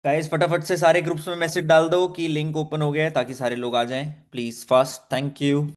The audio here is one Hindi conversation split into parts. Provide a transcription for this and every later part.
गाइस फटाफट से सारे ग्रुप्स में मैसेज डाल दो कि लिंक ओपन हो गया है ताकि सारे लोग आ जाएं। Please fast, thank you.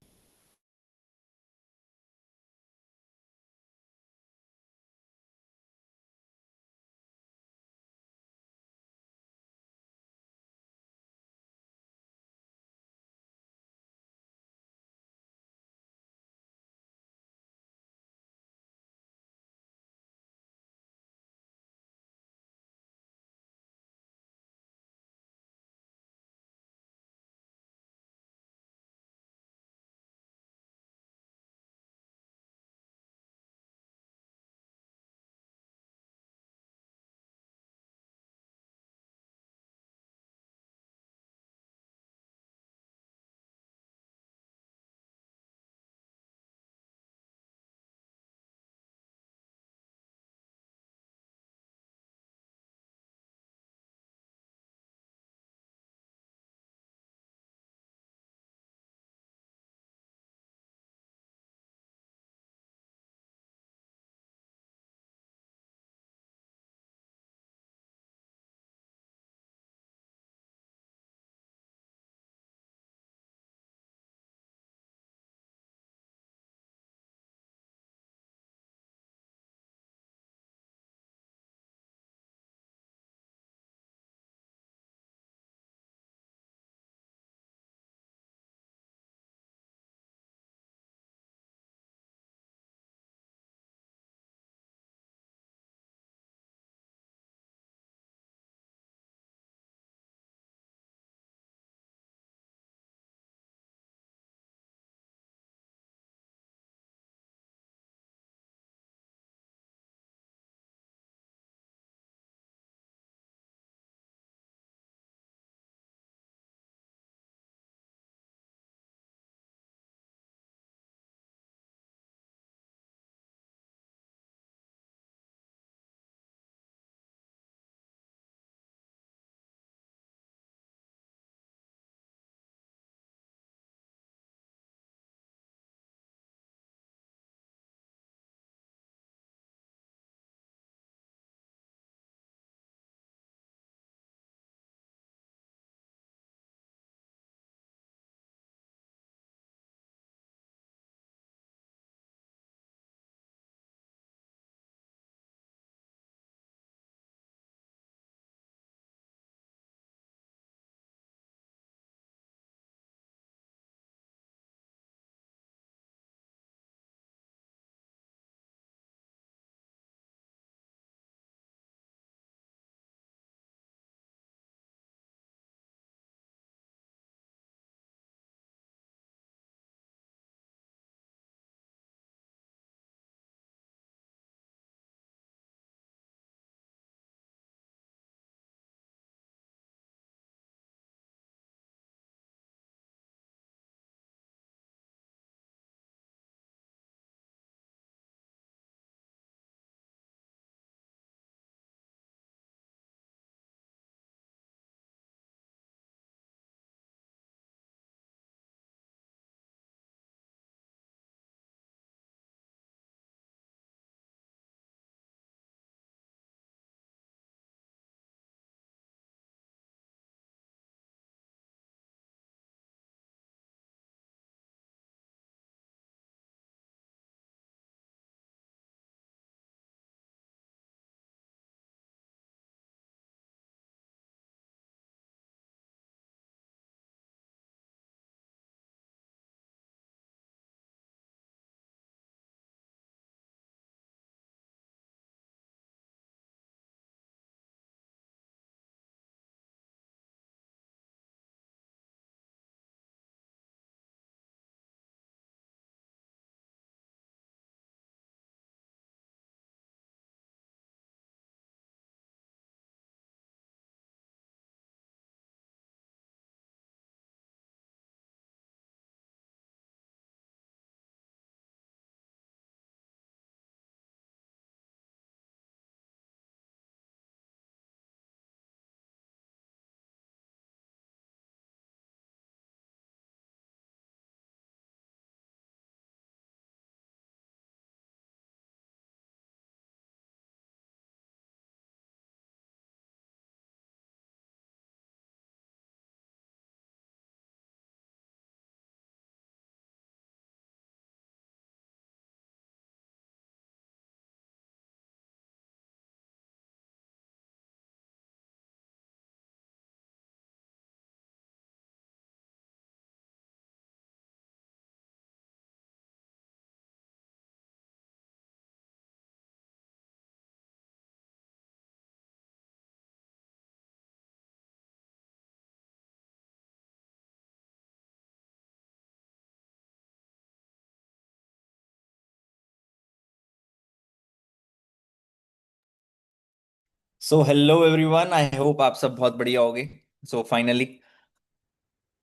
So hello everyone, I hope आप सब बहुत बढ़िया होगे। So finally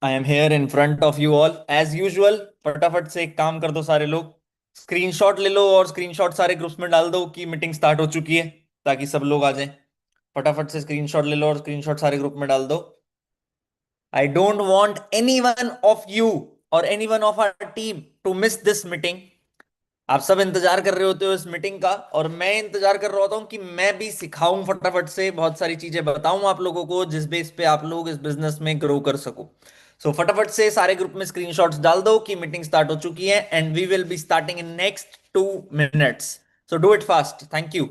I am here in front of you all as usual. फटाफट से एक काम कर दो सारे लोग, स्क्रीनशॉट ले लो और स्क्रीनशॉट सारे ग्रुप्स में डाल दो कि मीटिंग स्टार्ट हो चुकी है, ताकि सब लोग आ जाएं। फटाफट से स्क्रीनशॉट ले लो और स्क्रीनशॉट सारे ग्रुप में डाल दो। I don't want any one of you और any one of our team to miss this meeting. आप सब इंतजार कर रहे होते हो इस मीटिंग का, और मैं इंतजार कर रहा होता हूँ कि मैं भी सिखाऊं, फटाफट से बहुत सारी चीजें बताऊं आप लोगों को, जिस बेस पे आप लोग इस बिजनेस में ग्रो कर सको। सो फटाफट से सारे ग्रुप में स्क्रीनशॉट्स डाल दो कि मीटिंग स्टार्ट हो चुकी है, and we will be starting in next 2 minutes. So do it fast, thank you.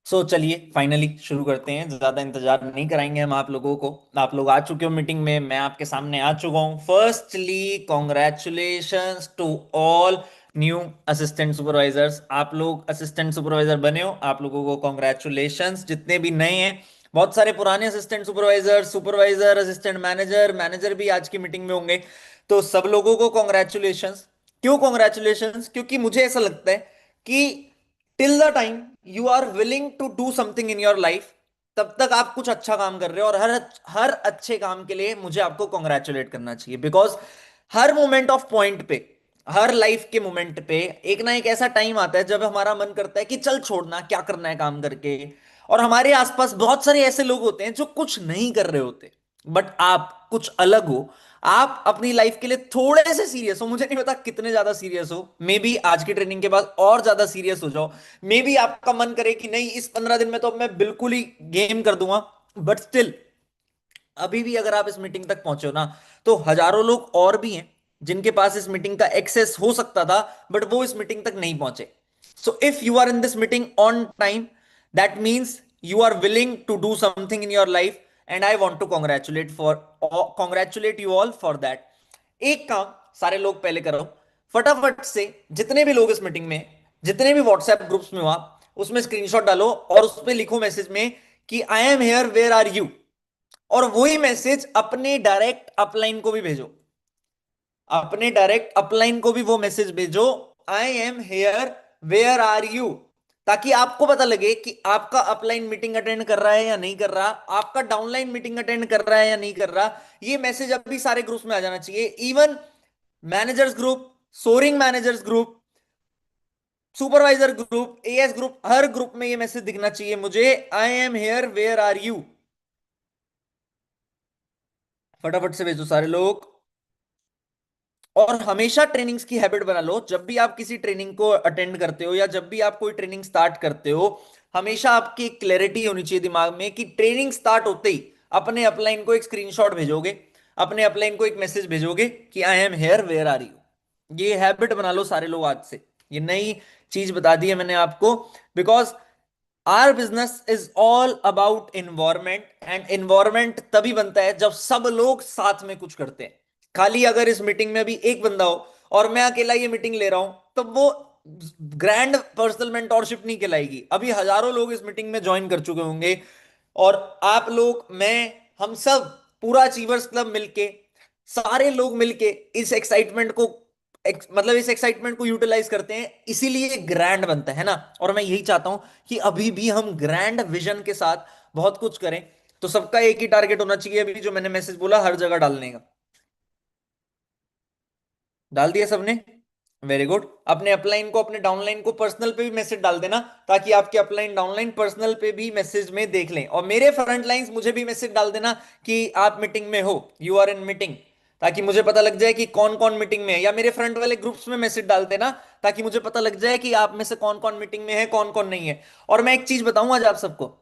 चलिए फाइनली शुरू करते हैं, ज्यादा इंतजार नहीं कराएंगे हम आप लोगों को। आप लोग आ चुके हो मीटिंग में, मैं आपके सामने आ चुका हूं। Firstly congratulations to all new assistant supervisors. आप लोग असिस्टेंट सुपरवाइजर बने हो, आप लोगों को कॉन्ग्रेचुलेशंस। जितने भी नए हैं, बहुत सारे पुराने assistant supervisor, supervisor, assistant manager, manager भी आज की मीटिंग में होंगे। तो सब लोगों को कॉन्ग्रेचुलेशंस। क्यों कॉन्ग्रेचुलेशंस? क्योंकि मुझे ऐसा लगता है कि till the time you are willing to do something in your life, तब तक आप कुछ अच्छा काम कर रहे हो, और हर हर अच्छे काम के लिए मुझे आपको कॉन्ग्रेचुलेट करना चाहिए। Because her moment of point पे, हर लाइफ के मोमेंट पे एक ना एक ऐसा टाइम आता है जब हमारा मन करता है कि चल छोड़ना, क्या करना है काम करके। और हमारे आसपास बहुत सारे ऐसे लोग होते हैं जो कुछ नहीं कर रहे होते, बट आप कुछ अलग हो। आप अपनी लाइफ के लिए थोड़े से सीरियस हो, मुझे नहीं पता कितने ज्यादा सीरियस हो, मे बी आज की ट्रेनिंग के बाद और ज्यादा सीरियस हो जाओ। मे बी आपका मन करे कि नहीं, इस 15 दिन में तो मैं बिल्कुल ही गेम कर दूंगा। बट स्टिल, अभी भी अगर आप इस मीटिंग तक पहुंचे हो ना, तो हजारों लोग और भी हैं जिनके पास इस मीटिंग का एक्सेस हो सकता था, बट वो इस मीटिंग तक नहीं पहुंचे। So if you are in this meeting on time, that means you are willing to do something in your life, and I want to congratulate you all for that. एक काम सारे लोग पहले करो, फटाफट से जितने भी लोग इस मीटिंग में, जितने भी व्हाट्सएप ग्रुप्स में हो आप, उसमें स्क्रीनशॉट डालो और उस पर लिखो मैसेज में कि I am here, where are you. और वही मैसेज अपने डायरेक्ट अपलाइन को भी भेजो, अपने डायरेक्ट अपलाइन को भी वो मैसेज भेजो, I am here, where are you, ताकि आपको पता लगे कि आपका अपलाइन मीटिंग अटेंड कर रहा है या नहीं कर रहा, आपका डाउनलाइन मीटिंग अटेंड कर रहा है या नहीं कर रहा। ये मैसेज अभी सारे ग्रुप्स में आ जाना चाहिए, even managers group, soaring managers group, supervisor group, AS group, हर ग्रुप में ये मैसेज दिखना चाहिए मुझे, I am here, where are you. फटाफट से भेजो सारे लोग। और हमेशा ट्रेनिंग्स की हैबिट बना लो, जब भी आप किसी ट्रेनिंग को अटेंड करते हो या जब भी आप कोई ट्रेनिंग स्टार्ट करते हो, हमेशा आपकी क्लैरिटी होनी चाहिए दिमाग में कि ट्रेनिंग स्टार्ट होते ही अपने अपलाइन को एक स्क्रीनशॉट भेजोगे, अपने अपलाइन को एक मैसेज भेजोगे कि I am here, where are you. ये हैबिट बना लो सारे लोग आज से। ये नई चीज बता दी है मैंने आपको, because our business is all about environment, and environment तभी बनता है जब सब लोग साथ में कुछ करते हैं। खाली अगर इस मीटिंग में अभी एक बंदा हो और मैं अकेला ये मीटिंग ले रहा हूं, तो वो ग्रैंड पर्सनल मेंटोरशिप नहीं कहलाएगी। अभी हजारों लोग इस मीटिंग में ज्वाइन कर चुके होंगे, और आप लोग, मैं, हम सब, पूरा अचीवर्स क्लब मिलके, सारे लोग मिलके इस एक्साइटमेंट को मतलब इस एक्साइटमेंट को यूटिलाइज करते हैं, इसीलिए ग्रैंड बनता है ना। और मैं यही चाहता हूं कि अभी भी हम ग्रैंड विजन के साथ बहुत कुछ करें। तो सबका एक ही टारगेट होना चाहिए, अभी जो मैंने मैसेज बोला हर जगह डालने का। डाल दिया सबने? Very good. अपने अपलाइन को, अपने डाउनलाइन को पर्सनल पे भी मैसेज डाल देना, ताकि आपके अपलाइन डाउनलाइन पर्सनल पे भी मैसेज में देख लें। और मेरे फ्रंट लाइंस मुझे भी मैसेज डाल देना कि आप मीटिंग में हो, यू आर इन मीटिंग, ताकि मुझे पता लग जाए कि कौन कौन मीटिंग में है। या मेरे फ्रंट वाले ग्रुप्स में मैसेज डाल देना, ताकि मुझे पता लग जाए कि आप में से कौन कौन मीटिंग में है, कौन कौन नहीं है। और मैं एक चीज बताऊं आज आप सबको,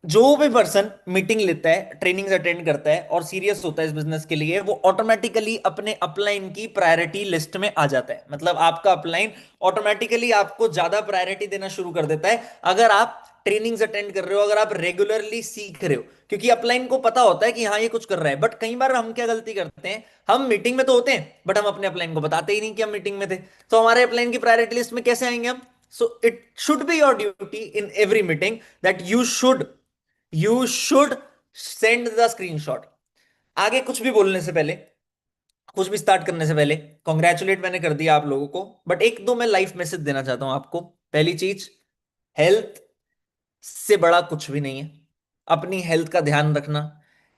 जो भी पर्सन मीटिंग लेता है, ट्रेनिंग्स अटेंड करता है और सीरियस होता है इस बिजनेस के लिए, वो ऑटोमेटिकली अपने अपलाइन की प्रायोरिटी लिस्ट में आ जाता है। मतलब आपका अपलाइन ऑटोमेटिकली आपको ज्यादा प्रायोरिटी देना शुरू कर देता है, अगर आप ट्रेनिंग्स अटेंड कर रहे हो, अगर आप रेगुलरली सीख रहे हो। क्योंकि अपलाइन को पता होता है कि हाँ ये कुछ कर रहा है। बट कई बार हम क्या गलती करते हैं, हम मीटिंग में तो होते हैं बट हम अपने अपलाइन को बताते ही नहीं कि हम मीटिंग में थे। तो हमारे अपलाइन की प्रायोरिटी लिस्ट में कैसे आएंगे हम? So it should be your duty in every meeting that you should send the screenshot. आगे कुछ भी बोलने से पहले, कुछ भी स्टार्ट करने से पहले, कॉन्ग्रेचुलेट मैंने कर दिया आप लोगों को, बट एक दो मैं लाइफ मैसेज देना चाहता हूं आपको। पहली चीज, हेल्थ से बड़ा कुछ भी नहीं है। अपनी हेल्थ का ध्यान रखना।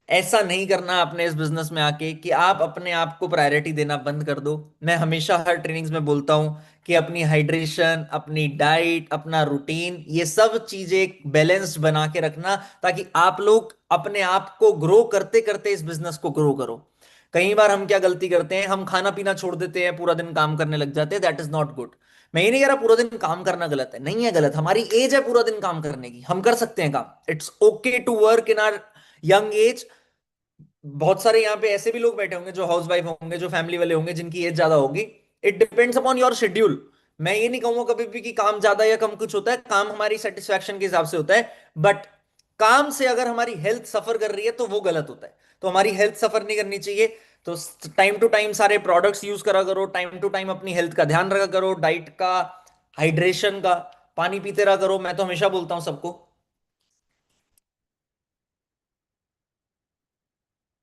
ऐसा नहीं करना आपने इस बिजनेस में आके कि आप अपने आप को प्रायोरिटी देना बंद कर दो। मैं हमेशा हर ट्रेनिंग्स में बोलता हूं कि अपनी हाइड्रेशन, अपनी डाइट, अपना रूटीन, ये सब चीजें बैलेंस्ड बना के रखना, ताकि आप लोग अपने आप को ग्रो करते करते इस बिजनेस को ग्रो करो। कई बार हम क्या गलती करते हैं, हम खाना पीना छोड़ देते हैं, पूरा दिन काम करने लग जाते हैं, दैट इज नॉट गुड। मैं ये नहीं कह रहा पूरा दिन काम करना गलत है, नहीं है गलत, हमारी एज है पूरा दिन काम करने की, हम कर सकते हैं काम, it's okay to work in our young age. बहुत सारे यहाँ पे ऐसे भी लोग बैठे होंगे जो हाउस वाइफ होंगे, जो फैमिली वाले होंगे, जिनकी एज ज्यादा होगी। It depends upon your schedule. मैं ये नहीं कहूंगा कभी भी कि काम ज्यादा या कम कुछ होता है, काम हमारी सेटिस्फैक्शन के हिसाब से होता है। बट काम से अगर हमारी हेल्थ सफर कर रही है तो वो गलत होता है। तो हमारी हेल्थ सफर नहीं करनी चाहिए। तो टाइम टू टाइम सारे प्रोडक्ट्स यूज करा करो, टाइम टू टाइम अपनी हेल्थ का ध्यान रखा करो, डाइट का, हाइड्रेशन का, पानी पीते रहा करो। मैं तो हमेशा बोलता हूं सबको।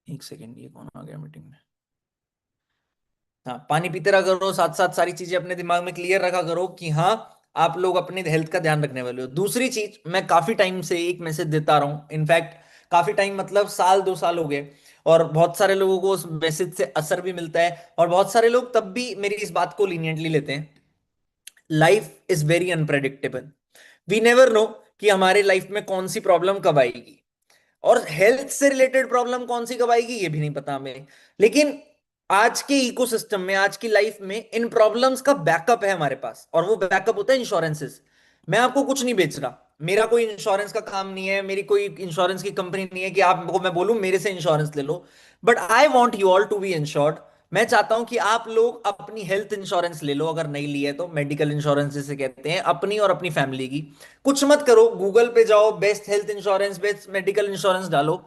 एक सेकेंड, ये कौन आ गया मीटिंग में? हाँ, पानी पीते रहा करो, साथ साथ सारी चीजें अपने दिमाग में क्लियर रखा करो कि हाँ आप लोग अपनी हेल्थ का ध्यान रखने वाले हो। दूसरी चीज, मैं काफी टाइम से एक मैसेज देता रहा हूँ, इनफैक्ट काफी टाइम मतलब साल 2 साल हो गए, और बहुत सारे लोगों को उस मैसेज से असर भी मिलता है, और बहुत सारे लोग तब भी मेरी इस बात को लीनियंटली लेते हैं। Life is very unpredictable. We never know कि हमारे लाइफ में कौन सी प्रॉब्लम कब आएगी, और हेल्थ से रिलेटेड प्रॉब्लम कौन सी कब आएगी ये भी नहीं पता हमें। लेकिन आज के इकोसिस्टम में, आज की लाइफ में, इन प्रॉब्लम्स का बैकअप है हमारे पास, और वो बैकअप होता है इंश्योरेंसेस। मैं आपको कुछ नहीं बेच रहा, मेरा कोई इंश्योरेंस का काम नहीं है, मेरी कोई इंश्योरेंस की कंपनी नहीं है कि आपको मैं बोलूं मेरे से इंश्योरेंस ले लो। But I want you all to be insured. मैं चाहता हूं कि आप लोग अपनी हेल्थ इंश्योरेंस ले लो, अगर नहीं ली है तो, मेडिकल इंश्योरेंस जिसे कहते हैं, अपनी और अपनी फैमिली की। कुछ मत करो, गूगल पे जाओ, best health insurance, best medical insurance डालो।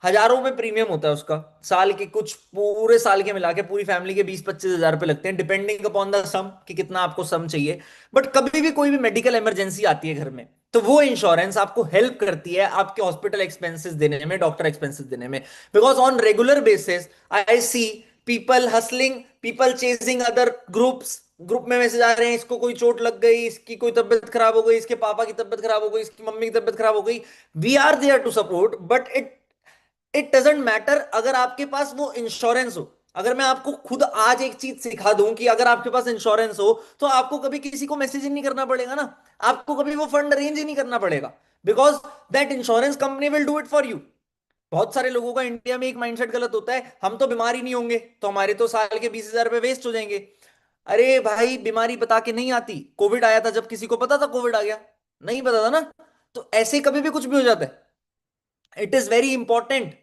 हजारों में प्रीमियम होता है उसका, साल के, कुछ पूरे साल के मिला के पूरी फैमिली के 20-25 हजार रुपए लगते हैं, डिपेंडिंग अपॉन द सम कि कितना आपको सम चाहिए। बट कभी भी कोई भी मेडिकल इमरजेंसी आती है घर में, तो वो इंश्योरेंस आपको हेल्प करती है आपके हॉस्पिटल एक्सपेंसेस देने में, डॉक्टर एक्सपेंसेस देने में। Because on regular basis I see people hustling, people chasing other groups. Group में मैसेज आ रहे हैं, इसको कोई चोट लग गई, इसकी कोई तबीयत खराब हो गई, इसके पापा की तबीयत खराब हो गई, इसकी मम्मी की तबीयत खराब हो गई। We are there to support, but it doesn't matter अगर आपके पास वो इंश्योरेंस हो। अगर मैं आपको खुद आज एक चीज सिखा दूं कि अगर आपके पास इंश्योरेंस हो तो आपको कभी किसी को मैसेज ही नहीं करना पड़ेगा ना, आपको कभी वो फंड अरेंज ही नहीं करना पड़ेगा, because that insurance company will do it for you. बहुत सारे लोगों का इंडिया में एक माइंडसेट गलत होता है, हम तो बीमार ही नहीं होंगे तो हमारे तो साल के 20,000 रुपए वेस्ट हो जाएंगे। अरे भाई, बीमारी बता के नहीं आती। कोविड आया था, जब किसी को पता था कोविड आ गया? नहीं पता था ना। तो ऐसे कभी भी कुछ भी हो जाता है। It is very important,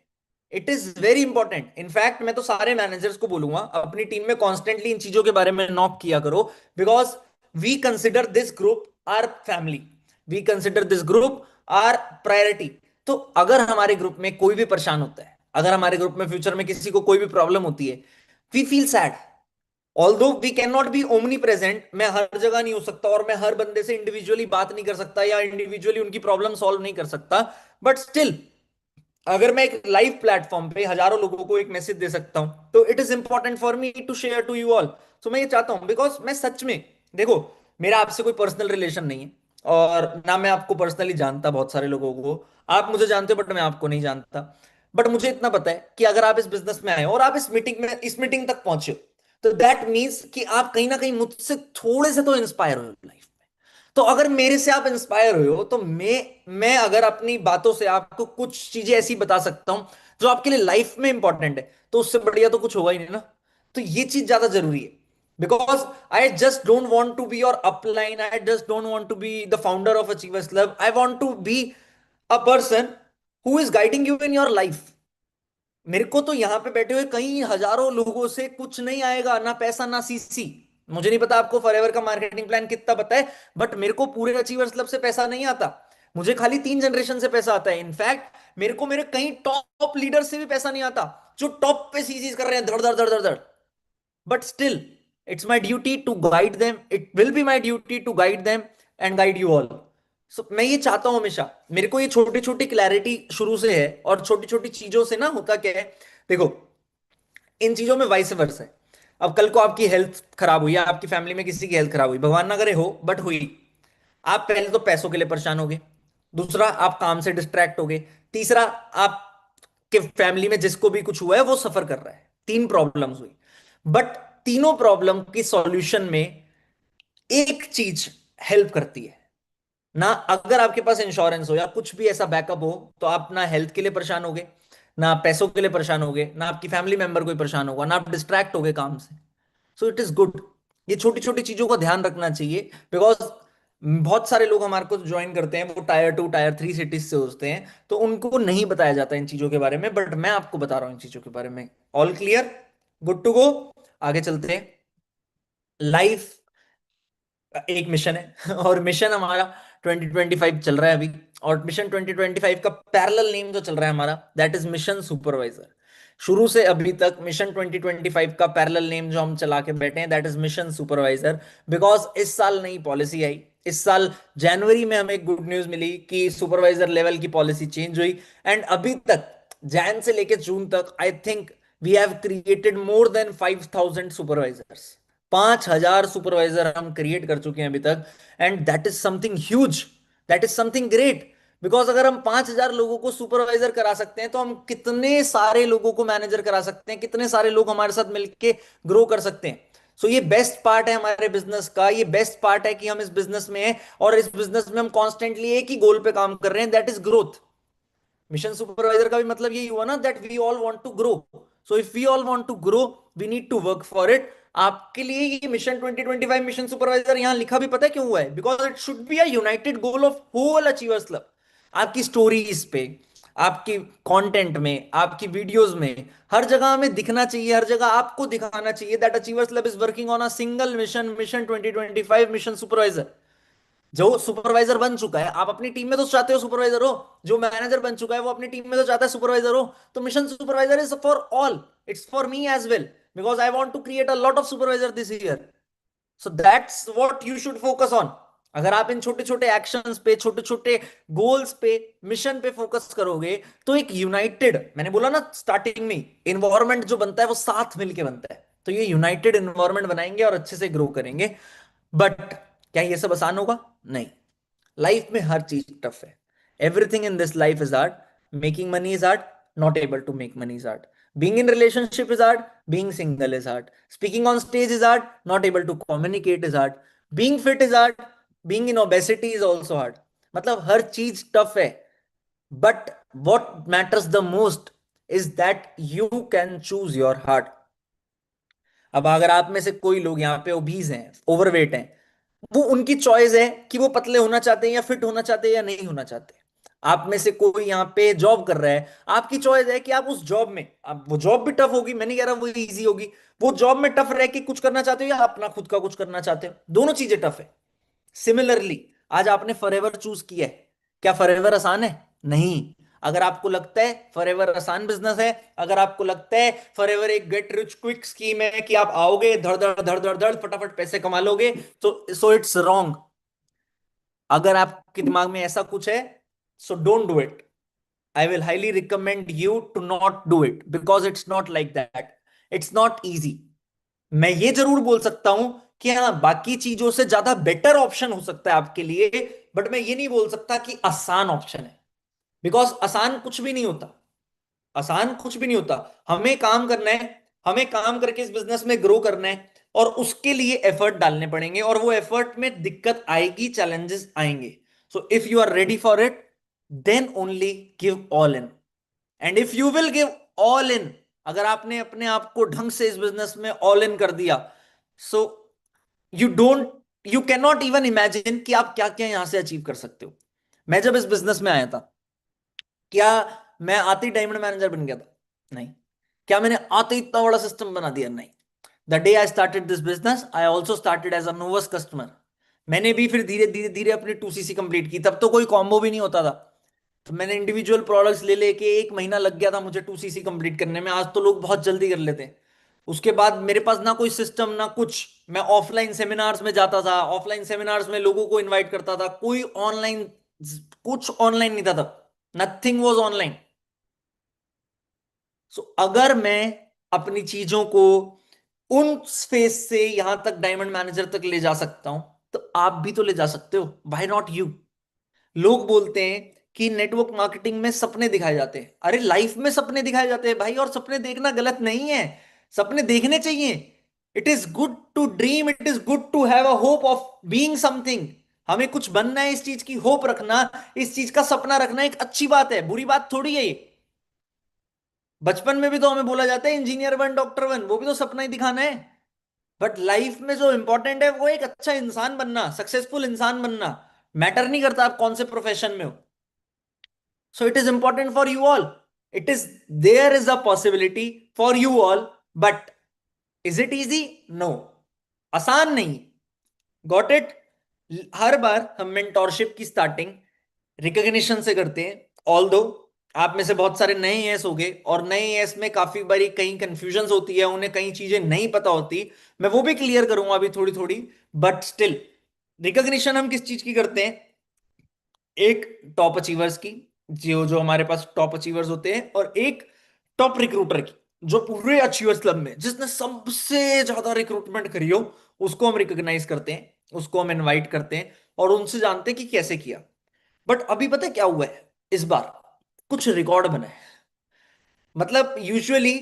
it is very important. In fact मैं तो सारे मैनेजर्स को बोलूंगा अपनी टीम में कॉन्स्टेंटली इन चीजों के बारे में नॉक किया करो, because we consider this group our family, we consider this group our priority. तो अगर हमारे ग्रुप में कोई भी परेशान होता है, अगर हमारे ग्रुप में फ्यूचर में किसी को कोई भी प्रॉब्लम होती है, we feel sad. Although we can not be omnipresent, मैं हर जगह नहीं हो सकता और मैं हर बंदे से इंडिविजुअली बात नहीं कर सकता या इंडिविजुअली उनकी प्रॉब्लम सॉल्व नहीं कर सकता, बट स्टिल अगर मैं एक लाइव प्लेटफॉर्म पे हजारों लोगों को एक मैसेज दे सकता हूं, तो it is important for me to share to you all. So मैं ये चाहता हूं, बिकॉज मैं सच में, देखो, मेरा आपसे कोई पर्सनल रिलेशन नहीं है और ना मैं आपको पर्सनली जानता, बहुत सारे लोगों को आप मुझे जानते हो बट मैं आपको नहीं जानता। बट मुझे इतना पता है कि अगर आप इस बिजनेस में आए और आप इस मीटिंग तक पहुंचे हो, तो दैट मीन्स कि आप कहीं ना कहीं मुझसे थोड़े से तो इंस्पायर हो लाइफ। तो अगर मेरे से आप इंस्पायर हुए हो तो मैं अगर अपनी बातों से आपको कुछ चीजें ऐसी बता सकता हूं जो आपके लिए लाइफ में इंपॉर्टेंट है, तो उससे बढ़िया तो कुछ होगा ही नहीं ना। तो ये चीज ज्यादा जरूरी है, because I just don't want to be your upline, I just don't want to be the founder of achievers club, I want to be a person who is guiding you in your life. मेरे को तो यहां पे बैठे हुए कई हजारों लोगों से कुछ नहीं आएगा, ना पैसा ना सीसी। मुझे नहीं पता आपको फॉरएवर का मार्केटिंग प्लान कितना पता है, बट मेरे को पूरे अचीवर्स क्लब से पैसा नहीं आता। मुझे खाली 3 जनरेशन से पैसा आता है। इनफैक्ट मेरे को मेरे कई टॉप लीडर से भी पैसा नहीं आता, जो टॉप पे सीसीज कर रहे हैं धड़ धड़ धड़ धड़ धड़। But still it's my duty to guide them, it will be my duty to guide them and guide you all. So मैं ये चाहता हूं हमेशा, मेरे को ये छोटी छोटी क्लैरिटी शुरू से है, और छोटी छोटी चीजों से ना होता क्या है, देखो, इन चीजों में वाइस वर्स है। अब कल को आपकी हेल्थ खराब हुई या आपकी फैमिली में किसी की हेल्थ खराब हुई, भगवान ना करे हो बट हुई, आप पहले तो पैसों के लिए परेशान होगे, दूसरा आप काम से डिस्ट्रैक्ट होगे, तीसरा आप के फैमिली में जिसको भी कुछ हुआ है वो सफर कर रहा है। 3 प्रॉब्लम्स हुई, बट तीनों प्रॉब्लम की सॉल्यूशन में एक चीज हेल्प करती है ना। अगर आपके पास इंश्योरेंस हो या कुछ भी ऐसा बैकअप हो, तो आप ना हेल्थ के लिए परेशान होगे, ना आप पैसों के लिए परेशान होगे, ना आपकी फैमिली मेंबर कोई परेशान होगा, ना आप डिस्ट्रैक्ट होगे काम से। सो इट इज गुड। ये छोटी छोटी चीजों का ध्यान रखना चाहिए, बिकॉज बहुत सारे लोग हमारे को ज्वाइन करते हैं, वो टायर 2 टायर 3 सिटीज से होते हैं, तो उनको नहीं बताया जाता इन चीजों के बारे में, बट मैं आपको बता रहा हूँ इन चीजों के बारे में। All clear? Good to go. आगे चलते हैं। लाइफ एक मिशन है और मिशन हमारा 2025 चल रहा है अभी। और मिशन 2025 का पैरेलल नेम जो चल रहा है हमारा, दैट इज मिशन सुपरवाइजर। शुरू से अभी तक मिशन 2025 का पैरेलल नेम जो हम चला के बैठे हैं, that is mission supervisor. Because इस साल नई पॉलिसी आई, इस साल जनवरी में हमें गुड न्यूज मिली कि सुपरवाइजर लेवल की पॉलिसी चेंज हुई। एंड अभी तक जैन से लेके जून तक I think we have created more than 5,000 supervisors. 5,000 supervisor हम क्रिएट कर चुके हैं अभी तक। And that is something huge, that is something great. Because अगर हम 5,000 लोगों को सुपरवाइजर करा सकते हैं, तो हम कितने सारे लोगों को मैनेजर करा सकते हैं, कितने सारे लोग हमारे साथ मिलकर ग्रो कर सकते हैं। सो ये बेस्ट पार्ट है हमारे बिजनेस का, ये बेस्ट पार्ट है कि हम इस बिजनेस में हैं और इस बिजनेस में हम कॉन्स्टेंटली एक ही गोल पे काम कर रहे हैं, that is growth. Mission supervisor का भी मतलब यही हुआ ना, that we all want to grow. So if we all want to grow, we need to work for it. आपके लिए ये मिशन 2025 मिशन सुपरवाइजर यहां लिखा भी पता है क्यों हुआ है? Because it should be a united goal of whole achievers club. आपकी स्टोरीज पे, आपकी कंटेंट में, आपकी वीडियोस में, हर जगह हमें दिखना चाहिए, हर जगह आपको दिखाना चाहिए that achievers club is working on a single mission, mission 2025 mission supervisor. जो सुपरवाइजर बन चुका है, आप अपनी टीम में तो चाहते हो सुपरवाइजर हो, जो मैनेजर बन चुका है वो अपनी टीम में तो चाहता है सुपरवाइजर हो। तो mission supervisor is for all, it's for me as well, because I want to create a lot of supervisor this year. So that's what you should focus on. अगर आप इन छोटे छोटे एक्शंस पे, छोटे छोटे गोल्स पे, मिशन पे फोकस करोगे, तो एक यूनाइटेड, मैंने बोला ना स्टार्टिंग में, इन्वायरमेंट जो बनता है वो साथ मिलके बनता है, तो ये यूनाइटेड इन्वायरमेंट बनाएंगे और अच्छे से ग्रो करेंगे। बट क्या ये सब आसान होगा? नहीं। लाइफ में हर चीज टफ है। Everything in this life is hard. Making money is hard, not able to make money is hard. Being in relationship is hard, being single is hard. Speaking on stage is hard, not able to communicate is hard. Being fit is hard, being in obesity is also hard. मतलब हर चीज टफ है। But what matters the most is that you can choose your heart. अब अगर आप में से कोई लोग यहाँ पे ओबीज हैं, ओवरवेट हैं, वो उनकी चॉइस है कि वो पतले होना चाहते हैं या फिट होना चाहते हैं या नहीं होना चाहते। आप में से कोई यहाँ पे जॉब कर रहा है, आपकी चॉइस है कि आप उस जॉब में, अब वो जॉब भी टफ होगी, मैं नहीं कह रहा वो इजी होगी, वो जॉब में टफ रह के कुछ करना चाहते हो या अपना खुद का कुछ करना चाहते हो, दोनों चीजें टफ है। सिमिलरली आज आपने फॉरएवर चूज किया है, क्या फॉरएवर आसान है? नहीं। अगर आपको लगता है फॉरएवर आसान बिजनेस है, अगर आपको लगता है फॉरएवर एक गेट रिच क्विक स्कीम है कि आप आओगे धड़ धड़ धड़ धड़ धड़ फटाफट पैसे कमा लोगे, तो सो इट्स रॉन्ग। अगर आपके दिमाग में ऐसा कुछ है, so don't do it. I will highly recommend you to not do it, because it's not like that. It's not easy. मैं ये जरूर बोल सकता हूं कि हाँ, बाकी चीजों से ज्यादा बेटर ऑप्शन हो सकता है आपके लिए, बट मैं ये नहीं बोल सकता कि आसान ऑप्शन है। बिकॉज आसान कुछ भी नहीं होता। आसान कुछ भी नहीं होता। हमें काम करना है, हमें काम करके इस बिजनेस में ग्रो करना है, और उसके लिए एफर्ट डालने पड़ेंगे, और वो एफर्ट में दिक्कत आएगी, चैलेंजेस आएंगे। So if you are ready for it, then only give all in. And if you will give all in, अगर आपने अपने आप को ढंग से इस बिजनेस में ऑल इन कर दिया, so you don't, you can not even imagine कि आप क्या क्या यहां से अचीव कर सकते हो। मैं जब इस बिजनेस में आया था, क्या मैं आते ही डायमंड मैनेजर बन गया था? नहीं। क्या मैंने आते ही इतना बड़ा सिस्टम बना दिया? नहीं। The day I started this business, I also started as a novice customer. मैंने भी फिर धीरे धीरे धीरे अपनी 2cc कंप्लीट की, तब तो कोई कॉम्बो भी नहीं होता था। तो मैंने इंडिविजुअल प्रोडक्ट्स ले लेके 1 महीना लग गया था मुझे 2cc कंप्लीट करने में। आज तो लोग बहुत जल्दी कर लेते हैं। उसके बाद मेरे पास ना कोई सिस्टम ना कुछ, मैं ऑफलाइन सेमिनार्स में जाता था, ऑफलाइन सेमिनार्स में लोगों को इनवाइट करता था, कोई ऑनलाइन, कुछ ऑनलाइन नहीं था तब। Nothing was online. सो अगर मैं अपनी चीजों को उन फेस से यहां तक डायमंड मैनेजर तक ले जा सकता हूं, तो आप भी तो ले जा सकते हो। Why not you? लोग बोलते हैं कि नेटवर्क मार्केटिंग में सपने दिखाए जाते हैं। अरे लाइफ में सपने दिखाए जाते हैं भाई, और सपने देखना गलत नहीं है। सपने देखने चाहिए। It is good to dream, it is good to have a hope of being something. हमें कुछ बनना है, इस चीज की होप रखना, इस चीज का सपना रखना एक अच्छी बात है, बुरी बात थोड़ी है ये। बचपन में भी तो हमें बोला जाता है इंजीनियर बन, डॉक्टर बन, वो भी तो सपना ही दिखाना है। बट लाइफ में जो इंपॉर्टेंट है वो एक अच्छा इंसान बनना, सक्सेसफुल इंसान बनना। मैटर नहीं करता आप कौन से प्रोफेशन में हो। So it is important for you all. It is, there is a possibility for you all, but is it easy? No. आसान नहीं। Got it? हर बार हम मेंटोरशिप की स्टार्टिंग रिकॉग्निशन से करते हैं। ऑल दो आप में से बहुत सारे नए एस हो गए, और नए एस में काफी बारी कई कंफ्यूजन होती है, उन्हें कई चीजें नहीं पता होती। मैं वो भी क्लियर करूंगा अभी थोड़ी थोड़ी। बट स्टिल, रिकॉग्निशन हम किस चीज की करते हैं? एक टॉप अचीवर्स की, जो जो हमारे पास टॉप अचीवर्स होते हैं, और एक टॉप रिक्रूटर की, जो पूरे अचीवर्स क्लब में जिसने सबसे ज्यादा रिक्रूटमेंट करी हो, उसको हम रिकॉग्नाइज करते हैं, उसको हम इनवाइट करते हैं, और उनसे जानते हैं कि कैसे किया। बट अभी पता है क्या हुआ है? इस बार कुछ रिकॉर्ड बना है। मतलब यूजुअली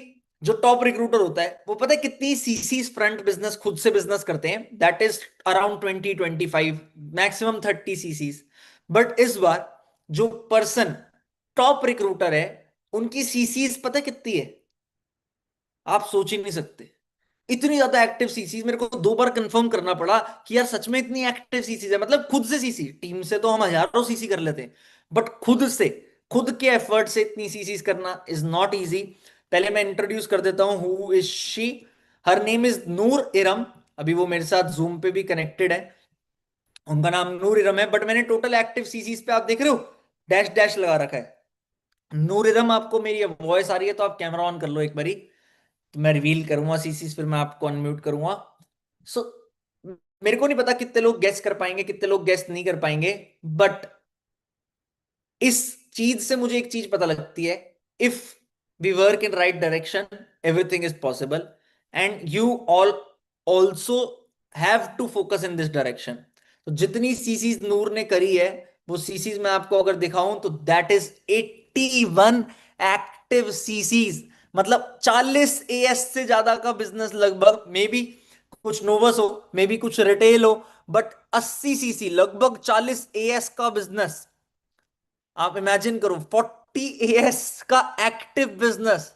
जो टॉप रिक्रूटर होता है वो पता है कितनी सीसीज फ्रंट बिजनेस खुद से बिजनेस करते हैं? That is around 20-25, maximum 30 chassis. But इस बार जो पर्सन टॉप रिक्रूटर है, उनकी सीसीज पता है कितनी है? आप सोच ही नहीं सकते। इतनी ज्यादा एक्टिव सीसीज मेरे को 2 बार कंफर्म करना पड़ा कि यार सच में इतनी एक्टिव सीसीज है। मतलब खुद से सीसी, टीम से तो हम हजारों सीसी कर लेते हैं, बट खुद से, खुद के एफर्ट से इतनी सीसीज करना इज नॉट इजी। पहले मैं इंट्रोड्यूस कर देता हूं who is she. Her name is Noor Iram. अभी वो मेरे साथ जूम पे भी कनेक्टेड है। उनका नाम नूर इरम है, बट मैंने टोटल एक्टिव सीसीज पे आप देख रहे हो डैश डैश लगा रखा है। नूर इरम, आपको मेरी वॉइस आ रही है तो आप कैमरा ऑन कर लो एक बारी, तो मैं रिवील करूंगा सीसीज, फिर मैं आपको अनम्यूट करूंगा। सो मेरे को नहीं पता कितने लोग गेस कर पाएंगे, कितने लोग गेस नहीं कर पाएंगे, बट इस चीज से मुझे एक चीज पता लगती है, if we work in right direction everything is possible, and you all also have to focus in this direction. तो जितनी सीसीज नूर ने करी है, वो सीसीज मैं आपको अगर दिखाऊं तो दैट इज 81 एक्टिव सीसीज। मतलब 40 एएस से ज्यादा का बिजनेस लगभग, मे बी कुछ नोवस हो, मे बी कुछ रिटेल हो, बट 80 सीसी लगभग 40 एएस का बिजनेस। आप इमेजिन करो 40 एएस का एक्टिव बिजनेस,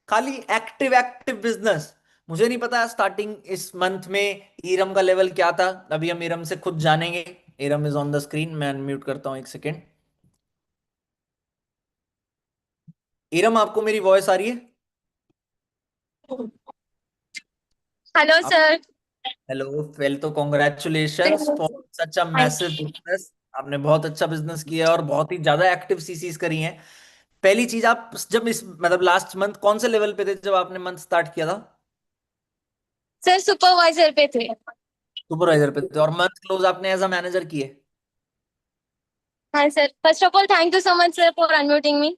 खाली एक्टिव एक्टिव बिजनेस। मुझे नहीं पता स्टार्टिंग इस मंथ में ईरम का लेवल क्या था, अभी हम ईरम से खुद जानेंगे। Iram is on the screen, मैं अनम्यूट करता हूं एक सेकेंड। ईरम, आपको मेरी वॉइस आ रही है? हेलो आप, सर। हेलो, वेल तो congratulations for such a massive thank business. आपने बहुत अच्छा बिजनेस किया है और बहुत ही ज्यादा एक्टिव सीसीज करी हैं। पहली चीज, आप जब इस मतलब लास्ट मंथ कौन से लेवल पे थे जब आपने मंथ स्टार्ट किया था? सर सुपरवाइजर पे थे। सुपरवाइजर पे थे, और मंथ क्लोज आपने एज अ मैनेजर किए। हाँ sir, first of all thank you so much sir for unmuting me.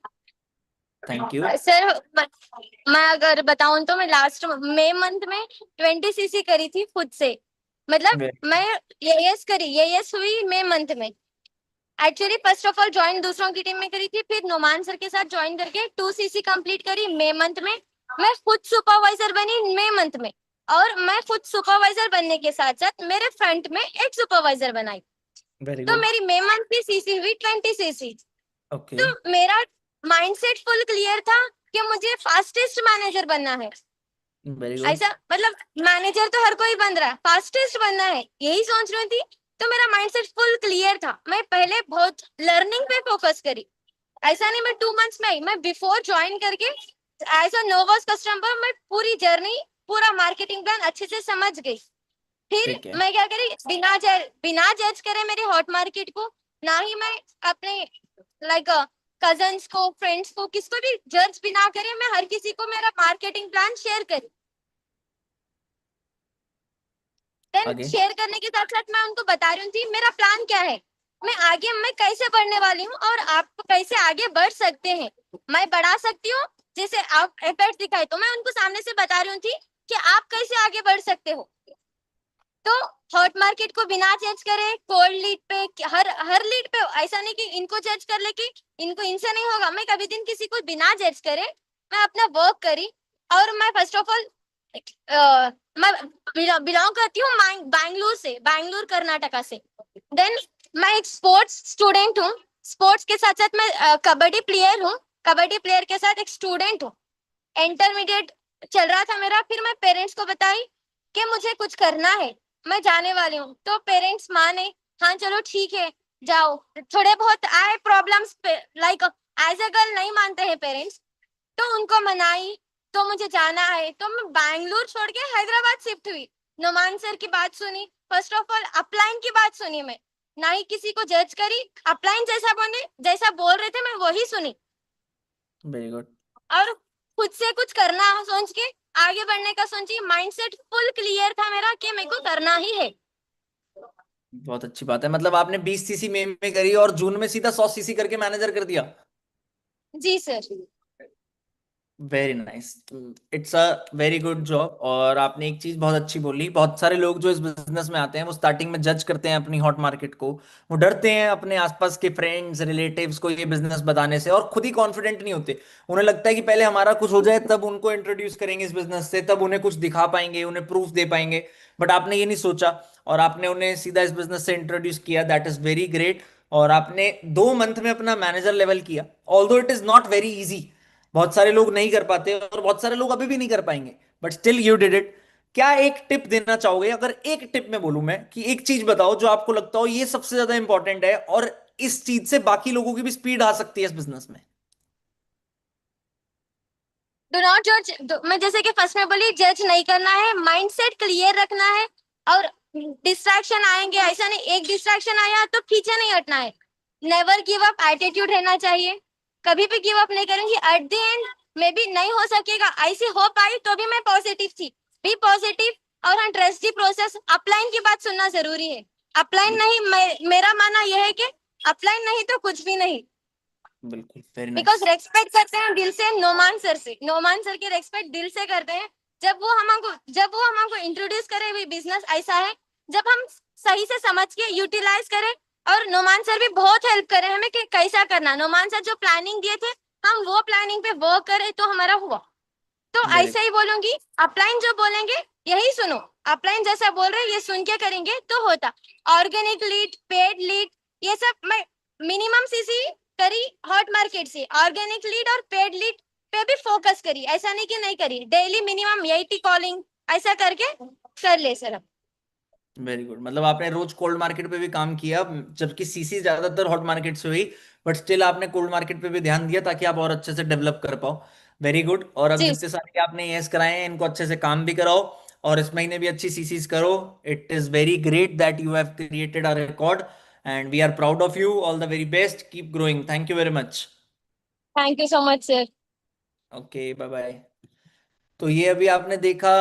Thank you. Sir मैं अगर बताऊं तो मैं लास्ट मई मंथ में 20 सीसी करी थी खुद से। मतलब मैं ये करी, ये हुई मई मंथ में। Actually first of all join दूसरों की टीम में करी थी, फिर नोमान सर के साथ ज्वाइन करके 2 सीसी कंप्लीट करी मई मंथ में। मैं खुद सुपरवाइजर बनी मई मंथ में। और मैं खुद सुपरवाइजर बनने के साथ साथ मेरे फ्रंट में एक सुपरवाइजर बनाई। वेरी तो गुड। मेरी मई मंथ की सीसी हुई 20 सीसी। ओके। तो मेरा माइंडसेट फुल क्लियर था कि मुझे फास्टेस्ट मैनेजर बनना है। Very good. ऐसा मतलब मैनेजर तो हर कोई बन रहा है, फास्टेस्ट बनना है, यही सोच रही थी। तो मेरा माइंडसेट फुल क्लियर था। मैं पहले बहुत लर्निंग पे फोकस करी। ऐसा नहीं मैं 2 मंथ्स में आई, मैं बिफोर ज्वाइन करके एज अ नर्वस कस्टमर मैं पूरी जर्नी, पूरा मार्केटिंग प्लान अच्छे से समझ गई। फिर ठीक है। मैं क्या करी, बिना जज करे मेरे हॉट मार्केट को, ना ही मैं अपने लाइक कजन्स को, फ्रेंड्स को, किसको भी जज बिना करे मैं हर किसी को मेरा मार्केटिंग प्लान शेयर करी। देन आगे। शेयर करने के साथ साथ मैं उनको बता रही थी मेरा प्लान क्या है, मैं कैसे बढ़ने वाली हूँ और आप कैसे आगे बढ़ सकते हैं, मैं बढ़ा सकती हूँ। जैसे आप एफर्ट्स दिखाए तो मैं उनको सामने से बता रही थी कि आप कैसे आगे बढ़ सकते हो। तो हॉट मार्केट को बिना जज करे कोल्ड लीड पे, हर हर लीड पे, ऐसा नहीं कि इनको जज कर ले कि इनको इनसे नहीं होगा, मैं कभी दिन किसी को बिना जज करे मैं अपना वर्क करी। और मैं फर्स्ट ऑफ ऑल मैं बिलोंग करती हूँ बैंगलोर से, बैंगलोर कर्नाटका से। देन मैं एक स्पोर्ट्स स्टूडेंट हूँ। स्पोर्ट्स के साथ साथ मैं कबड्डी प्लेयर हूँ। कबड्डी प्लेयर के साथ एक स्टूडेंट हूँ। इंटरमीडिएट चल रहा था मेरा, फिर मैं पेरेंट्स को बताई कि मुझे कुछ करना है, मैं जाने वाली हूँ। तो पेरेंट्स माने, हाँ चलो ठीक है जाओ। थोड़े बहुत आए problems, like as a girl नहीं मानते हैं पेरेंट्स, तो उनको मनाई। तो मुझे जाना है तो मैं बैंगलोर छोड़ के हैदराबाद शिफ्ट हुई। नोमान सर की बात सुनी, फर्स्ट ऑफ ऑल अपलाइन की बात सुनी, मैं ना ही किसी को जज करी। अपलाइन जैसा बने, जैसा बोल रहे थे मैं वही सुनी। Very good. और खुद से कुछ करना सोच के आगे बढ़ने का सोची, माइंडसेट फुल क्लियर था मेरा कि मेरे को करना ही है। बहुत अच्छी बात है, मतलब आपने 20 सीसी में करी और जून में सीधा 100 सीसी करके मैनेजर कर दिया। जी sir. Very nice. It's a very good job. और आपने एक चीज बहुत अच्छी बोली, बहुत सारे लोग जो इस बिजनेस में आते हैं वो स्टार्टिंग में जज करते हैं अपनी हॉट मार्केट को। वो डरते हैं अपने आसपास के फ्रेंड्स रिलेटिव्स को ये बिजनेस बताने से, और खुद ही कॉन्फिडेंट नहीं होते। उन्हें लगता है कि पहले हमारा कुछ हो जाए तब उनको इंट्रोड्यूस करेंगे इस बिजनेस से, तब उन्हें कुछ दिखा पाएंगे, उन्हें प्रूफ दे पाएंगे। बट आपने ये नहीं सोचा, और आपने उन्हें सीधा इस बिजनेस से इंट्रोड्यूस किया, दैट इज वेरी ग्रेट। और आपने 2 मंथ में अपना मैनेजर लेवल किया, although it is not very easy. बहुत सारे लोग नहीं कर पाते और बहुत सारे लोग अभी भी नहीं कर पाएंगे, but still you did it. क्या एक टिप देना चाहोगे? अगर एक टिप में बोलूं मैं कि एक चीज बताओ जो आपको लगता हो ये सबसे ज्यादा इंपॉर्टेंट है, और इस चीज से बाकी लोगों की भी स्पीड आ सकती है इस बिजनेस में। डू नॉट जज। मैं जैसे कि फर्स्ट में बोली, जज नहीं करना है, माइंडसेट क्लियर रखना है। और डिस्ट्रैक्शन आएंगे, ऐसा नहीं एक डिस्ट्रैक्शन आया तो पीछे नहीं हटना है। नेवर गिव अप एटीट्यूड रहना चाहिए। कभी भी गिव अप नहीं करूंगी, at the end may be नहीं हो सकेगा, ऐसी हो पाई तो भी मैं पॉजिटिव थी। बी पॉजिटिव, और हाँ, ट्रस्ट दी प्रोसेस, अपलाइन की बात सुनना जरूरी है। अपलाइन नहीं, मेरा मानना यह है कि अपलाइन नहीं तो कुछ भी नहीं। बिल्कुल, वेरी बिकॉज नाइस। रेस्पेक्ट करते हैं दिल से, नोमान सर से, नोमान सर की रेस्पेक्ट दिल से करते हैं। जब वो हमको इंट्रोड्यूस करे भी बिजनेस ऐसा है, जब हम सही से समझ के यूटिलाइज करें। और नोमान सर भी बहुत हेल्प करे हमें कि कैसा करना। नोमान सर जो प्लानिंग दिए थे, हम वो प्लानिंग पे वर्क करें तो हमारा हुआ। तो वेरी ऐसे ही बोलूंगी, अपलाइन जो बोलेंगे यही सुनो। अपलाइन जैसा बोल रहे हैं ये सुन के करेंगे तो होता। ऑर्गेनिक लीड, पेड लीड, ये सब मैं मिनिमम सीसी करी हॉट मार्केट से। ऑर्गेनिक लीड और पेड लीड पे भी फोकस करी, ऐसा नहीं कि नहीं करी। डेली मिनिमम 80 कॉलिंग ऐसा करके कर ले सर। Very good. मतलब आपने रोज कोल्ड मार्केट पे भी काम किया, जबकि सीसी ज्यादातर हॉट मार्केट से हुई, बट स्टिल आपने कोल्ड मार्केट पे भी ध्यान दिया ताकि आप और अच्छे से डेवलप कर पाओ। Very good. और अब जी जितने सारे आपने यस कराए हैं इनको अच्छे से काम भी कराओ, और इस महीने भी अच्छी सीसीज करो। It is very great that you have created a record, and we are proud of you. All the very best, keep growing. Thank you very much. Thank you so much sir. Okay, bye bye. तो ये अभी आपने देखा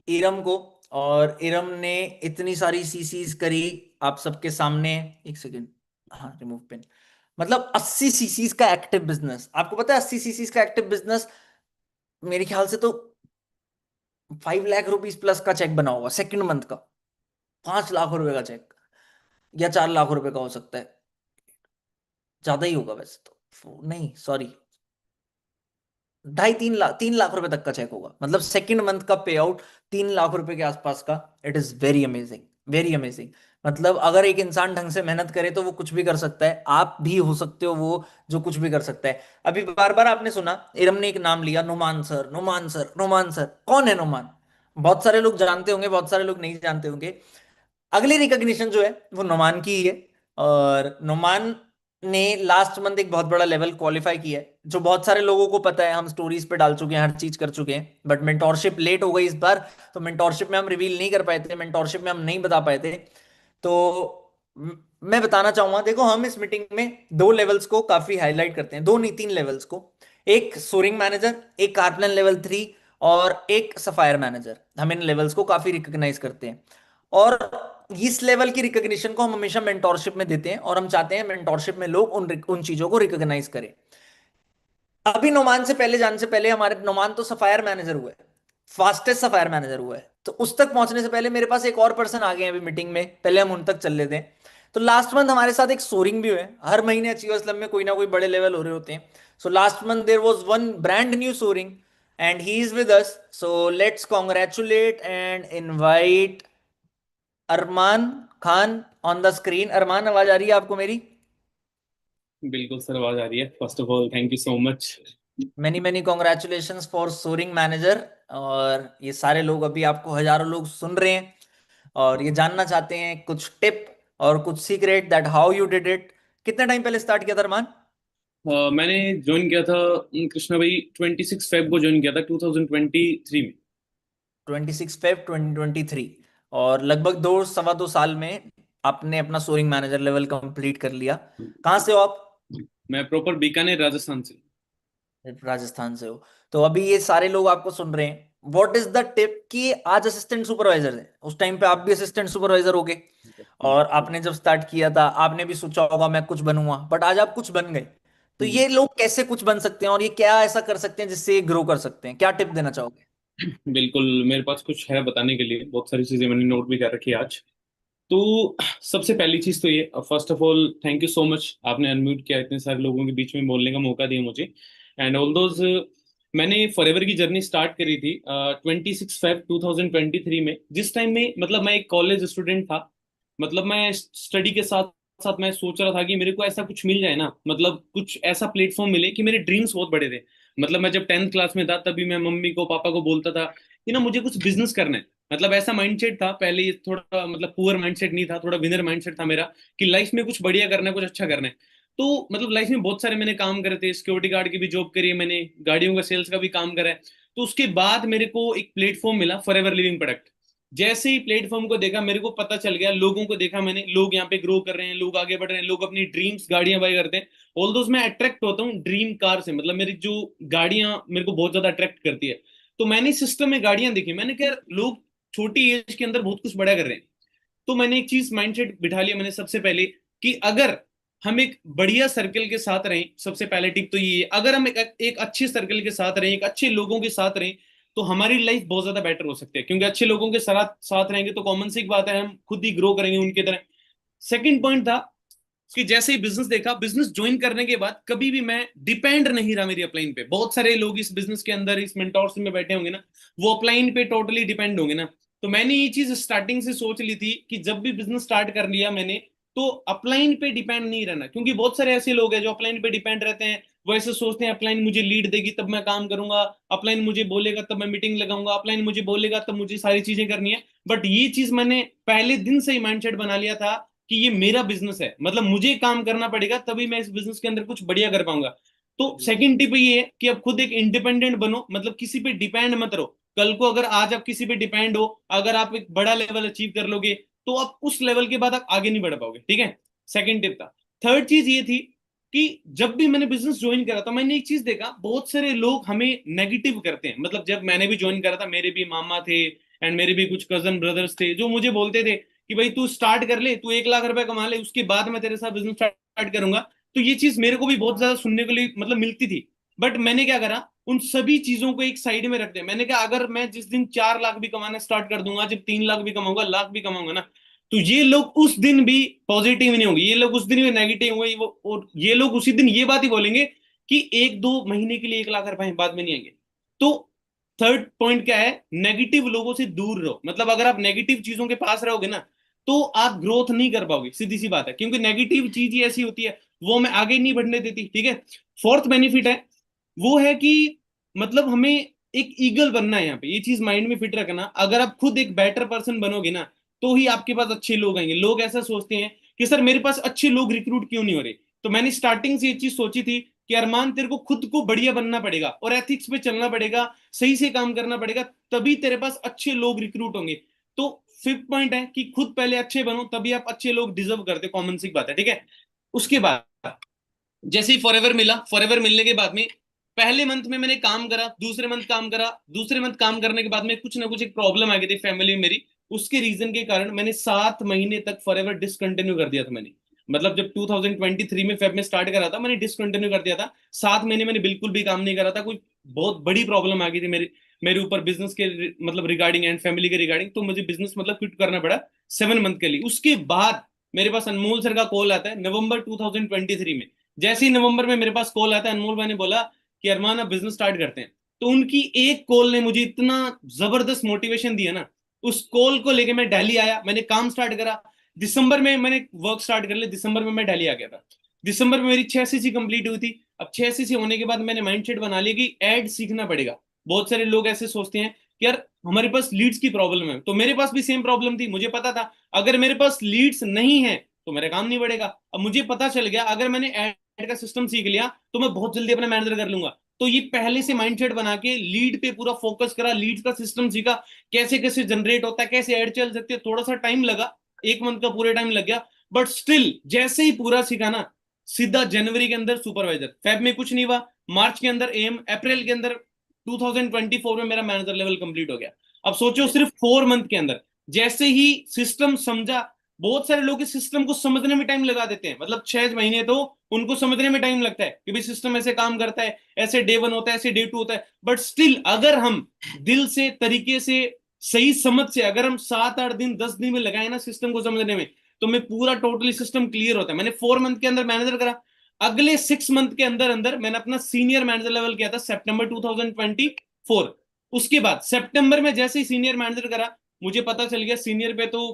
इरम को, और इरम ने इतनी सारी सीसीज करी आप सबके सामने। एक सेकेंड, हाँ, रिमूव पिन। मतलब 80 सीसीज का एक्टिव बिजनेस, आपको पता है 80 सीसीज का एक्टिव बिजनेस मेरे ख्याल से तो 5 लाख रुपीज प्लस का चेक बना होगा सेकंड मंथ का। 5 लाख रुपए का चेक, या 4 लाख रुपए का हो सकता है। ज्यादा ही होगा वैसे तो, नहीं सॉरी, 2.5 3 लाख, 3 लाख रुपए तक का चेक होगा। मतलब सेकंड मंथ का पे आउट 3 लाख रुपए के आसपास का। It is very amazing, very amazing. मतलब अगर एक इंसान ढंग से मेहनत करे तो वो कुछ भी कर सकता है। आप भी हो सकते हो वो जो कुछ भी कर सकता है। अभी बार बार आपने सुना इरम ने एक नाम लिया, Numan sir, Numan sir, Numan sir. कौन है नुमान? बहुत सारे लोग जानते होंगे, बहुत सारे लोग नहीं जानते होंगे। अगली रिकॉग्निशन जो है वो नुमान की ही है। और नुमान ने लास्ट मंथ एक बहुत बड़ा लेवल क्वालिफाई किया है, जो बहुत सारे लोगों को पता है। हम स्टोरीज पे डाल चुके हैं, हर चीज कर चुके हैं, बट मेंटोरशिप लेट हो गई इस बार। तो मेंटोरशिप में हम रिवील नहीं कर पाए थे, मेंटोरशिप में हम नहीं बता पाए थे। तो मैं बताना चाहूंगा, देखो हम इस मीटिंग में दो लेवल्स को काफी हाईलाइट करते हैं, दो नहीं तीन लेवल्स को। एक सोरिंग मैनेजर, एक कारप्लन लेवल 3, और एक सफायर मैनेजर। हम इन लेवल्स को काफी रिकॉग्नाइज करते हैं। और इस लेवल की रिकॉग्निशन को हम हमेशा मेंटोरशिप में देते हैं, और हम चाहते हैं मेंटोरशिप में लोग उन उन चीजों को रिकॉग्नाइज करें। अभी नोमान से पहले, जाने से पहले, हमारे नोमान तो सफायर मैनेजर हुआ है, फास्टेस्ट सफायर मैनेजर हुआ है। तो उस तक पहुंचने से पहले मेरे पास एक और पर्सन आ गए हैं अभी मीटिंग में, पहले हम उन तक चल लेते हैं। तो लास्ट मंथ हमारे साथ एक सोरिंग भी हुए। हर महीने अचीवर्स क्लब में कोई ना कोई बड़े लेवल हो रहे होते हैं। So last month there was one brand new soaring, and he is with us. So let's congratulate and invite Arman Khan on the screen. Arman, आवाज आ रही है आपको मेरी? बिल्कुल सर, आवाज आ रही है। First of all thank you so much. Many many congratulations for soaring manager. और ये सारे लोग, अभी आपको हजारों लोग सुन रहे हैं, और ये जानना चाहते हैं कुछ टिप और कुछ secret that how you did it. कितने टाइम पहले स्टार्ट किया था अरमान? मैंने ज्वाइन किया था कृष्णा भाई 26 फेब को ज्वाइन किया था 2023 में। 26 Feb 2023। और लगभग 2 सवा 2 साल में आपने अपना सोरिंग मैनेजर लेवल कंप्लीट कर लिया। कहाँ से हो आप? मैं प्रॉपर बीकानेर राजस्थान से। राजस्थान से हो। तो अभी ये सारे लोग आपको सुन रहे हैं, व्हाट इज द टिप कि आज असिस्टेंट सुपरवाइजर है, उस टाइम पे आप भी असिस्टेंट सुपरवाइजर हो गए, और आपने जब स्टार्ट किया था आपने भी सोचा होगा मैं कुछ बनूंगा, बट आज आप कुछ बन गए। तो ये लोग कैसे कुछ बन सकते हैं, और ये क्या ऐसा कर सकते हैं जिससे ये ग्रो कर सकते हैं? क्या टिप देना चाहोगे? बिल्कुल, मेरे पास कुछ है बताने के लिए। बहुत सारी चीजें मैंने नोट भी कर रखी है आज। तो सबसे पहली चीज तो ये, first of all thank you so much, आपने अनम्यूट किया, इतने सारे लोगों के बीच में बोलने का मौका दिया मुझे। एंड ऑल दोज, मैंने फॉरएवर की जर्नी स्टार्ट करी थी 26 फेब 2023 में। जिस टाइम में मतलब मैं एक कॉलेज स्टूडेंट था। मतलब मैं स्टडी के साथ साथ मैं सोच रहा था कि मेरे को ऐसा कुछ मिल जाए ना, मतलब कुछ ऐसा प्लेटफॉर्म मिले कि मेरे ड्रीम्स बहुत बड़े थे। मतलब मैं जब 10th क्लास में था तभी मैं मम्मी को पापा को बोलता था कि ना मुझे कुछ बिजनेस करना है। मतलब ऐसा माइंडसेट था पहले, ये थोड़ा मतलब पुअर माइंडसेट नहीं था, थोड़ा विनर माइंडसेट था मेरा, कि लाइफ में कुछ बढ़िया करना है, कुछ अच्छा करना है। तो मतलब लाइफ में बहुत सारे मैंने काम करे थे, सिक्योरिटी गार्ड की भी जॉब करी है मैंने, गाड़ियों का सेल्स का भी काम करा है। तो उसके बाद मेरे को एक प्लेटफॉर्म मिला, फॉरएवर लिविंग प्रोडक्ट। जैसे ही प्लेटफॉर्म को देखा मेरे को पता चल गया, लोगों को देखा मैंने, लोग यहाँ पे ग्रो कर रहे हैं, लोग आगे बढ़ रहे हैं, लोग अपनी ड्रीम्स गाड़ियां बाई करते हैं। ऑल दोज मैं अट्रैक्ट होता हूँ ड्रीम कार से, मतलब मेरी जो गाड़ियां मेरे को बहुत ज्यादा अट्रैक्ट करती है। तो मैंने सिस्टम में गाड़ियां देखी, मैंने कहा यार लोग छोटी एज के अंदर बहुत कुछ बड़ा कर रहे हैं। तो मैंने एक चीज माइंडसेट बिठा लिया मैंने सबसे पहले, कि अगर हम एक बढ़िया सर्कल के साथ रहें, सबसे पहले टिप तो ये है, अगर हम एक अच्छे सर्कल के साथ रहें, एक अच्छे लोगों के साथ रहें, तो हमारी लाइफ बहुत ज्यादा बेटर हो सकती है, क्योंकि अच्छे लोगों के साथ साथ रहेंगे तो कॉमन सी बात है हम खुद ही ग्रो करेंगे उनकी तरह। सेकंड पॉइंट था कि जैसे ही बिजनेस देखा, बिजनेस ज्वाइन करने के बाद कभी भी मैं डिपेंड नहीं रहा मेरी अपलाइन पे। बहुत सारे लोग इस बिजनेस के अंदर इस मेंटोरशिप में बैठे होंगे ना, वो अपलाइन पे टोटली डिपेंड होंगे ना। तो मैंने ये चीज स्टार्टिंग से सोच ली थी कि जब भी बिजनेस स्टार्ट कर लिया मैंने, तो अपलाइन पे डिपेंड नहीं रहना, क्योंकि बहुत सारे ऐसे लोग हैं जो अपलाइन पे डिपेंड रहते हैं। वो ऐसे सोचते हैं अपलाइन मुझे लीड देगी तब मैं काम करूंगा, अपलाइन मुझे बोलेगा तब मैं मीटिंग लगाऊंगा, अपलाइन मुझे बोलेगा तब मुझे सारी चीजें करनी है। बट ये चीज मैंने पहले दिन से ही माइंडसेट बना लिया था कि ये मेरा बिजनेस है, मतलब मुझे काम करना पड़ेगा तभी मैं इस बिजनेस के अंदर कुछ बढ़िया कर पाऊंगा। तो सेकंड टिप ये है कि अब खुद एक इंडिपेंडेंट बनो, मतलब किसी पे डिपेंड मत रहो। कल को अगर आज आप किसी पे डिपेंड हो, अगर आप एक बड़ा लेवल अचीव कर लोगे, तो आप उस लेवल के बाद आप आगे नहीं बढ़ पाओगे, ठीक है। सेकंड टिप था। थर्ड चीज ये थी कि जब भी मैंने बिजनेस ज्वाइन करा तो मैंने एक चीज देखा, बहुत सारे लोग हमें नेगेटिव करते हैं। मतलब जब मैंने भी ज्वाइन करा था, मेरे भी मामा थे एंड मेरे भी कुछ कजन ब्रदर्स थे जो मुझे बोलते थे कि भाई तू स्टार्ट कर ले, तू 1 लाख रुपए कमा ले, उसके बाद मैं तेरे साथ बिजनेस स्टार्ट करूंगा। तो ये चीज मेरे को भी बहुत ज्यादा सुनने के लिए मतलब मिलती थी। बट मैंने क्या करा, उन सभी चीजों को एक साइड में रख दिया। मैंने कहा अगर मैं जिस दिन 4 लाख भी कमाना स्टार्ट कर दूंगा, जब 3 लाख भी कमाऊंगा, लाख भी कमाऊंगा ना, तो ये लोग उस दिन भी पॉजिटिव नहीं होंगे, ये लोग उस दिन भी नेगेटिव होंगे। और ये लोग उसी दिन ये बात ही बोलेंगे कि 1-2 महीने के लिए 1 लाख रुपए बाद में नहीं आएंगे। तो थर्ड पॉइंट क्या है, नेगेटिव लोगों से दूर रहो। मतलब अगर आप नेगेटिव चीजों के पास रहोगे ना, तो आप ग्रोथ नहीं कर पाओगे, सीधी सी बात है, क्योंकि नेगेटिव चीज ही ऐसी होती है, वो हमें आगे नहीं बढ़ने देती, ठीक है। फोर्थ बेनिफिट है, वो है कि मतलब हमें एक ईगल बनना है यहाँ पे, ये चीज माइंड में फिट रखना। अगर आप खुद एक बेटर पर्सन बनोगे ना, तो ही आपके पास अच्छे लोग आएंगे। लोग ऐसा सोचते हैं कि सर मेरे पास अच्छे लोग रिक्रूट क्यों नहीं हो रहे। तो मैंने स्टार्टिंग से ये चीज सोची थी कि अरमान तेरे को खुद को बढ़िया बनना पड़ेगा और एथिक्स पे चलना पड़ेगा, सही से काम करना पड़ेगा, तभी तेरे पास अच्छे लोग रिक्रूट होंगे। तो फिफ्थ पॉइंट है कि खुद पहले अच्छे बनो, तभी आप अच्छे लोग डिजर्व करते, कॉमन सी बात है, ठीक है। उसके बाद जैसे ही फॉरएवर मिला, फॉरएवर मिलने के बाद में पहले मंथ में मैंने काम करा, दूसरे मंथ काम करा, दूसरे मंथ काम करने के बाद में कुछ ना कुछ एक प्रॉब्लम आ गई थी फैमिली में मेरी। उसके रीजन के कारण मैंने 7 महीने तक फॉरएवर डिसकंटिन्यू कर दिया था मैंने। मतलब जब 2023 में फेब में स्टार्ट करा था, मैंने डिसकंटिन्यू कर दिया था। 7 महीने मैंने बिल्कुल भी काम नहीं करा था। कोई बहुत बड़ी प्रॉब्लम आ गई थी मेरे मेरे ऊपर बिजनेस के मतलब रिगार्डिंग एंड फैमिली के रिगार्डिंग, तो मुझे बिजनेस मतलब क्विट करना पड़ा 7 मंथ के लिए। उसके बाद मेरे पास अनमोल सर का कॉल आता है नवंबर 2023 में। जैसे ही नवंबर में मेरे पास कॉल आता है, अनमोल भाई ने बोला कि अरमान अब बिजनेस स्टार्ट करते हैं। तो उनकी एक कॉल ने मुझे इतना जबरदस्त मोटिवेशन दिया ना, उस कॉल को लेके मैं दिल्ली आया, मैंने काम स्टार्ट करा। दिसंबर में मैंने वर्क स्टार्ट कर लिया, दिसंबर में मैं दिल्ली आ गया था। दिसंबर में मेरी 6 सीसी कंप्लीट हुई थी। अब 6 सीसी होने के बाद मैंने माइंडसेट बना लिया कि एड सीखना पड़ेगा। बहुत सारे लोग ऐसे सोचते हैं कि यार हमारे पास लीड्स की प्रॉब्लम है, तो मेरे पास भी सेम प्रॉब्लम थी। मुझे पता था अगर मेरे पास लीड्स नहीं है तो मेरा काम नहीं बढ़ेगा। अब मुझे पता चल गया अगर मैंने एड का सिस्टम सीख लिया तो मैं बहुत जल्दी अपना मैनेजर कर लूंगा। तो ये पहले से माइंडसेट बना के लीड पे पूरा फोकस करा, लीड्स का सिस्टम सीखा, कैसे कैसे जनरेट होता है, कैसे ऐड चल सकती है। थोड़ा सा टाइम लगा, 1 मंथ का पूरे टाइम लग गया, बट स्टिल जैसे ही पूरा सीखा ना, सीधा जनवरी के अंदर सुपरवाइजर, फेब में कुछ नहीं हुआ, मार्च के अंदर एम, अप्रैल के अंदर 2024 में मेरा मैनेजर लेवल कंप्लीट हो गया। अब सोचो सिर्फ 4 मंथ के अंदर जैसे ही सिस्टम समझा। बहुत सारे लोग इस सिस्टम को समझने में टाइम लगा देते हैं, मतलब 6 महीने तो उनको समझने में टाइम लगता है कि भाई सिस्टम ऐसे काम करता है, ऐसे डे 1 होता है, ऐसे डे 2 होता है। बट स्टिल अगर हम दिल से, तरीके से, सही समझ से अगर हम 7-8 दिन 10 दिन में लगाए ना सिस्टम को समझने में, तो मैं पूरा टोटली सिस्टम क्लियर होता है। मैंने 4 मंथ के अंदर मैनेजर करा। अगले 6 मंथ के अंदर अंदर मैंने अपना सीनियर मैनेजर लेवल किया था सितंबर 2024। उसके बाद सितंबर में जैसे ही सीनियर मैनेजर करा, मुझे पता चल गया सीनियर पे तो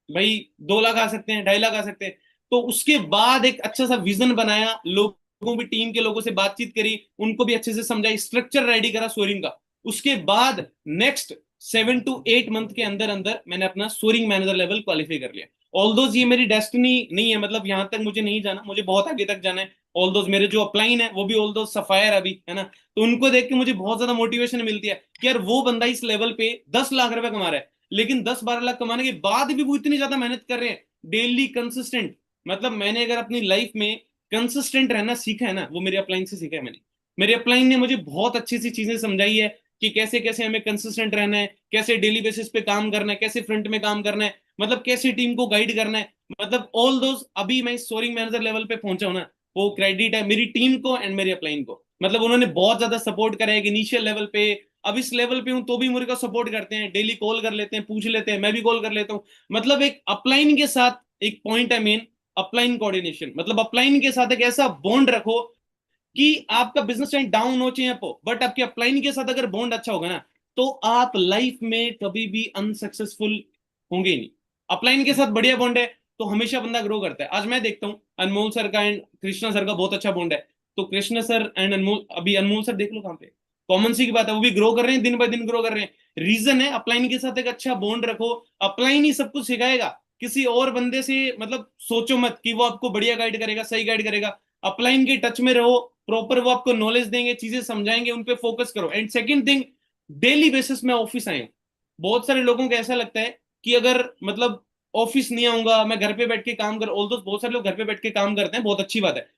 भाई 2 लाख आ सकते हैं, 2.5 लाख आ सकते हैं। तो उसके बाद एक अच्छा सा विजन बनाया, लोगों भी, टीम के लोगों से बातचीत करी, उनको भी अच्छे से समझाई, स्ट्रक्चर रेडी करा सोरिंग का। उसके बाद नेक्स्ट 7 to 8 मंथ के अंदर अंदर मैंने अपना सोरिंग मैनेजर लेवल क्वालिफाई कर लिया। ऑल्दोज ये मेरी डेस्टिनी नहीं है, मतलब यहां तक मुझे नहीं जाना, मुझे बहुत आगे तक जाना है। ऑल्दोज मेरे जो अपलाइन है वो भी ऑल्दोज सफायर अभी है ना, तो उनको देख के मुझे बहुत ज्यादा मोटिवेशन मिलती है कि यार वो बंदा इस लेवल पे 10 लाख रुपए कमा रहा है, लेकिन 10-12 लाख कमाने के बाद भी वो इतनी ज्यादा मेहनत कर रहे हैं, डेली कंसिस्टेंट। मतलब मैंने अगर अपनी लाइफ में कंसिस्टेंट रहना सीखा है ना, वो मेरे अपलाइन से सीखा है मैंने। मेरे अपलाइन ने मुझे बहुत अच्छी सी चीजें समझाई है कि कैसे कैसे हमें कंसिस्टेंट रहना है, कैसे डेली बेसिस पे काम करना है, कैसे फ्रंट में काम करना है, मतलब कैसे टीम को गाइड करना है। मतलब ऑल दोज अभी मैं स्टोरिंग मैनेजर लेवल पे पहुंचा हूं ना, वो क्रेडिट है मेरी टीम को एंड मेरी अपलाइन को। मतलब उन्होंने बहुत ज्यादा सपोर्ट करा है इनिशियल लेवल पे। अब इस लेवल पे हूं तो भी मेरे को सपोर्ट करते हैं, डेली कॉल कर लेते हैं, पूछ लेते हैं, मैं भी कॉल कर लेता हूँ। मतलब एक अपलाइन के साथ एक पॉइंट है मेन, अपलाइन कोऑर्डिनेशन। मतलब अपलाइन के साथ एक ऐसा बॉन्ड रखो कि आपका बिजनेस चाहे डाउन हो चाहे अप हो, बट आपके अपलाइन के साथ अगर बॉन्ड अच्छा होगा ना, तो आप लाइफ में कभी भी अनसक्सेसफुल होंगे ही नहीं। अपलाइन के साथ बढ़िया बॉन्ड है तो हमेशा बंदा ग्रो करता है। आज मैं देखता हूँ अनमोल सर का एंड कृष्णा सर का बहुत अच्छा बॉन्ड है, तो कृष्णा सर एंड अनमोल, अभी अनमोल सर देख लो कहाँ पे, कॉमन सी की बात है, वो भी ग्रो कर रहे हैं, दिन बाय दिन ग्रो कर रहे हैं। रीजन है अपलाइन के साथ एक अच्छा बॉन्ड रखो। अपलाइन ही सब कुछ सिखाएगा, किसी और बंदे से मतलब सोचो मत कि वो आपको बढ़िया गाइड करेगा, सही गाइड करेगा। अपलाइन के टच में रहो, प्रॉपर वो आपको नॉलेज देंगे, चीजें समझाएंगे, उन पे फोकस करो। And second thing, daily basis में ऑफिस आए। बहुत सारे लोगों को ऐसा लगता है कि अगर मतलब ऑफिस नहीं आऊंगा, मैं घर पे बैठ के काम कर, ऑल दो बहुत सारे लोग घर पे बैठ के काम करते हैं, बहुत अच्छी बात है।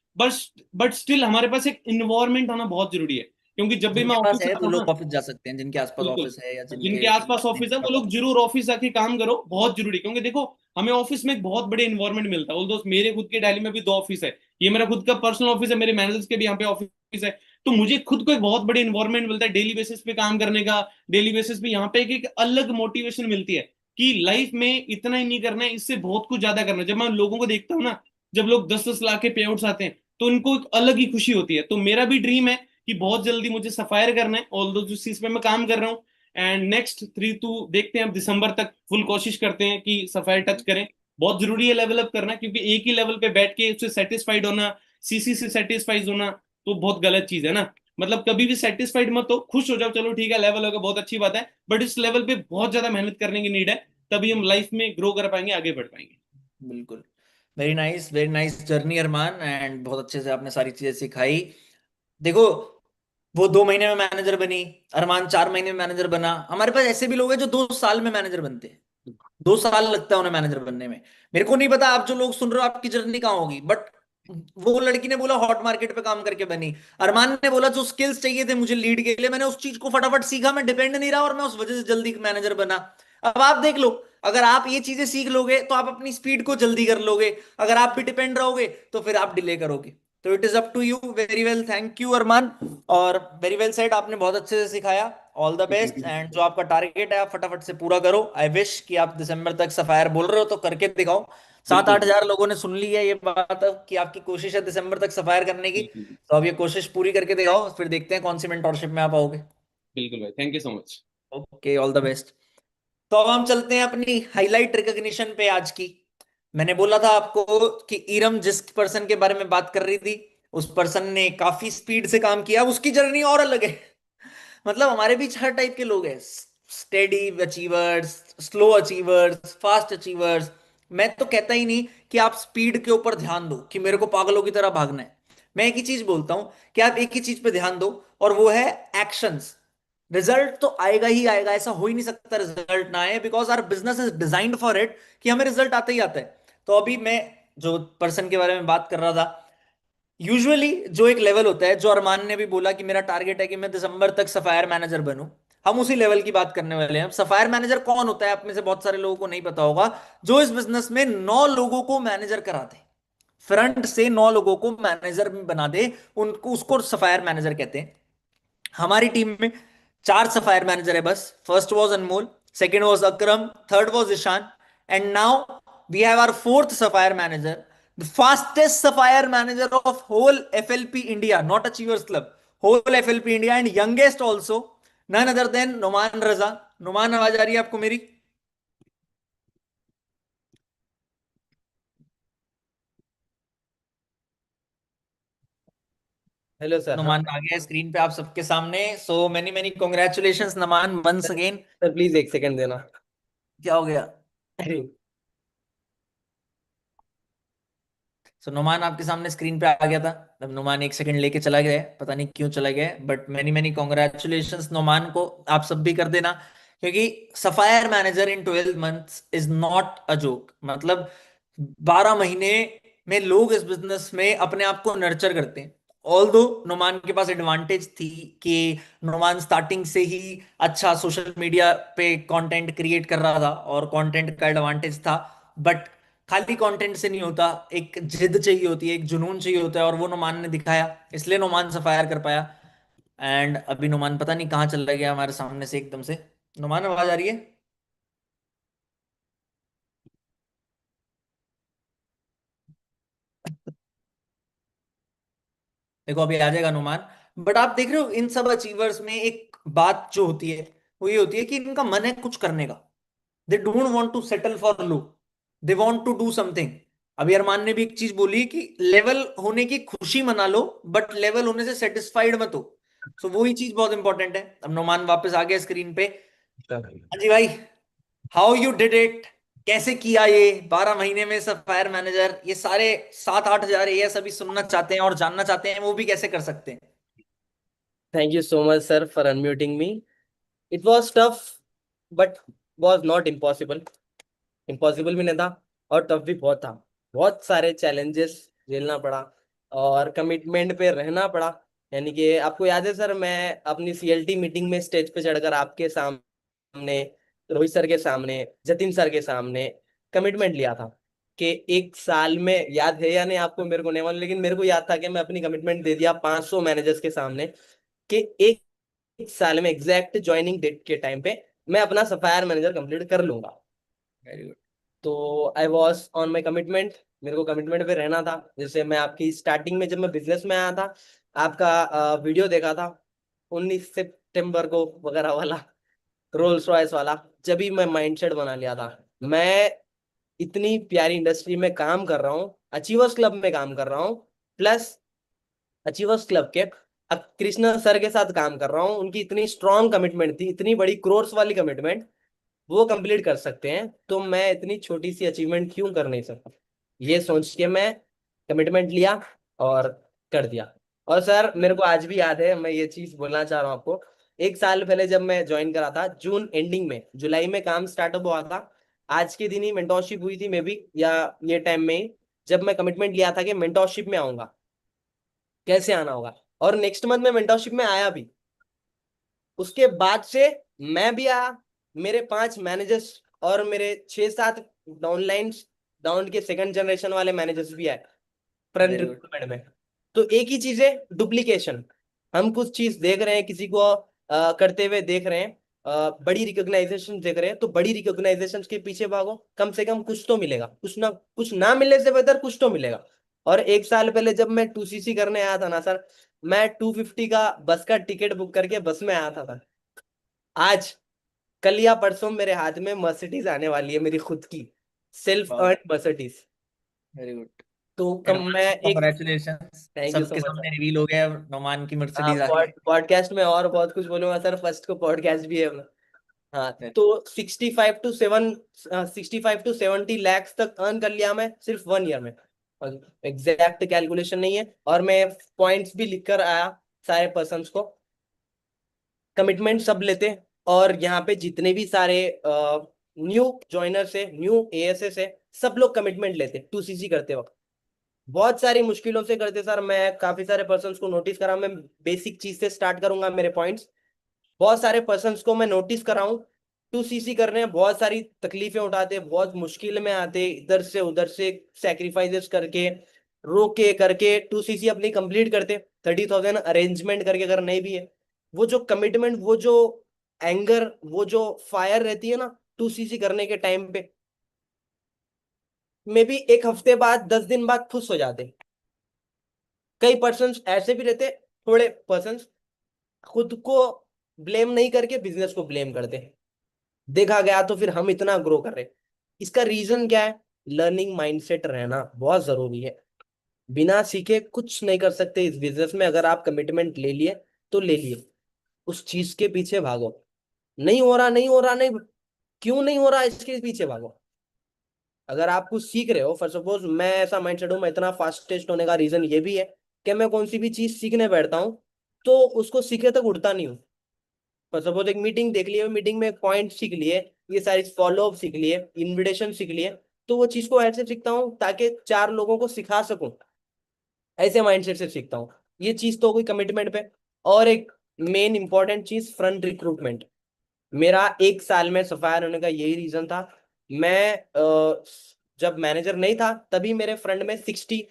बट स्टिल हमारे पास एक इन्वायरमेंट होना बहुत जरूरी है, क्योंकि जब भी मैं जिनके पास ऑफिस है आता वो हूँ ना, लोग ऑफिस जा सकते हैं, जिनके आसपास बिल्कुल, ऑफिस है या जिनके जिनके आसपास ऑफिस है वो जिनके लोग जरूर ऑफिस आके काम करो, बहुत जरूरी। क्योंकि देखो हमें ऑफिस में एक बहुत बड़े इन्वायरमेंट मिलता है। ऑल दोस्त मेरे खुद के दिल्ली में भी दो ऑफिस है, ये मेरा खुद का पर्सनल ऑफिस है, मेरे मैनेजर्स के भी यहाँ पे ऑफिस है। तो मुझे खुद को एक बहुत बड़े इन्वायरमेंट मिलता है डेली बेसिस पे काम करने का। डेली बेसिस पे यहाँ पे एक अलग मोटिवेशन मिलती है कि लाइफ में इतना ही नहीं करना है, इससे बहुत कुछ ज्यादा करना है। जब मैं लोगों को देखता हूँ ना, जब लोग 10-10 लाख के पे आउट्स आते हैं, तो उनको एक अलग ही खुशी होती है। तो मेरा भी ड्रीम है कि बहुत जल्दी मुझे सफायर करना है, ऑल दो जिस चीज पे मैं काम कर रहा हूँ। एंड नेक्स्ट 3 टू देखते हैं, अब दिसंबर तक फुल कोशिश करते हैं कि सफायर टच करें। बहुत जरूरी है लेवल अप करना, क्योंकि एक ही लेवल पे बैठ के उससे सेटिस्फाइड होना, सीसी से सेटिस्फाइड होना, तो बहुत गलत चीज है ना। मतलब कभी भी सेटिस्फाइड मत हो, खुश हो जाओ, चलो ठीक है लेवल होगा बहुत अच्छी बात है, बट इस लेवल पे बहुत ज्यादा मेहनत करने की नीड है, तभी हम लाइफ में ग्रो कर पाएंगे, आगे बढ़ पाएंगे। बिल्कुल। Very nice journey Arman, and बहुत अच्छे से आपने सारी चीजें सिखाई। देखो, वो 2 महीने में मैनेजर बनी, अरमान 4 महीने में मैनेजर बना। हमारे पास ऐसे भी लोग हैं जो 2 साल में मैनेजर बनते हैं, 2 साल लगता है उन्हें मैनेजर बनने में। मेरे को नहीं पता आप जो लोग सुन रहे हो आपकी जर्नी कहाँ होगी, बट वो लड़की ने बोला हॉट मार्केट पे काम करके बनी, अरमान ने बोला जो स्किल्स चाहिए थे मुझे लीड के लिए मैंने उस चीज को फटाफट सीखा, मैं डिपेंड नहीं रहा और मैं उस वजह से जल्दी मैनेजर बना। अब आप देख लो, अगर आप ये चीजें सीख लोगे तो आप अपनी स्पीड को जल्दी कर लोगे, अगर आप भी डिपेंड रहोगे तो फिर आप डिले करोगे। तो it is up to you. Very well, thank you Arman, और वेरी वेल सेड, आपने बहुत अच्छे से सिखाया। ऑल द बेस्ट, एंड जो आपका टारगेट है आप फटाफट से पूरा करो। आई विश कि आप दिसंबर तक सफायर बोल रहे हो तो करके दिखाओ। सात बिल्कुल आठ हजार लोगों ने सुन ली है ये बात अब कि आपकी कोशिश है दिसंबर तक सफायर करने की। बिल्कुल तो अब ये कोशिश पूरी करके दिखाओ, फिर देखते हैं कौन सी मेंटोरशिप में आप आओगे। बिल्कुल भाई, thank you so much. Okay, all the best. तो अब हम चलते हैं अपनी हाईलाइट रिकॉग्निशन पे आज की। मैंने बोला था आपको कि इरम जिस पर्सन के बारे में बात कर रही थी, उस पर्सन ने काफी स्पीड से काम किया, उसकी जर्नी और अलग है। मतलब हमारे बीच हर टाइप के लोग हैं, steady achievers, slow achievers, fast achievers. मैं तो कहता ही नहीं कि आप स्पीड के ऊपर ध्यान दो कि मेरे को पागलों की तरह भागना है। मैं एक ही चीज बोलता हूं कि आप एक ही चीज पे ध्यान दो, और वो है एक्शंस। रिजल्ट तो आएगा ही आएगा, ऐसा हो ही नहीं सकता रिजल्ट ना आए, because our business is designed for it कि हमें रिजल्ट आता ही आता है। तो अभी मैं जो पर्सन के बारे में बात कर रहा था, यूजुअली जो एक लेवल होता है, जो अरमान ने भी बोला कि मेरा टारगेट है कि मैं दिसंबर तक सफायर मैनेजर बनूं, हम उसी लेवल की बात करने वाले हैं। सफायर मैनेजर कौन होता है आप में से बहुत सारे लोगों को नहीं पता होगा, जो इस बिजनेस में 9 लोगों को मैनेजर करा दे, फ्रंट से 9 लोगों को मैनेजर बना दे, उनको उसको सफायर मैनेजर कहते हैं। हमारी टीम में 4 सफायर मैनेजर है बस। First was Anmol, second was Akram, third was Ishaan, and now we have our fourth sapphire manager, the fastest sapphire manager of whole FLP India, not achievers club, whole FLP India, and youngest also, none other than Numan Raza. Numan, आवाज आ रही है आपको मेरी? Hello sir. हाँ नुमान आ गया स्क्रीन पे आप सबके सामने। So many many congratulation Numan, once sir, again. Sir please एक सेकंड देना। क्या हो गया? अरे सो नुमान आपके सामने स्क्रीन पे आ गया था, तब नुमान 1 सेकंड लेके चला गया है, पता नहीं क्यों चला गया है, but many many congratulations Numan को। आप सब भी कर देना, क्योंकि sapphire manager in 12 months is not a joke. मतलब 12 महीने में लोग इस बिजनेस में अपने आप को नर्चर करते हैं, ऑल्दो नुमान के पास एडवांटेज थी कि नुमान स्टार्टिंग से ही अच्छा सोशल मीडिया पे कंटेंट क्रिएट कर रहा था और कंटेंट का एडवांटेज था, बट खाली कंटेंट से नहीं होता, एक जिद चाहिए होती है, एक जुनून चाहिए होता है, और वो नुमान ने दिखाया, इसलिए नुमान सफायर कर पाया। एंड अभी नुमान पता नहीं कहाँ चला गया हमारे सामने से एकदम से। नुमान, आवाज आ रही है? देखो अभी आ जाएगा नुमान। बट आप देख रहे हो इन सब अचीवर्स में एक बात जो होती है, वो ये होती है कि इनका मन है कुछ करने का। They don't want to settle for low, they want to do something. अभी अरमान ने भी एक चीज बोली कि लेवल होने की खुशी मना लो, बट लेवल होने से सेटिस्फाइड मत हो। सो वही चीज बहुत इंपॉर्टेंट है। अब नुमान वापस आ गया स्क्रीन पे। हाँ जी भाई, हाउ यू डिड इट, कैसे किया ये 12 महीने में सब फायर मैनेजर? ये सारे 7-8 हजार एएस अभी सुनना चाहते हैं और जानना चाहते हैं वो भी कैसे कर सकते हैं। Thank you so much, sir, for unmuting me. It was tough, but was not impossible. Impossible भी नहीं था और टफ भी बहुत था। बहुत सारे चैलेंजेस झेलना पड़ा और कमिटमेंट पे रहना पड़ा। यानी कि आपको याद है सर, मैं अपनी सीएलटी मीटिंग में स्टेज पे चढ़कर आपके सामने, रोहित सर के सामने, जतिन सर के सामने कमिटमेंट लिया था कि 1 साल में, याद है या नहीं आपको, मेरे को नहीं मालूम, लेकिन मेरे को याद था कि मैं अपनी कमिटमेंट दे दिया 500 मैनेजर्स के सामने कि एक साल में एग्जैक्ट ज्वाइनिंग डेट के टाइम पे मैं अपना सफायर मैनेजर कंप्लीट कर लूंगा। Very good. तो I was on my commitment. मेरे को कमिटमेंट पे रहना था। जैसे मैं आपकी स्टार्टिंग में जब मैं बिजनेस में आया था, आपका वीडियो देखा था 19 सितंबर को वगैरह वाला, रोल्स रॉयस वाला। जब भी मैं माइंडसेट बना लिया था, मैं इतनी प्यारी इंडस्ट्री में काम कर रहा हूँ, अचीवर्स क्लब में काम कर रहा हूँ, प्लस अचीवर्स क्लब के कृष्णा सर के साथ काम कर रहा हूँ। उनकी इतनी स्ट्रॉन्ग कमिटमेंट थी, इतनी बड़ी क्रोर्स वाली कमिटमेंट, वो कंप्लीट कर सकते हैं, तो मैं इतनी छोटी सी अचीवमेंट क्यों कर नहीं सकता? ये सोच के मैं कमिटमेंट लिया और कर दिया। और सर मेरे को आज भी याद है, मैं ये चीज बोलना चाह रहा हूँ आपको। 1 साल पहले जब मैं ज्वाइन करा था, जून एंडिंग में, जुलाई में काम स्टार्ट हुआ था, आज के दिन ही मेंटोरशिप हुई थी मे बी, या ये टाइम में ही, जब मैं कमिटमेंट लिया था कि मेंटोरशिप में आऊंगा, कैसे आना होगा। और नेक्स्ट मंथ में मेंटोरशिप में आया भी। उसके बाद से मैं भी आया, मेरे 5 मैनेजर्स और मेरे 6-7 डाउनलाइन, डाउन के सेकंड जनरेशन वाले मैनेजर्स भी आए फ्रंट वेरी गुड। रिक्रूटमेंट में। तो एक ही चीज है, डुप्लीकेशन। हम कुछ चीज देख रहे हैं, किसी को करते हुए देख रहे हैं, बड़ी रिकॉग्नाइजेशन देख रहे हैं, तो बड़ी रिकॉग्नाइजेशन के पीछे भागो, कम से कम कुछ तो मिलेगा, कुछ ना मिलने से बेहतर कुछ तो मिलेगा। और 1 साल पहले जब मैं 2सीसी करने आया था ना सर, मैं 250 का बस का टिकट बुक करके बस में आया था सर। आज, कल या परसों मेरे हाथ में मर्सिडीज आने वाली है, मेरी खुद की self earn Mercedes. Very good. तो कम मैं एडवांस एक, कॉन्ग्रेचुलेशंस, थैंक यू सो सबके मच। सामने रिवील हो गया, नोमान की हाँ, मर्सिडीज आ गई पॉडकास्ट में और बहुत कुछ बोलूंगा सर, फर्स्ट को पॉडकास्ट भी है अपना। हाँ, है। तो 65 to 70 लैक्स तक अर्न कर लिया मैं सिर्फ 1 ईयर में। एग्जैक्ट कैलकुलेशन नहीं है, और मैं पॉइंट्स भी लिख कर आया सारे पर्सन्स को। कमिटमेंट सब लेते, और यहाँ पे जितने भी सारे न्यू ज्वाइनर्स है, न्यू एएसएस है, सब लोग कमिटमेंट लेते 2सीसी करते वक्त। बहुत सारी मुश्किलों से करते सर। मैं काफी सारे पर्सन्स को नोटिस करा, मैं बेसिक चीज से स्टार्ट करूंगा मेरे पॉइंट्स। बहुत सारे पर्सन्स को मैं नोटिस कर रहा हूँ, 2सीसी करने में बहुत सारी तकलीफें उठाते, बहुत मुश्किल में आते, इधर से उधर से सेक्रीफाइसेस करके, रोके करके 2सीसी अपनी कंप्लीट करते, 30,000 अरेंजमेंट करके, अगर नहीं भी है, वो जो कमिटमेंट, वो जो एंगर, वो जो फायर रहती है ना 2सीसी करने के टाइम पे, मे बी एक हफ्ते बाद, 10 दिन बाद खुश हो जाते। कई पर्सन ऐसे भी रहते, थोड़े पर्सन खुद को ब्लेम नहीं करके बिजनेस को ब्लेम करते। देखा गया तो फिर हम इतना ग्रो कर रहे, इसका रीजन क्या है? लर्निंग माइंडसेट रहना बहुत जरूरी है। बिना सीखे कुछ नहीं कर सकते इस बिजनेस में। अगर आप कमिटमेंट ले लिए तो ले लिए, उस चीज के पीछे भागो। नहीं हो रहा, नहीं हो रहा, नहीं, क्यों नहीं हो रहा, इसके पीछे भागो। अगर आप कुछ सीख रहे हो, फॉर सपोज मैं ऐसा माइंडसेट हूँ, मैं इतना फास्टेस्ट होने का रीजन ये भी है कि मैं कौन सी भी चीज सीखने बैठता हूँ तो उसको सीखे तक उठता नहीं हूँ। फॉर सपोज एक मीटिंग देख लिए, मीटिंग में एक पॉइंट सीख लिए, ये सारी फॉलो अप सीख लिए, इन्विटेशन सीख लिए, तो वो चीज को ऐसे सीखता हूँ ताकि 4 लोगों को सिखा सकूं। ऐसे माइंडसेट से सीखता हूँ। ये चीज तो कोई कमिटमेंट पे। और एक मेन इंपॉर्टेंट चीज, फ्रंट रिक्रूटमेंट। मेरा 1 साल में सफायर होने का यही रीजन था। मैं जब मैनेजर नहीं था तभी मेरे फ्रंट में 60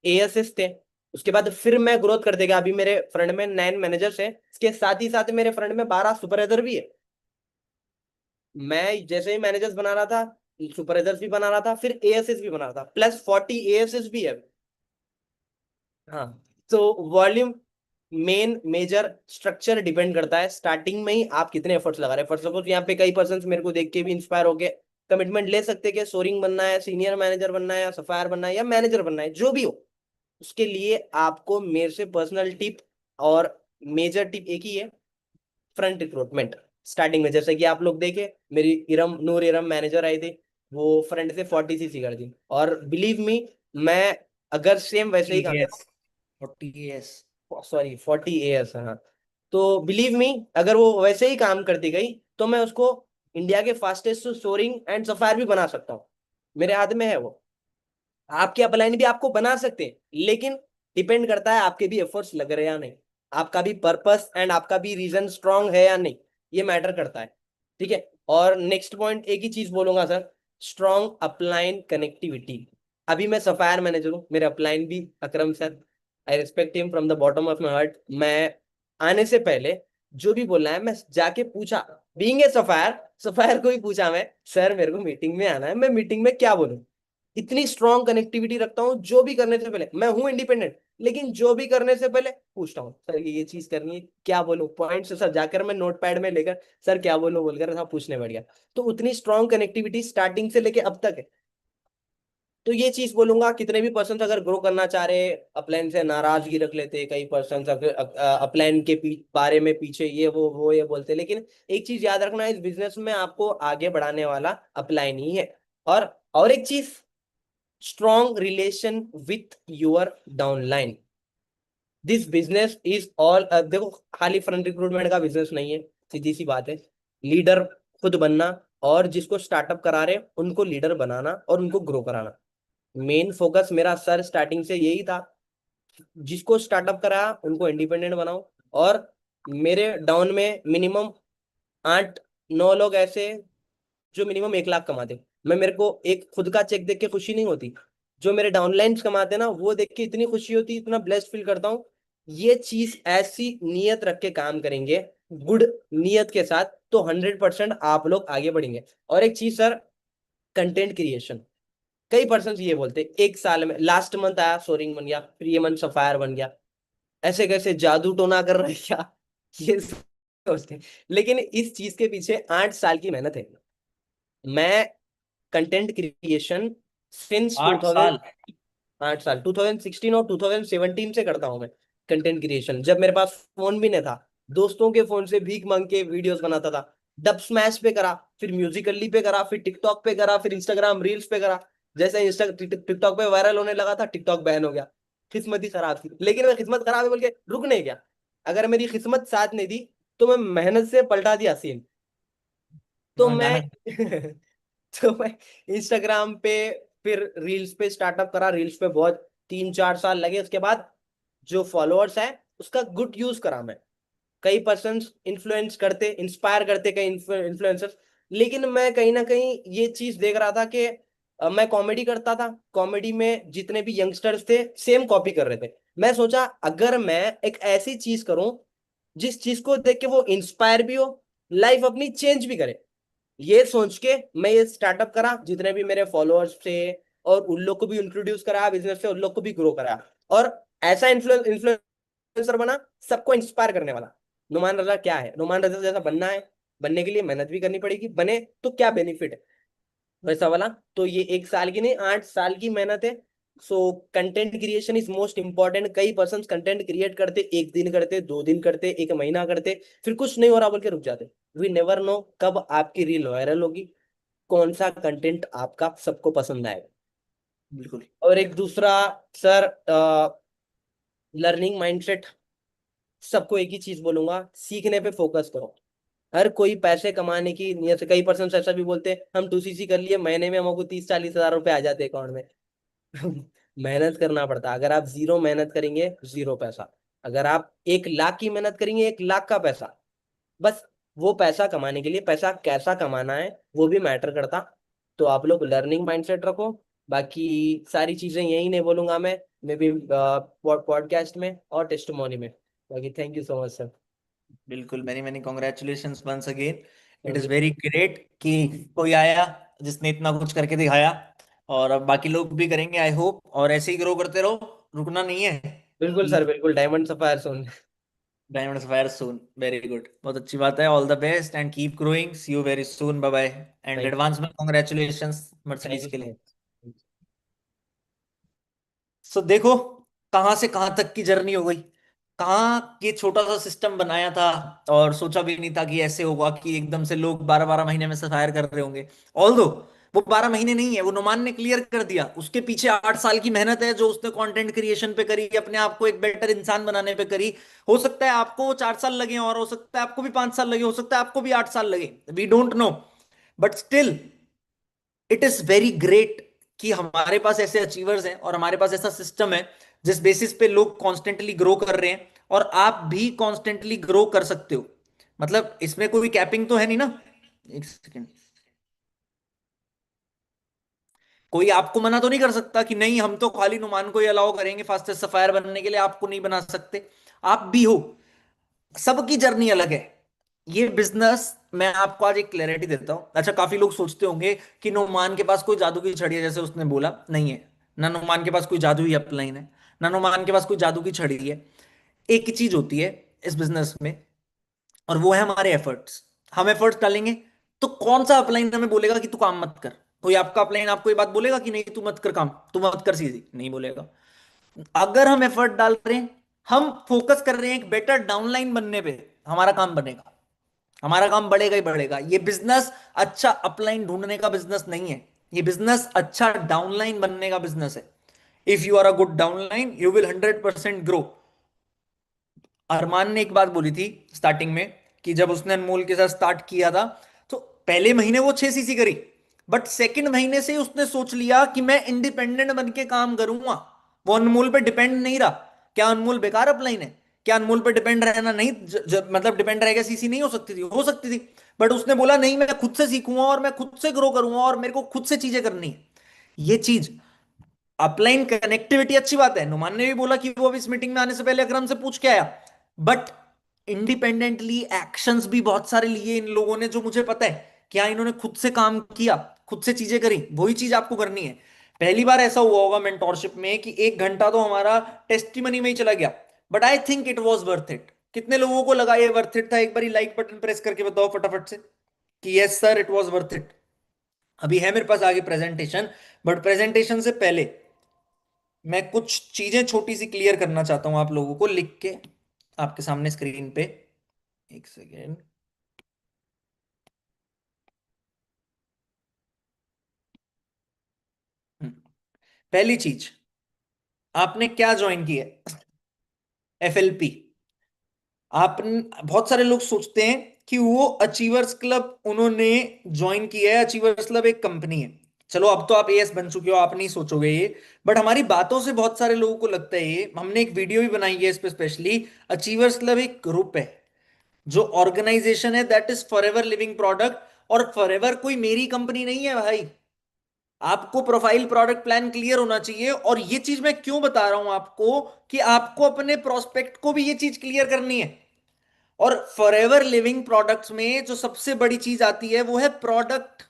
ASs थे। उसके बाद फिर मैं ग्रोथ करते गया, अभी मेरे फ्रंट में 9 मैनेजर्स हैं। इसके साथ ही साथ मेरे फ्रंट में 12 सुपरवाइजर भी है। मैं जैसे ही मैनेजर्स बना रहा था, सुपरवाइजर्स भी बना रहा था, फिर एएसएस भी बना रहा था, प्लस 40 ASs भी है। हाँ, तो volume main major structure depend करता है स्टार्टिंग में ही आप कितने एफर्ट्स लगा रहे हैं। फॉर सपोज यहाँ पे कई पर्सन मेरे को देख के भी इंस्पायर हो गए, कमिटमेंट ले सकते हैं कि सोरिंग बनना है, सीनियर मैनेजर बनना है, या सफायर बनना है, या मैनेजर बनना है, जो भी हो। उसके लिए आपको मेरे से पर्सनल टिप और मेजर टिप एक ही है, फ्रंट रिक्रूटमेंट। स्टार्टिंग में जैसे कि आप लोग देखे, मेरी इरम नूर इरम मैनेजर आई थी, वो फ्रंट से 40 CC कर दी। और बिलीव मी, मैं अगर सेम वैसे ही काम, Yes, 40 years। सॉरी 40 AS, हाँ। तो बिलीव मी, अगर वो वैसे ही काम करती गई तो मैं उसको इंडिया के फास्टेस्ट सोरिंग एंड सफायर भी बना सकता हूँ। मेरे हाथ में है वो। आपके अपलाइन भी आपको बना सकते हैं, लेकिन डिपेंड करता है आपके भी एफर्ट्स लग रहे हैं या नहीं, आपका भी पर्पस एंड आपका भी रीजन स्ट्रांग है या नहीं, ये मैटर करता है। ठीक है। और नेक्स्ट पॉइंट एक ही चीज बोलूंगा सर, स्ट्रांग अपलाइन कनेक्टिविटी। अभी मैं सफायर मैनेजर हूँ, मेरे अपलाइन भी Akram sir, I respect him from the bottom of my heart. मैं आने से पहले जो भी बोलना है मैं जाके पूछा, बीइंग ए सफायर, सफायर को ही पूछा मैं, सर मेरे को मीटिंग में आना है, मैं मीटिंग में क्या बोलूं। इतनी स्ट्रॉन्ग कनेक्टिविटी रखता हूँ, जो भी करने से पहले मैं हूं इंडिपेंडेंट, लेकिन जो भी करने से पहले पूछता हूँ, सर ये चीज करनी है, क्या बोलूं पॉइंट से, सर जाकर मैं नोट पैड में लेकर सर क्या बोलूं बोलकर सब पूछने बैठ गया। तो उतनी स्ट्रॉन्ग कनेक्टिविटी स्टार्टिंग से लेके अब तक है। तो ये चीज बोलूंगा, कितने भी पर्सन अगर ग्रो करना चाह रहे, अपलाइन से नाराजगी रख लेते कई पर्सन, अगर अपलाइन के बारे में पीछे ये वो ये बोलते, लेकिन एक चीज याद रखना, इस बिजनेस में आपको आगे बढ़ाने वाला अपलाइन ही है। और एक चीज, strong relation with your downline। This business is all, देखो खाली फ्रंट रिक्रूटमेंट का बिजनेस नहीं है, सीधी सी बात है। लीडर खुद बनना, और जिसको स्टार्टअप करा रहे उनको लीडर बनाना और उनको ग्रो कराना, मेन फोकस मेरा सर स्टार्टिंग से यही था। जिसको स्टार्टअप करा उनको इंडिपेंडेंट बनाओ। और मेरे डाउन में मिनिमम 8-9 लोग ऐसे जो मिनिमम 1 लाख कमाते। मैं, मेरे को एक खुद का चेक देख के खुशी नहीं होती, जो मेरे डाउनलाइंस कमाते ना वो देख के इतनी खुशी होती, इतना ब्लेस्ड फील करता हूँ। ये चीज ऐसी नियत रख के काम करेंगे, गुड नियत के साथ, तो 100% आप लोग आगे बढ़ेंगे। और एक चीज सर, कंटेंट क्रिएशन। कई पर्सन ये बोलते 1 साल में, लास्ट मंथ आया सोरिंग बन गया, फिर ये मंथ सफायर बन गया, ऐसे कैसे जादू टोना कर रहे हैं क्या, ये सोचते हैं। लेकिन इस चीज के पीछे 8 साल की मेहनत है। मैं कंटेंट क्रिएशन सिंस 8 साल। 8 साल 2016 और 2017 से करता हूँ मैं कंटेंट क्रिएशन। जब मेरे पास फोन भी नहीं था, दोस्तों के फोन से भीख मांग के वीडियोस बनाता था। डब स्मैश पे करा, फिर म्यूजिकली पे करा, फिर टिकटॉक पे करा, फिर इंस्टाग्राम रील्स पे करा। जैसे इंस्टा टिकटॉक पे वायरल होने लगा था, टिकटॉक बैन हो गया। किस्मत ही खराब थी, लेकिन मैं किस्मत खराब है बोल के रुक नहीं गया। अगर मेरी किस्मत साथ नहीं दी तो मैं मेहनत से पलटा दिया सीन। तो हाँ, मैं जाना। तो मैं इंस्टाग्राम पे, फिर रील्स पे स्टार्टअप करा। रील्स पे बहुत 3-4 साल लगे। उसके बाद जो फॉलोअर्स है उसका गुड यूज करा मैं। कई पर्सन इन्फ्लुएंस करते, इंस्पायर करते कई इन्फ्लुएंसर्स, लेकिन मैं कहीं ना कहीं ये चीज देख रहा था कि मैं कॉमेडी करता था, कॉमेडी में जितने भी यंगस्टर्स थे सेम कॉपी कर रहे थे। मैं सोचा अगर मैं एक ऐसी चीज करूं जिस चीज को देख के वो इंस्पायर भी हो, लाइफ अपनी चेंज भी करे, ये सोच के मैं ये स्टार्टअप करा। जितने भी मेरे फॉलोअर्स थे और उन लोग को भी इंट्रोड्यूस करा बिजनेस से, उन लोग को भी ग्रो करा। और ऐसा इन्फ्लुएंसर बना, सबको इंस्पायर करने वाला। नुमान रजा क्या है, नुमान रजा जैसा बनना है, बनने के लिए मेहनत भी करनी पड़ेगी, बने तो क्या बेनिफिट है वैसा वाला। तो ये 1 साल की नहीं, 8 साल की मेहनत है। So content creation is most important. कई पर्सन कंटेंट क्रिएट करते, 1 दिन करते, 2 दिन करते, 1 महीना करते, फिर कुछ नहीं हो रहा बोल के रुक जाते। वी नेवर नो कब आपकी रील वायरल होगी, कौन सा कंटेंट आपका सबको पसंद आएगा। बिल्कुल। और एक दूसरा सर, लर्निंग माइंडसेट। सबको एक ही चीज बोलूंगा, सीखने पे फोकस करो। हर कोई पैसे कमाने की नियत से, कई पर्सन ऐसा भी बोलते हैं हम 2CC कर लिए, महीने में हमको 30-40 हजार रुपए आ जाते अकाउंट में। मेहनत करना पड़ता है। अगर आप जीरो मेहनत करेंगे, जीरो पैसा। अगर आप 1 लाख की मेहनत करेंगे, 1 लाख का पैसा, बस वो पैसा कमाने के लिए, पैसा कैसा कमाना है वो भी मैटर करता। तो आप लोग लर्निंग माइंडसेट रखो। बाकी सारी चीजें यही नहीं बोलूंगा मैं, मे बी पॉडकास्ट में और टेस्टिमोनी में। बाकी thank you so much sir. बिल्कुल, many many congratulations once again. It is very great कि कोई आया जिसने इतना कुछ करके दिखाया, और अब बाकी लोग भी करेंगे आई होप, और ऐसे ही ग्रो करते रहो, रुकना नहीं है। बिल्कुल सर, बिल्कुल, diamond sapphire soon. Diamonds fire soon, very good, बहुत अच्छी बात है। All the best and keep growing, see you very soon, bye bye. And thank advance में कॉन्ग्रेचुलेशंस थैंक मर्सिडीज यू के सो लिए। मच। सो देखो, कहां से कहां तक की जर्नी हो गई। कहाँ ये छोटा सा सिस्टम बनाया था, और सोचा भी नहीं था कि ऐसे होगा कि एकदम से लोग 12 12 महीने में सफायर कर रहे होंगे। ऑल्दो वो 12 महीने नहीं है, वो नुमान ने क्लियर कर दिया, उसके पीछे 8 साल की मेहनत है जो उसने कंटेंट क्रिएशन पे करी, अपने आप को एक बेटर इंसान बनाने पे करी। हो सकता है आपको 4 साल लगे, और हो सकता है आपको भी 5 साल लगे, हो सकता है आपको भी 8 साल लगे, we don't know. But still it is very great कि हमारे पास ऐसे अचीवर्स हैं, और हमारे पास ऐसा सिस्टम है जिस बेसिस पे लोग कॉन्स्टेंटली ग्रो कर रहे हैं, और आप भी कॉन्स्टेंटली ग्रो कर सकते हो। मतलब इसमें कोई कैपिंग तो है नहीं ना। एक सेकेंड, कोई आपको मना तो नहीं कर सकता कि नहीं हम तो खाली नुमान को ही अलाउ करेंगे फास्टेस्ट सफायर बनने के लिए, आपको नहीं बना सकते। आप भी हो, सबकी जर्नी अलग है। ये बिजनेस, मैं आपको आज एक क्लैरिटी देता हूं। अच्छा, काफी लोग सोचते होंगे कि नुमान के पास कोई जादू की छड़ी है, जैसे उसने बोला, नहीं है। ना नुमान के पास कोई जादू ही अपलाइन है, ना नुमान के पास कोई जादू की छड़ी है। एक ही चीज होती है इस बिजनेस में, और वो है हमारे एफर्ट्स। हम एफर्ट्स डालेंगे तो कौन सा अपलाइन हमें बोलेगा कि तू काम मत कर? कोई आपका अपलाइन आपको ये बात बोलेगा कि नहीं तू मत कर काम, तू मत कर सीधी, नहीं बोलेगा। अगर हम एफर्ट डाल रहे हैं, हम फोकस कर रहे हैं एक बेटर डाउनलाइन बनने पे, हमारा काम बनेगा, हमारा काम बढ़ेगा ही बढ़ेगा। ये बिजनेस अच्छा अपलाइन ढूंढने का बिजनेस नहीं है, ये बिजनेस अच्छा डाउनलाइन बनने का बिजनेस है। If you are a good downline you will 100% grow. Arman ने एक बात बोली थी स्टार्टिंग में, कि जब उसने अनमोल के साथ स्टार्ट किया था, तो पहले महीने वो 6 सीसी करी, बट सेकंड महीने से उसने सोच लिया कि मैं इंडिपेंडेंट बन के काम करूंगा। वो अनमोल पे डिपेंड नहीं रहा। क्या अनमोल बेकार अपलाइन है? क्या अनमोल पे डिपेंड रहना नहीं, मतलब डिपेंड रहेगा सीसी नहीं हो सकती थी? हो सकती थी। बट उसने बोला नहीं, मैं खुद से सीखूंगा और मैं खुद से ग्रो करूंगा और मेरे को खुद से चीजें करनी है। ये चीज, अपलाइन कनेक्टिविटी अच्छी बात है। नुमान ने भी बोला कि वो अब इस मीटिंग में आने से पहले अकरम से पूछ के आया, बट इंडिपेंडेंटली एक्शंस भी बहुत सारे लिए इन लोगों ने, जो मुझे पता है कि हाँ इन्होंने खुद से काम किया, खुद से चीजें करी। वही चीज आपको करनी है। पहली बार ऐसा हुआ होगा मेंटोरशिप में कि 1 घंटा तो हमारा टेस्टिमनी में ही चला गया, but I think it was worth it. कितने लोगों को लगा ये वर्थ इट था? एक बार लाइक बटन प्रेस करके बताओ फटाफट से कि yes sir it was worth it. अभी है मेरे पास आगे प्रेजेंटेशन, बट प्रेजेंटेशन से पहले मैं कुछ चीजें छोटी सी क्लियर करना चाहता हूं आप लोगों को, लिख के आपके सामने स्क्रीन पे। एक सेकेंड। पहली चीज, आपने क्या ज्वाइन किया है? एफएलपी। आप, बहुत सारे लोग सोचते हैं कि वो अचीवर्स क्लब उन्होंने ज्वाइन किया है। अचीवर्स क्लब एक कंपनी है। चलो अब तो आप एएस बन चुके हो, आप नहीं सोचोगे ये, बट हमारी बातों से बहुत सारे लोगों को लगता है ये। हमने एक वीडियो भी बनाई है इस पे स्पेशली। अचीवर्स क्लब एक ग्रुप है, जो ऑर्गेनाइजेशन है that is forever living product. और फॉरएवर कोई मेरी कंपनी नहीं है भाई। आपको प्रोफाइल प्रोडक्ट प्लान क्लियर होना चाहिए, और ये चीज मैं क्यों बता रहा हूं आपको, कि आपको अपने प्रोस्पेक्ट को भी ये चीज क्लियर करनी है। और फॉरएवर लिविंग प्रोडक्ट्स में जो सबसे बड़ी चीज आती है वो है प्रोडक्ट,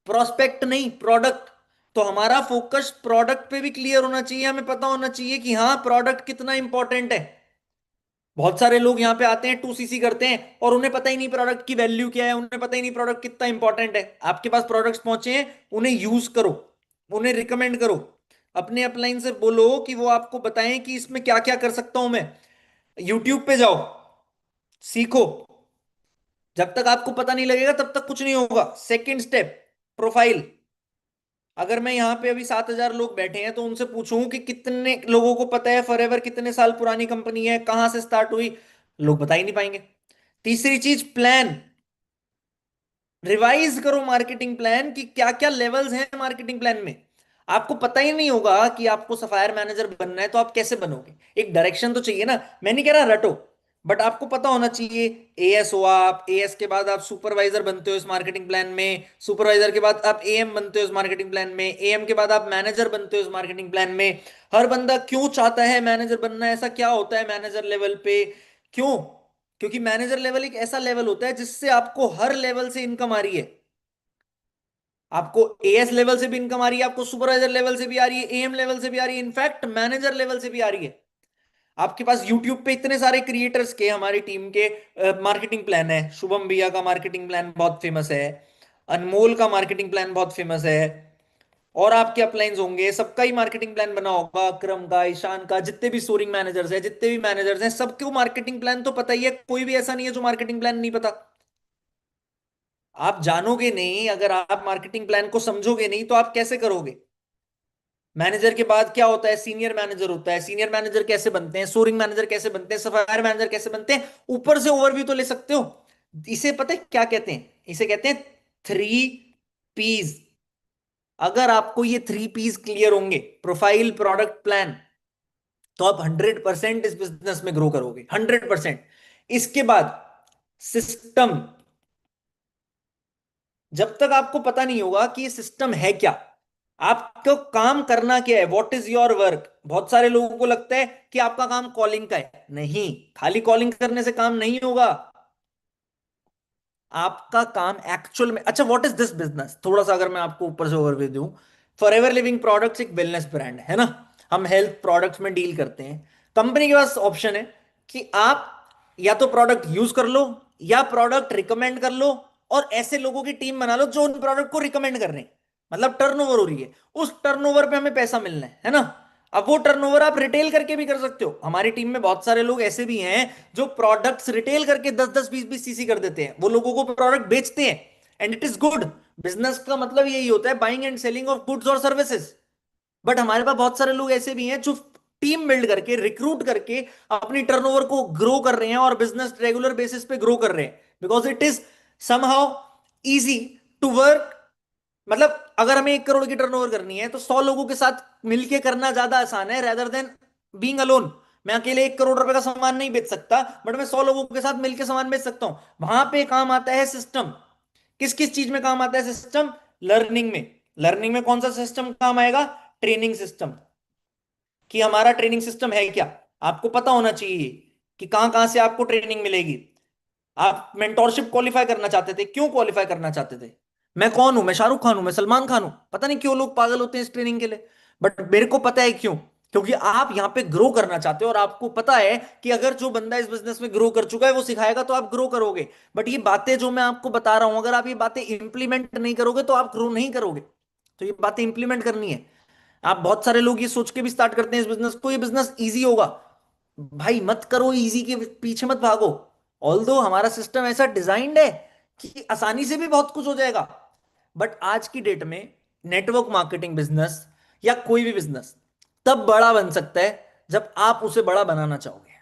प्रोस्पेक्ट नहीं, प्रोडक्ट। तो हमारा फोकस प्रोडक्ट पे भी क्लियर होना चाहिए। हमें पता होना चाहिए कि हाँ प्रोडक्ट कितना इंपॉर्टेंट है। बहुत सारे लोग यहाँ पे आते हैं 2 सीसी करते हैं, और उन्हें पता ही नहीं प्रोडक्ट की वैल्यू क्या है, उन्हें पता ही नहीं प्रोडक्ट कितना इंपॉर्टेंट है। आपके पास प्रोडक्ट्स पहुंचे हैं, उन्हें यूज करो, उन्हें रिकमेंड करो। अपने अपलाइन से बोलो कि वो आपको बताएं कि इसमें क्या क्या कर सकता हूं मैं। यूट्यूब पे जाओ, सीखो। जब तक आपको पता नहीं लगेगा तब तक कुछ नहीं होगा। Second step, profile. अगर मैं यहाँ पे अभी 7,000 लोग बैठे हैं तो उनसे पूछूं कि कितने लोगों को पता है फॉरएवर कितने साल पुरानी कंपनी है, कहां से स्टार्ट हुई, लोग बता ही नहीं पाएंगे। तीसरी चीज, प्लान। रिवाइज करो मार्केटिंग प्लान कि क्या क्या लेवल्स हैं मार्केटिंग प्लान में। आपको पता ही नहीं होगा कि आपको सफायर मैनेजर बनना है, तो आप कैसे बनोगे? एक डायरेक्शन तो चाहिए ना। मैं नहीं कह रहा रटो, बट आपको पता होना चाहिए। एएस हुआ, आप एएस के बाद आप सुपरवाइजर बनते हो इस मार्केटिंग प्लान में, सुपरवाइजर के बाद आप एएम बनते हो इस मार्केटिंग प्लान में, एएम के बाद आप मैनेजर बनते हो इस मार्केटिंग प्लान में। हर बंदा क्यों चाहता है मैनेजर बनना? ऐसा क्या होता है मैनेजर लेवल पे? क्यों? क्योंकि मैनेजर लेवल एक ऐसा लेवल होता है जिससे आपको हर लेवल से इनकम आ रही है। आपको एएस लेवल से भी इनकम आ रही है, आपको सुपरवाइजर लेवल से भी आ रही है, एएम लेवल से भी आ रही है, इनफैक्ट मैनेजर लेवल से भी आ रही है। आपके पास यूट्यूब पे इतने सारे क्रिएटर्स के, हमारी टीम के मार्केटिंग प्लान है। शुभम भैया का मार्केटिंग प्लान बहुत फेमस है, अनमोल का मार्केटिंग प्लान बहुत फेमस है, और आपके अपलाइंस होंगे, सबका ही मार्केटिंग प्लान बना होगा, अक्रम का, ईशान का, जितने भी सोरिंग मैनेजर्स हैं, जितने भी मैनेजर्स हैं, सबको मार्केटिंग प्लान तो पता ही है। कोई भी ऐसा नहीं है जो मार्केटिंग प्लान नहीं पता। आप जानोगे नहीं, अगर आप मार्केटिंग प्लान को समझोगे नहीं, तो आप कैसे करोगे? मैनेजर के बाद क्या होता है? सीनियर मैनेजर होता है। सीनियर मैनेजर कैसे बनते हैं? सोरिंग मैनेजर कैसे बनते हैं? सफायर मैनेजर कैसे बनते हैं? ऊपर से ओवरव्यू तो ले सकते हो। इसे पता है क्या कहते हैं? इसे कहते हैं 3 P's। अगर आपको ये 3 P's क्लियर होंगे, प्रोफाइल, प्रोडक्ट, प्लान, तो आप 100% इस बिजनेस में ग्रो करोगे, 100%। इसके बाद सिस्टम। जब तक आपको पता नहीं होगा कि ये सिस्टम है क्या, आपको काम करना क्या है, व्हाट इज योर वर्क। बहुत सारे लोगों को लगता है कि आपका काम कॉलिंग का है। नहीं, खाली कॉलिंग करने से काम नहीं होगा। आपका काम एक्चुअल में, अच्छा व्हाट इज दिस बिजनेस, थोड़ा सा अगर मैं आपको ऊपर से ओवरव्यू दूं। फॉरएवर लिविंग प्रोडक्ट्स एक वेलनेस ब्रांड है ना। हम हेल्थ प्रोडक्ट्स में डील करते हैं। कंपनी के पास ऑप्शन है कि आप या तो प्रोडक्ट यूज कर लो, या प्रोडक्ट रिकमेंड कर लो, और ऐसे लोगों की टीम बना लो जो उन प्रोडक्ट को रिकमेंड कर रहे हैं। मतलब टर्नओवर हो रही है, उस टर्नओवर पे हमें पैसा मिलना है ना। अब वो टर्नओवर आप रिटेल करके भी कर सकते हो। हमारी टीम में बहुत सारे लोग ऐसे भी हैं जो प्रोडक्ट्स रिटेल करके 10-10 20-20 सीसी कर देते हैं। वो लोगों को प्रोडक्ट बेचते हैं, and it is good. Business का मतलब यही होता है, buying and selling of goods और सर्विसेज। बट हमारे पास बहुत सारे लोग ऐसे भी हैं जो टीम बिल्ड करके, रिक्रूट करके अपनी टर्नओवर को ग्रो कर रहे हैं, और बिजनेस रेगुलर बेसिस पे ग्रो कर रहे हैं, because it is somehow easy to work. मतलब अगर हमें 1 करोड़ की टर्नओवर करनी है, तो 100 लोगों के साथ मिलके करना ज्यादा आसान है, रेदर देन बीइंग अलोन। मैं अकेले 1 करोड़ रुपए का सामान नहीं बेच सकता, बट मैं 100 लोगों के साथ मिलकर सामान बेच सकता हूं। वहां पे काम आता है सिस्टम। किस किस चीज में काम आता है सिस्टम? लर्निंग में। लर्निंग में कौन सा सिस्टम काम आएगा? Training system. कि हमारा ट्रेनिंग सिस्टम है क्या, आपको पता होना चाहिए कि कहां कहां से आपको ट्रेनिंग मिलेगी। आप मेंटोरशिप क्वालिफाई करना चाहते थे, क्यों क्वालिफाई करना चाहते थे? मैं कौन हूं? मैं शाहरुख खान हूं? मैं सलमान खान हूं? पता नहीं क्यों लोग पागल होते हैं इस ट्रेनिंग के लिए, बट मेरे को पता है क्यों। क्योंकि आप यहां पे ग्रो करना चाहते हो, और आपको पता है कि अगर जो बंदा इस बिजनेस में ग्रो कर चुका है वो सिखाएगा तो आप ग्रो करोगे। बट ये बातें जो मैं आपको बता रहा हूं, अगर आप ये बातें इंप्लीमेंट नहीं करोगे तो आप ग्रो नहीं करोगे। तो ये बातें इंप्लीमेंट करनी है। आप, बहुत सारे लोग ये सोच के भी स्टार्ट करते हैं इस बिजनेस को, ये बिजनेस इजी होगा। भाई मत करो, इजी के पीछे मत भागो। ऑल्दो हमारा सिस्टम ऐसा डिजाइंड है कि आसानी से भी बहुत कुछ हो जाएगा। बट आज की डेट में नेटवर्क मार्केटिंग बिजनेस या कोई भी बिजनेस तब बड़ा बन सकता है जब आप उसे बड़ा बनाना चाहोगे,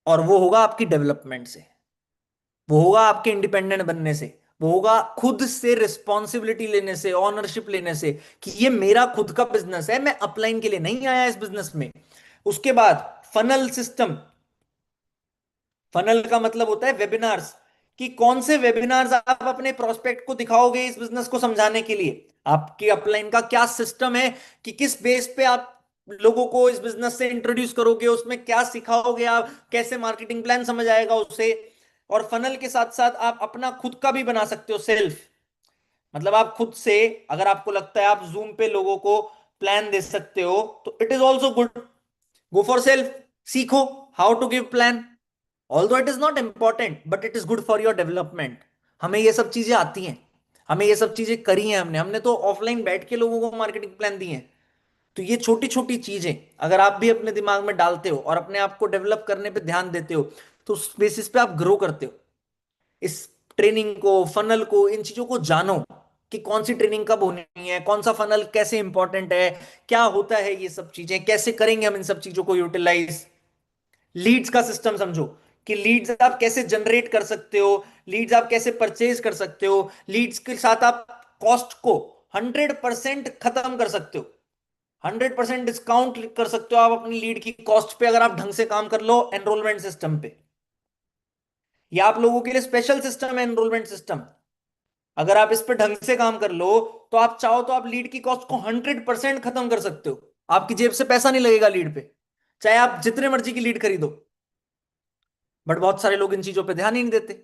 और वो होगा आपकी डेवलपमेंट से, वो होगा आपके इंडिपेंडेंट बनने से, वो होगा खुद से रिस्पॉन्सिबिलिटी लेने से, ऑनरशिप लेने से, कि ये मेरा खुद का बिजनेस है, मैं अपलाइन के लिए नहीं आया इस बिजनेस में। उसके बाद फनल सिस्टम। फनल का मतलब होता है वेबिनार्स, कि कौन से वेबिनार्स आप अपने प्रोस्पेक्ट को दिखाओगे इस बिजनेस को समझाने के लिए। आपकी अपलाइन का क्या सिस्टम है, कि किस बेस पे आप लोगों को इस बिजनेस से इंट्रोड्यूस करोगे, उसमें क्या सिखाओगे आप, कैसे मार्केटिंग प्लान समझ आएगा उसे। और फनल के साथ साथ आप अपना खुद का भी बना सकते हो, सेल्फ। मतलब आप खुद से, अगर आपको लगता है आप जूम पे लोगों को प्लान दे सकते हो, तो it is also good. Go for self. सीखो how to give plan. Although it is not important, but it is good for your development. हमें ये सब चीजें आती हैं, हमें ये सब चीजें करी हैं, हमने हमने तो ऑफलाइन बैठ के लोगों को मार्केटिंग प्लान दी है। तो ये छोटी छोटी चीजें अगर आप भी अपने दिमाग में डालते हो, और अपने आप को डेवलप करने पे ध्यान देते हो, तो उस बेसिस पे आप ग्रो करते हो। इस ट्रेनिंग को, फनल को, इन चीजों को जानो, कि कौन सी ट्रेनिंग कब होनी है, कौन सा फनल कैसे इंपॉर्टेंट है, क्या होता है, ये सब चीजें कैसे करेंगे हम इन सब चीजों को यूटिलाइज। लीड्स का सिस्टम समझो, कि लीड्स आप कैसे जनरेट कर सकते हो, लीड्स आप कैसे परचेज कर सकते हो, लीड्स के साथ आप कॉस्ट को 100% खत्म कर सकते हो, 100% डिस्काउंट कर सकते हो आप अपनी लीड की कॉस्ट पे, अगर आप ढंग से काम कर लो एनरोलमेंट सिस्टम पे। या आप लोगों के लिए स्पेशल सिस्टम है एनरोलमेंट सिस्टम, अगर आप इस पे ढंग से काम कर लो तो आप चाहो तो आप लीड की कॉस्ट को 100% खत्म कर सकते हो, आपकी जेब से पैसा नहीं लगेगा लीड पे, चाहे आप जितने मर्जी की लीड खरीदो। बट बहुत सारे लोग इन चीजों पे ध्यान ही नहीं देते।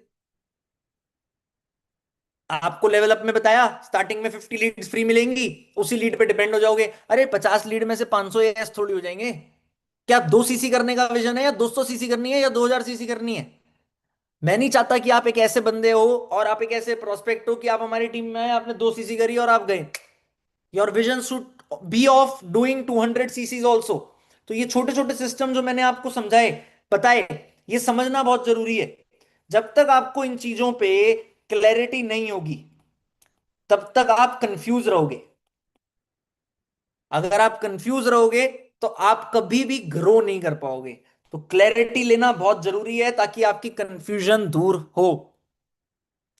आपको लेवल अप में बताया स्टार्टिंग में 50 लीड्स फ्री मिलेंगी, उसी लीड पे डिपेंड हो जाओगे। अरे 50 लीड में से 500 एस थोड़ी हो जाएंगे। क्या 2 सीसी करने का विजन है, या 200 सीसी करनी है, या 2000 सीसी करनी है? मैं नहीं चाहता कि आप एक ऐसे बंदे हो और आप एक ऐसे प्रोस्पेक्ट हो कि आप हमारी टीम में आए, आपने 2 सीसी करी और आप गए। Your vision should be of doing 200 chassis also. तो ये छोटे छोटे सिस्टम जो मैंने आपको समझाए बताए, ये समझना बहुत जरूरी है। जब तक आपको इन चीजों पे क्लैरिटी नहीं होगी तब तक आप कंफ्यूज रहोगे। अगर आप कंफ्यूज रहोगे तो आप कभी भी ग्रो नहीं कर पाओगे। तो क्लैरिटी लेना बहुत जरूरी है ताकि आपकी कंफ्यूजन दूर हो।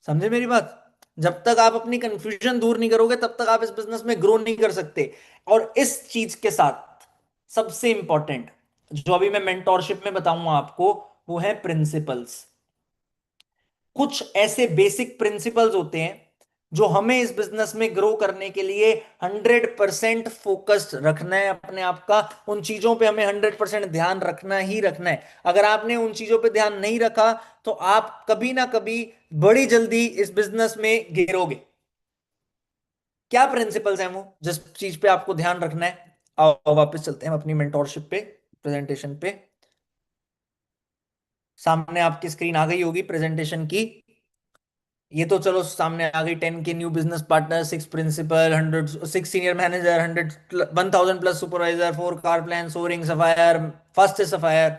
समझे मेरी बात? जब तक आप अपनी कंफ्यूजन दूर नहीं करोगे तब तक आप इस बिजनेस में ग्रो नहीं कर सकते। और इस चीज के साथ सबसे इंपॉर्टेंट जो अभी मैं मेंटोरशिप में बताऊंगा आपको, वो है प्रिंसिपल्स। कुछ ऐसे बेसिक प्रिंसिपल्स होते हैं जो हमें इस बिजनेस में ग्रो करने के लिए 100% फोकस्ड रखना है अपने आप का। उन चीजों पे हमें 100% ध्यान रखना ही रखना है। अगर आपने उन चीजों पे ध्यान नहीं रखा तो आप कभी ना कभी बड़ी जल्दी इस बिजनेस में गिरोगे। क्या प्रिंसिपल्स हैं वो जिस चीज पे आपको ध्यान रखना है? आओ वापस चलते हैं अपनी मेंटोरशिप पे, प्रेजेंटेशन पे। सामने आपकी स्क्रीन आ गई होगी प्रेजेंटेशन की। ये तो चलो सामने आ गई, 10 के new business partner, 6 principal, 6 senior manager, 1000 plus supervisor, 4 car plan, soaring sapphire, fast sapphire.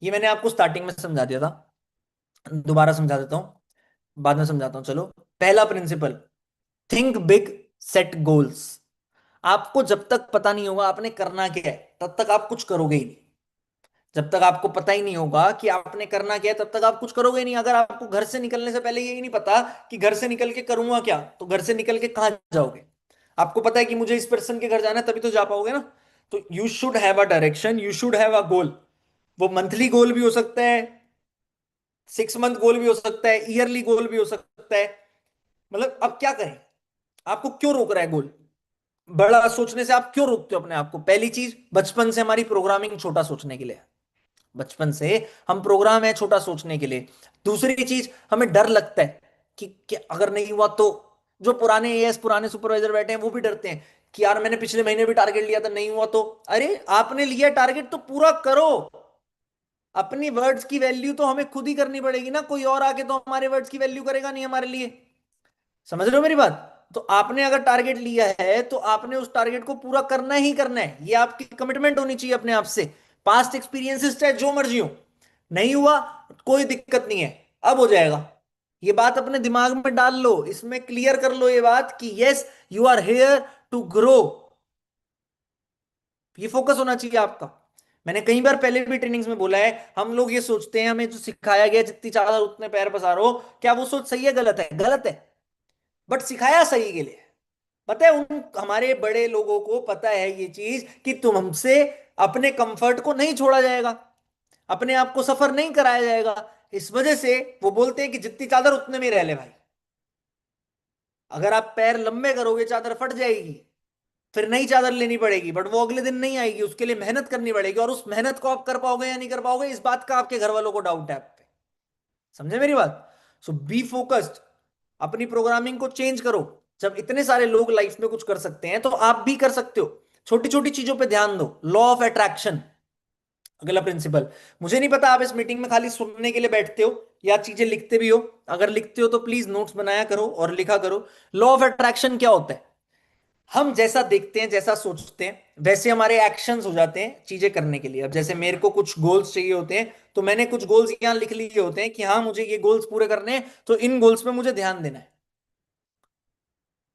ये मैंने आपको स्टार्टिंग में समझा दिया था, दोबारा समझा देता हूं, बाद में समझाता हूं। चलो, पहला principal, think big, set goals. आपको जब तक पता नहीं होगा आपने करना क्या है तब तक आप कुछ करोगे ही नहीं। जब तक आपको पता ही नहीं होगा कि आपने करना क्या है तब तक आप कुछ करोगे नहीं। अगर आपको घर से निकलने से पहले यही नहीं पता कि घर से निकल के करूंगा क्या, तो घर से निकल के कहां जाओगे? आपको पता है कि मुझे इस पर्सन के घर जाना है तभी तो जा पाओगे ना। तो you should have a direction, you should have a goal. वो मंथली गोल भी हो सकता है, 6 मंथ गोल भी हो सकता है, ईयरली गोल भी हो सकता है। मतलब अब क्या करें? आपको क्यों रोक रहा है गोल? बड़ा सोचने से आप क्यों रोकते हो अपने आप को? पहली चीज, बचपन से हमारी प्रोग्रामिंग छोटा सोचने के लिए है। बचपन से हम प्रोग्राम है छोटा सोचने के लिए। दूसरी चीज, हमें डर लगता है कि अगर नहीं हुआ तो। जो पुराने एएस, पुराने सुपरवाइजर बैठे हैं वो भी डरते हैं कि यार मैंने पिछले महीने भी टारगेट लिया था, नहीं हुआ तो। अरे आपने लिया टारगेट तो पूरा करो। अपनी वर्ड्स की वैल्यू तो हमें खुद ही करनी पड़ेगी ना, कोई और आके तो हमारे वर्ड्स की वैल्यू करेगा नहीं हमारे लिए। समझ रहे हो मेरी बात? तो आपने अगर टारगेट लिया है तो आपने उस टारगेट को पूरा करना ही करना है, ये आपकी कमिटमेंट होनी चाहिए अपने आप से। पास्ट एक्सपीरियंसेस चाहे जो मर्जी हो, नहीं हुआ कोई दिक्कत नहीं है, अब हो जाएगा। ये बात अपने दिमाग में डाल लो, इसमें क्लियर कर लो ये बात कि yes, you are here to grow. ये फोकस होना चाहिए आपका। मैंने कई बार पहले भी ट्रेनिंग्स में बोला है, हम लोग ये सोचते हैं हमें जो सिखाया गया जितनी चादर उतने पैर पसारो, क्या वो सोच सही है गलत है? गलत है। बट सिखाया सही के लिए। पता है उन हमारे बड़े लोगों को पता है ये चीज कि तुम हमसे अपने कंफर्ट को नहीं छोड़ा जाएगा, अपने आप को सफर नहीं कराया जाएगा। इस वजह से वो बोलते हैं कि जितनी चादर उतने में रह ले भाई। अगर आप पैर लंबे करोगे चादर फट जाएगी, फिर नई चादर लेनी पड़ेगी, बट वो अगले दिन नहीं आएगी, उसके लिए मेहनत करनी पड़ेगी। और उस मेहनत को आप कर पाओगे या नहीं कर पाओगे, इस बात का आपके घर वालों को डाउट है आप पे। समझे मेरी बात? सो बी फोकस्ड, अपनी प्रोग्रामिंग को चेंज करो। जब इतने सारे लोग लाइफ में कुछ कर सकते हैं तो आप भी कर सकते हो। छोटी छोटी चीजों पे ध्यान दो, लॉ ऑफ अट्रैक्शन। अगला प्रिंसिपल, मुझे नहीं पता आप इस मीटिंग में खाली सुनने के लिए बैठते हो या चीजें लिखते भी हो। अगर लिखते हो तो प्लीज नोट्स बनाया करो और लिखा करो। लॉ ऑफ अट्रैक्शन क्या होता है? हम जैसा देखते हैं, जैसा सोचते हैं, वैसे हमारे एक्शंस हो जाते हैं चीजें करने के लिए। अब जैसे मेरे को कुछ गोल्स चाहिए होते हैं तो मैंने कुछ गोल्स यहां लिख लिए होते हैं कि हाँ मुझे ये गोल्स पूरे करने हैं, तो इन गोल्स पे मुझे ध्यान देना है।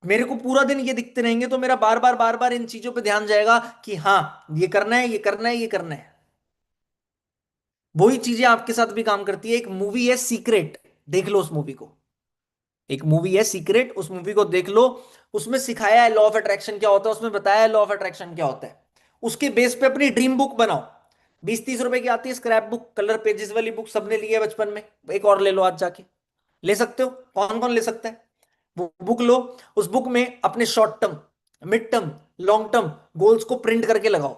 मेरे को पूरा दिन ये दिखते रहेंगे तो मेरा बार बार इन चीजों पे ध्यान जाएगा कि हाँ ये करना है, ये करना है, ये करना है। वही चीजें आपके साथ भी काम करती है। एक मूवी है सीक्रेट, देख लो उस मूवी को। एक मूवी है सीक्रेट, उस मूवी को देख लो, उसमें सिखाया है लॉ ऑफ अट्रैक्शन क्या होता है, उसमें बताया है लॉ ऑफ अट्रैक्शन क्या होता है। उसके बेस पे अपनी ड्रीम बुक बनाओ। 20-30 रुपए की आती है स्क्रैप बुक, कलर पेजेस वाली बुक, सबने ली है बचपन में, एक और ले लो आज जाके। ले सकते हो, कौन कौन ले सकता है? वो बुक लो, उस बुक में अपने short term, mid term, long term goals को प्रिंट करके लगाओ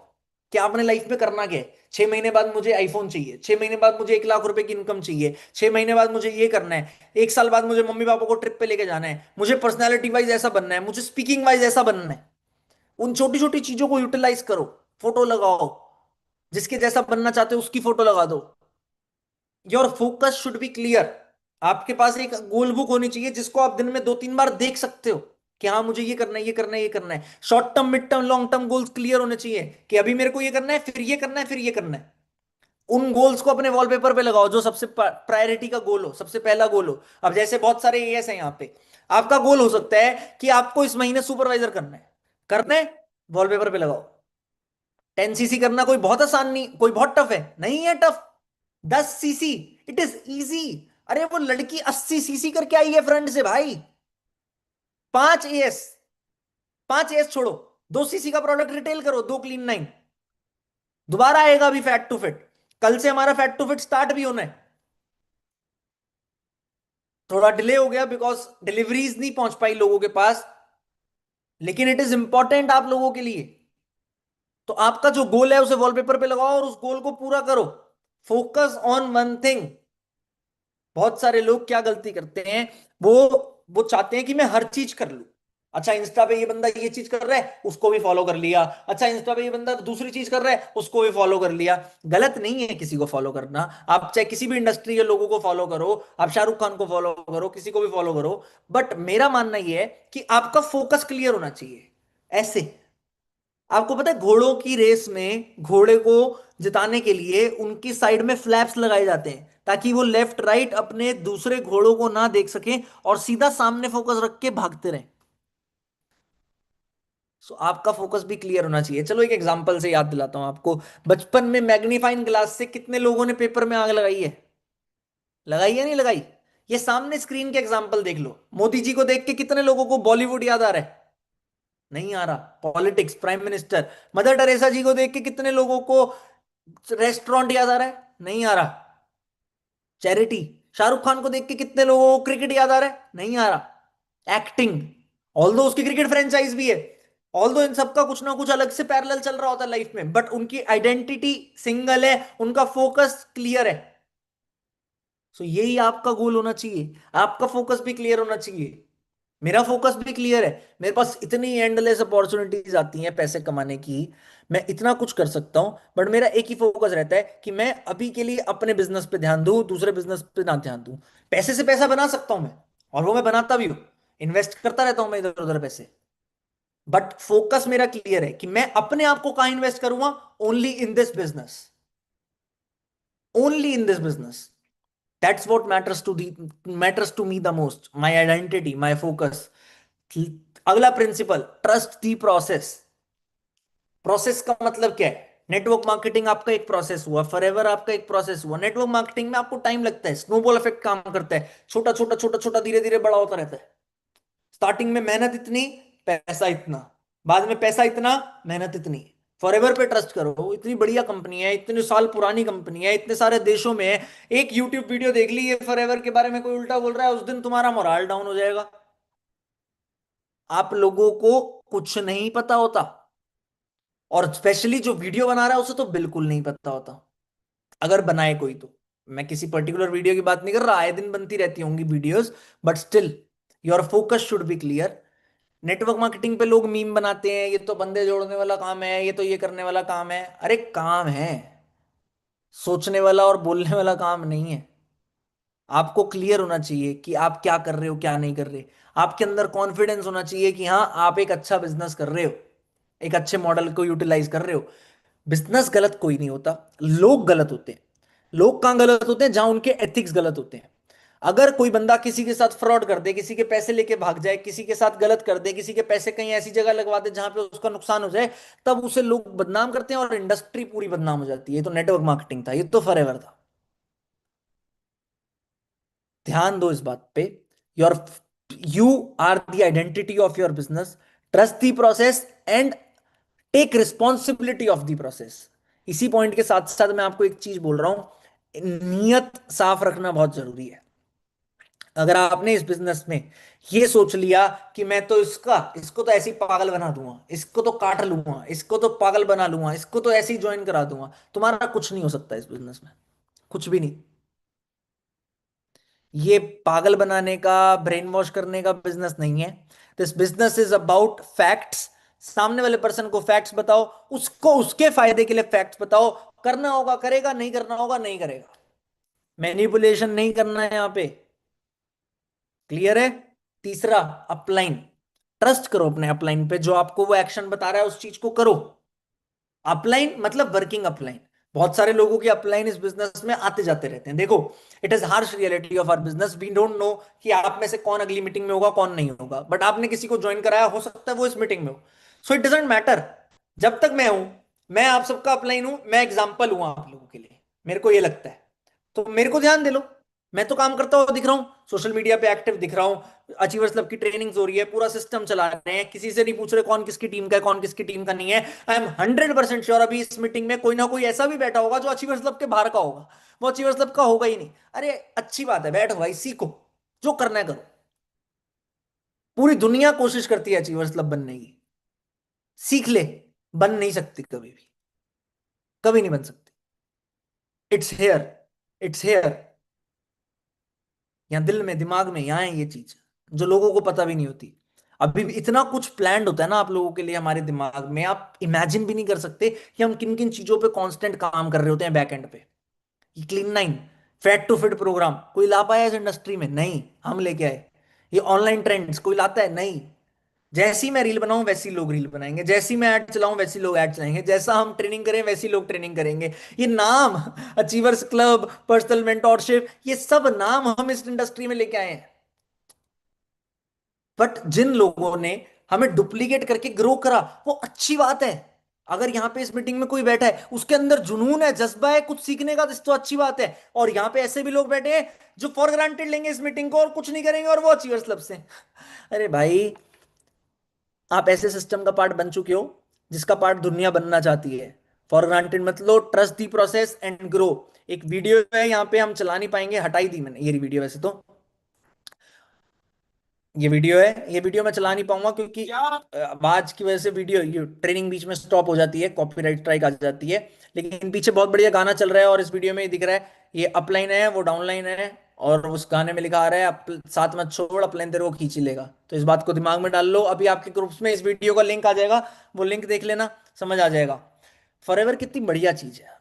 कि आपने लाइफ में करना क्या है। 6 महीने बाद मुझे आईफोन चाहिए, 6 महीने बाद मुझे 1 लाख रुपए की इनकम चाहिए, 6 महीने बाद मुझे ये करना है, 1 साल बाद मुझे मम्मी पापा को ट्रिप पे लेके जाना है, मुझे पर्सनैलिटी वाइज ऐसा बनना है, मुझे स्पीकिंग वाइज ऐसा बनना है। उन छोटी छोटी चीजों को यूटिलाइज करो, फोटो लगाओ, जिसके जैसा बनना चाहते हो उसकी फोटो लगा दो। Your focus should be clear. आपके पास एक गोल बुक होनी चाहिए जिसको आप दिन में 2-3 बार देख सकते हो कि हाँ मुझे ये करना है, ये करना है, ये करना है। Short term, mid term, long term goals clear होने चाहिए कि अभी मेरे को ये करना है, फिर ये करना है, फिर ये करना है। उन गोल्स को अपने वॉलपेपर पे लगाओ जो सबसे प्रायोरिटी का गोल हो, सबसे पहला गोल हो। अब जैसे बहुत सारे एएस हैं यहाँ पे, आपका गोल हो सकता है कि आपको इस महीने सुपरवाइजर करना है, वॉलपेपर पे लगाओ। 10 सीसी करना कोई बहुत आसान नहीं, कोई बहुत टफ है नहीं, है tough. 10 CC, it is easy. अरे वो लड़की 80 सीसी करके आई है फ्रंट से भाई। 5 एएस, 5 एएस छोड़ो, 2 सीसी का प्रोडक्ट रिटेल करो, 2 क्लीन 9। दोबारा आएगा अभी फैट टू फिट, कल से हमारा फैट टू फिट स्टार्ट भी होना है। थोड़ा डिले हो गया बिकॉज डिलीवरीज नहीं पहुंच पाई लोगों के पास, लेकिन इट इज इंपॉर्टेंट आप लोगों के लिए। तो आपका जो गोल है उसे वॉलपेपर पे लगाओ और उस गोल को पूरा करो। Focus on one thing. बहुत सारे लोग क्या गलती करते हैं, वो वो चाहते हैं कि मैं हर चीज कर लूं। अच्छा इंस्टा पे ये बंदा ये चीज कर रहा है, उसको भी फॉलो कर लिया। अच्छा इंस्टा पे ये बंदा दूसरी चीज कर रहा है, उसको भी फॉलो कर लिया। गलत नहीं है किसी को फॉलो करना, आप चाहे किसी भी इंडस्ट्री के लोगों को फॉलो करो, आप शाहरुख खान को फॉलो करो, किसी को भी फॉलो करो। बट मेरा मानना यह है कि आपका फोकस क्लियर होना चाहिए। ऐसे आपको पता है घोड़ों की रेस में घोड़े को जिताने के लिए उनकी साइड में फ्लैप्स लगाए जाते हैं ताकि वो लेफ्ट राइट अपने दूसरे घोड़ों को ना देख सकें और सीधा सामने फोकस रख के भागते रहें। सो आपका फोकस भी क्लियर होना चाहिए। चलो एक एग्जांपल से याद दिलाता हूं आपको। बचपन में मैग्नीफाइंग ग्लास से कितने लोगों ने पेपर में आग लगाई है? लगाई है नहीं लगाई? ये सामने स्क्रीन के एग्जांपल देख लो। मोदी जी को देख के कितने लोगों को बॉलीवुड याद आ रहा है? नहीं आ रहा। Politics, prime minister. Mother Teresa ji को देख के कितने लोगों को रेस्टोरेंट याद आ रहा है? नहीं आ रहा। चैरिटी। शाहरुख खान को देख के कितने लोगों को क्रिकेट याद आ रहा है? नहीं आ रहा। एक्टिंग, ऑल्दो उसकी क्रिकेट फ्रेंचाइज भी है, ऑल्दो इन सबका कुछ ना कुछ अलग से पैरेलल चल रहा होता है लाइफ में, बट उनकी आइडेंटिटी सिंगल है, उनका फोकस क्लियर है। सो यही आपका गोल होना चाहिए, आपका फोकस भी क्लियर होना चाहिए। मेरा फोकस भी क्लियर है। मेरे पास इतनी एंडलेस अपॉर्चुनिटीज आती हैं पैसे कमाने की, मैं इतना कुछ कर सकता हूं, बट मेरा एक ही फोकस रहता है कि मैं अभी के लिए अपने बिजनेस पे ध्यान दूं, दूसरे बिजनेस पे ना ध्यान दूं। पैसे से पैसा बना सकता हूं मैं, और वो मैं बनाता भी हूं, इन्वेस्ट करता रहता हूं मैं इधर उधर पैसे। बट फोकस मेरा क्लियर है कि मैं अपने आप को कहां इन्वेस्ट करूंगा। Only in this business, only in this business. That's what matters to me the most, my identity, my focus. अगला principle, trust the process. Process का मतलब क्या है? नेटवर्क मार्केटिंग आपका एक प्रोसेस हुआ, फॉरएवर आपका एक प्रोसेस हुआ। नेटवर्क मार्केटिंग में आपको टाइम लगता है, स्नोबॉल इफेक्ट काम करता है, छोटा छोटा छोटा छोटा धीरे धीरे बड़ा होता रहता है। स्टार्टिंग में मेहनत इतनी, पैसा इतना, बाद में पैसा इतना, मेहनत इतनी। फॉरएवर पे ट्रस्ट करो, इतनी बढ़िया कंपनी है, इतने साल पुरानी कंपनी है, इतने सारे देशों में है। एक यूट्यूब वीडियो देख ली है फॉरएवर के बारे में, कोई उल्टा बोल रहा है, उस दिन तुम्हारा मोराल डाउन हो जाएगा। आप लोगों को कुछ नहीं पता होता, और स्पेशली जो वीडियो बना रहा है उसे तो बिल्कुल नहीं पता होता, अगर बनाए कोई तो। मैं किसी पर्टिकुलर वीडियो की बात नहीं कर रहा, आए दिन बनती रहती होंगी videos, but still your focus should be clear. Network marketing पे लोग मीम बनाते हैं, ये तो बंदे जोड़ने वाला काम है, ये तो ये करने वाला काम है। अरे काम है, सोचने वाला और बोलने वाला काम नहीं है। आपको क्लियर होना चाहिए कि आप क्या कर रहे हो, क्या नहीं कर रहे। आपके अंदर कॉन्फिडेंस होना चाहिए कि हाँ आप एक अच्छा बिजनेस कर रहे हो, एक अच्छे मॉडल को यूटिलाइज कर रहे हो। बिजनेस गलत कोई नहीं होता, लोग गलत होते हैं। लोग कहाँ गलत होते हैं? जहां उनके एथिक्स गलत होते हैं। अगर कोई बंदा किसी के साथ फ्रॉड कर दे, किसी के पैसे लेके भाग जाए, किसी के साथ गलत कर दे, किसी के पैसे कहीं ऐसी जगह लगवा दे जहां पे उसका नुकसान हो जाए, तब उसे लोग बदनाम करते हैं और इंडस्ट्री पूरी बदनाम हो जाती है। ये तो नेटवर्क मार्केटिंग था, ये तो फॉरएवर था। ध्यान दो इस बात पे। Your You are the identity of your business. Trust the process and take responsibility of the process. इसी पॉइंट के साथ साथ मैं आपको एक चीज बोल रहा हूं, नियत साफ रखना बहुत जरूरी है। अगर आपने इस बिजनेस में ये सोच लिया कि मैं तो इसको तो ऐसे ही पागल बना दूंगा, इसको तो काट लूंगा, इसको तो पागल बना लूंगा, इसको तो ऐसे ही ज्वाइन करा दूंगा, तुम्हारा कुछ नहीं हो सकता इस बिजनेस में, कुछ भी नहीं। ये पागल बनाने का, ब्रेन वॉश करने का बिजनेस नहीं है। This business is about facts. सामने वाले पर्सन को फैक्ट्स बताओ, उसको उसके फायदे के लिए फैक्ट्स बताओ। करना होगा करेगा, नहीं करना होगा नहीं करेगा। मैनिपुलेशन नहीं करना है यहां पे। क्लियर है? तीसरा, अपलाइन। ट्रस्ट करो अपने अपलाइन पे, जो आपको वो एक्शन बता रहा है उस चीज को करो। अपलाइन मतलब वर्किंग अपलाइन। बहुत सारे लोगों की अपलाइन इस बिजनेस में आते जाते रहते हैं। देखो, it is harsh reality of our business. We don't know कि आप में से कौन अगली मीटिंग में होगा कौन नहीं होगा, बट आपने किसी को ज्वाइन कराया, हो सकता है वो इस मीटिंग में हो। So it doesn't matter. जब तक मैं हूं, मैं आप सबका अपलाइन हूं, मैं एग्जाम्पल हूं आप लोगों के लिए, मेरे को ये लगता है। तो मेरे को ध्यान दे लो। मैं तो काम करता हुआ दिख रहा हूँ, सोशल मीडिया पे एक्टिव दिख रहा हूँ, अचीवर्स क्लब की ट्रेनिंग्स हो रही है, पूरा सिस्टम चला रहे हैं, किसी से नहीं पूछ रहे कौन किसकी टीम का है कौन किसकी टीम का नहीं है। आई एम 100% श्योर अभी इस मीटिंग में कोई ना कोई ऐसा भी बैठा होगा जो अचीवर्स क्लब के बाहर का होगा। वो अचीवर्स क्लब का होगा ही नहीं। अरे अच्छी बात है, बैठो भाई, सीखो, जो करना है करो। पूरी दुनिया कोशिश करती है अचीवर्स क्लब बनने की। सीख ले। बन नहीं सकती कभी भी, कभी नहीं बन सकती। इट्स हेयर, इट्स हेयर, यहाँ दिल में दिमाग में, यहाँ है ये चीज जो लोगों को पता भी नहीं होती। अभी भी इतना कुछ प्लान्ड होता है ना आप लोगों के लिए हमारे दिमाग में, आप इमेजिन भी नहीं कर सकते कि हम किन किन चीजों पे कांस्टेंट काम कर रहे होते हैं बैक एंड पे। ये clean nine, fat to fit program कोई ला पाया इस इंडस्ट्री में? नहीं, हम लेके आए। ये ऑनलाइन ट्रेंड्स कोई लाता है? नहीं। जैसी मैं रील बनाऊं वैसी लोग रील बनाएंगे, जैसी मैं ऐड चलाऊं वैसी लोग ऐड चलाएंगे, जैसा हम ट्रेनिंग करें वैसी लोग ट्रेनिंग करेंगे। ये नाम, अचीवर्स क्लब, पर्सनल मेंटोरशिप, ये सब नाम हम इस इंडस्ट्री में लेके आए हैं। बट जिन लोगों ने हमें डुप्लीकेट करके ग्रो करा, वो अच्छी बात है। अगर यहां पे इस मीटिंग में कोई बैठा है उसके अंदर जुनून है, जज्बा है कुछ सीखने का, तो अच्छी बात है। और यहां पे ऐसे भी लोग बैठे हैं जो फॉर ग्रांटेड लेंगे इस मीटिंग को और कुछ नहीं करेंगे, और वो अचीवर्स क्लब से। अरे भाई, आप ऐसे सिस्टम का पार्ट बन चुके हो जिसका पार्ट दुनिया बनना चाहती है। फॉर ग्रांटेड मत लो, trust the process and grow. एक वीडियो है यहाँ पे, हम चला नहीं पाएंगे, हटाई दी मैंने ये वीडियो। वैसे तो ये वीडियो है, ये वीडियो मैं चला नहीं पाऊंगा क्योंकि आवाज की वजह से वीडियो, ये ट्रेनिंग बीच में स्टॉप हो जाती है, कॉपीराइट स्ट्राइक आ जाती है। लेकिन पीछे बहुत बढ़िया गाना चल रहा है और इस वीडियो में ये दिख रहा है, ये अपलाइन है वो डाउनलाइन है, और उस गाने में लिखा आ रहा है साथ मत छोड़, अपलाइन तेरे को खींच ही लेगा। तो इस बात को दिमाग में डाल लो। अभी आपके ग्रुप्स में इस वीडियो का लिंक आ जाएगा, वो लिंक देख लेना, समझ आ जाएगा। फॉरएवर कितनी बढ़िया चीज है।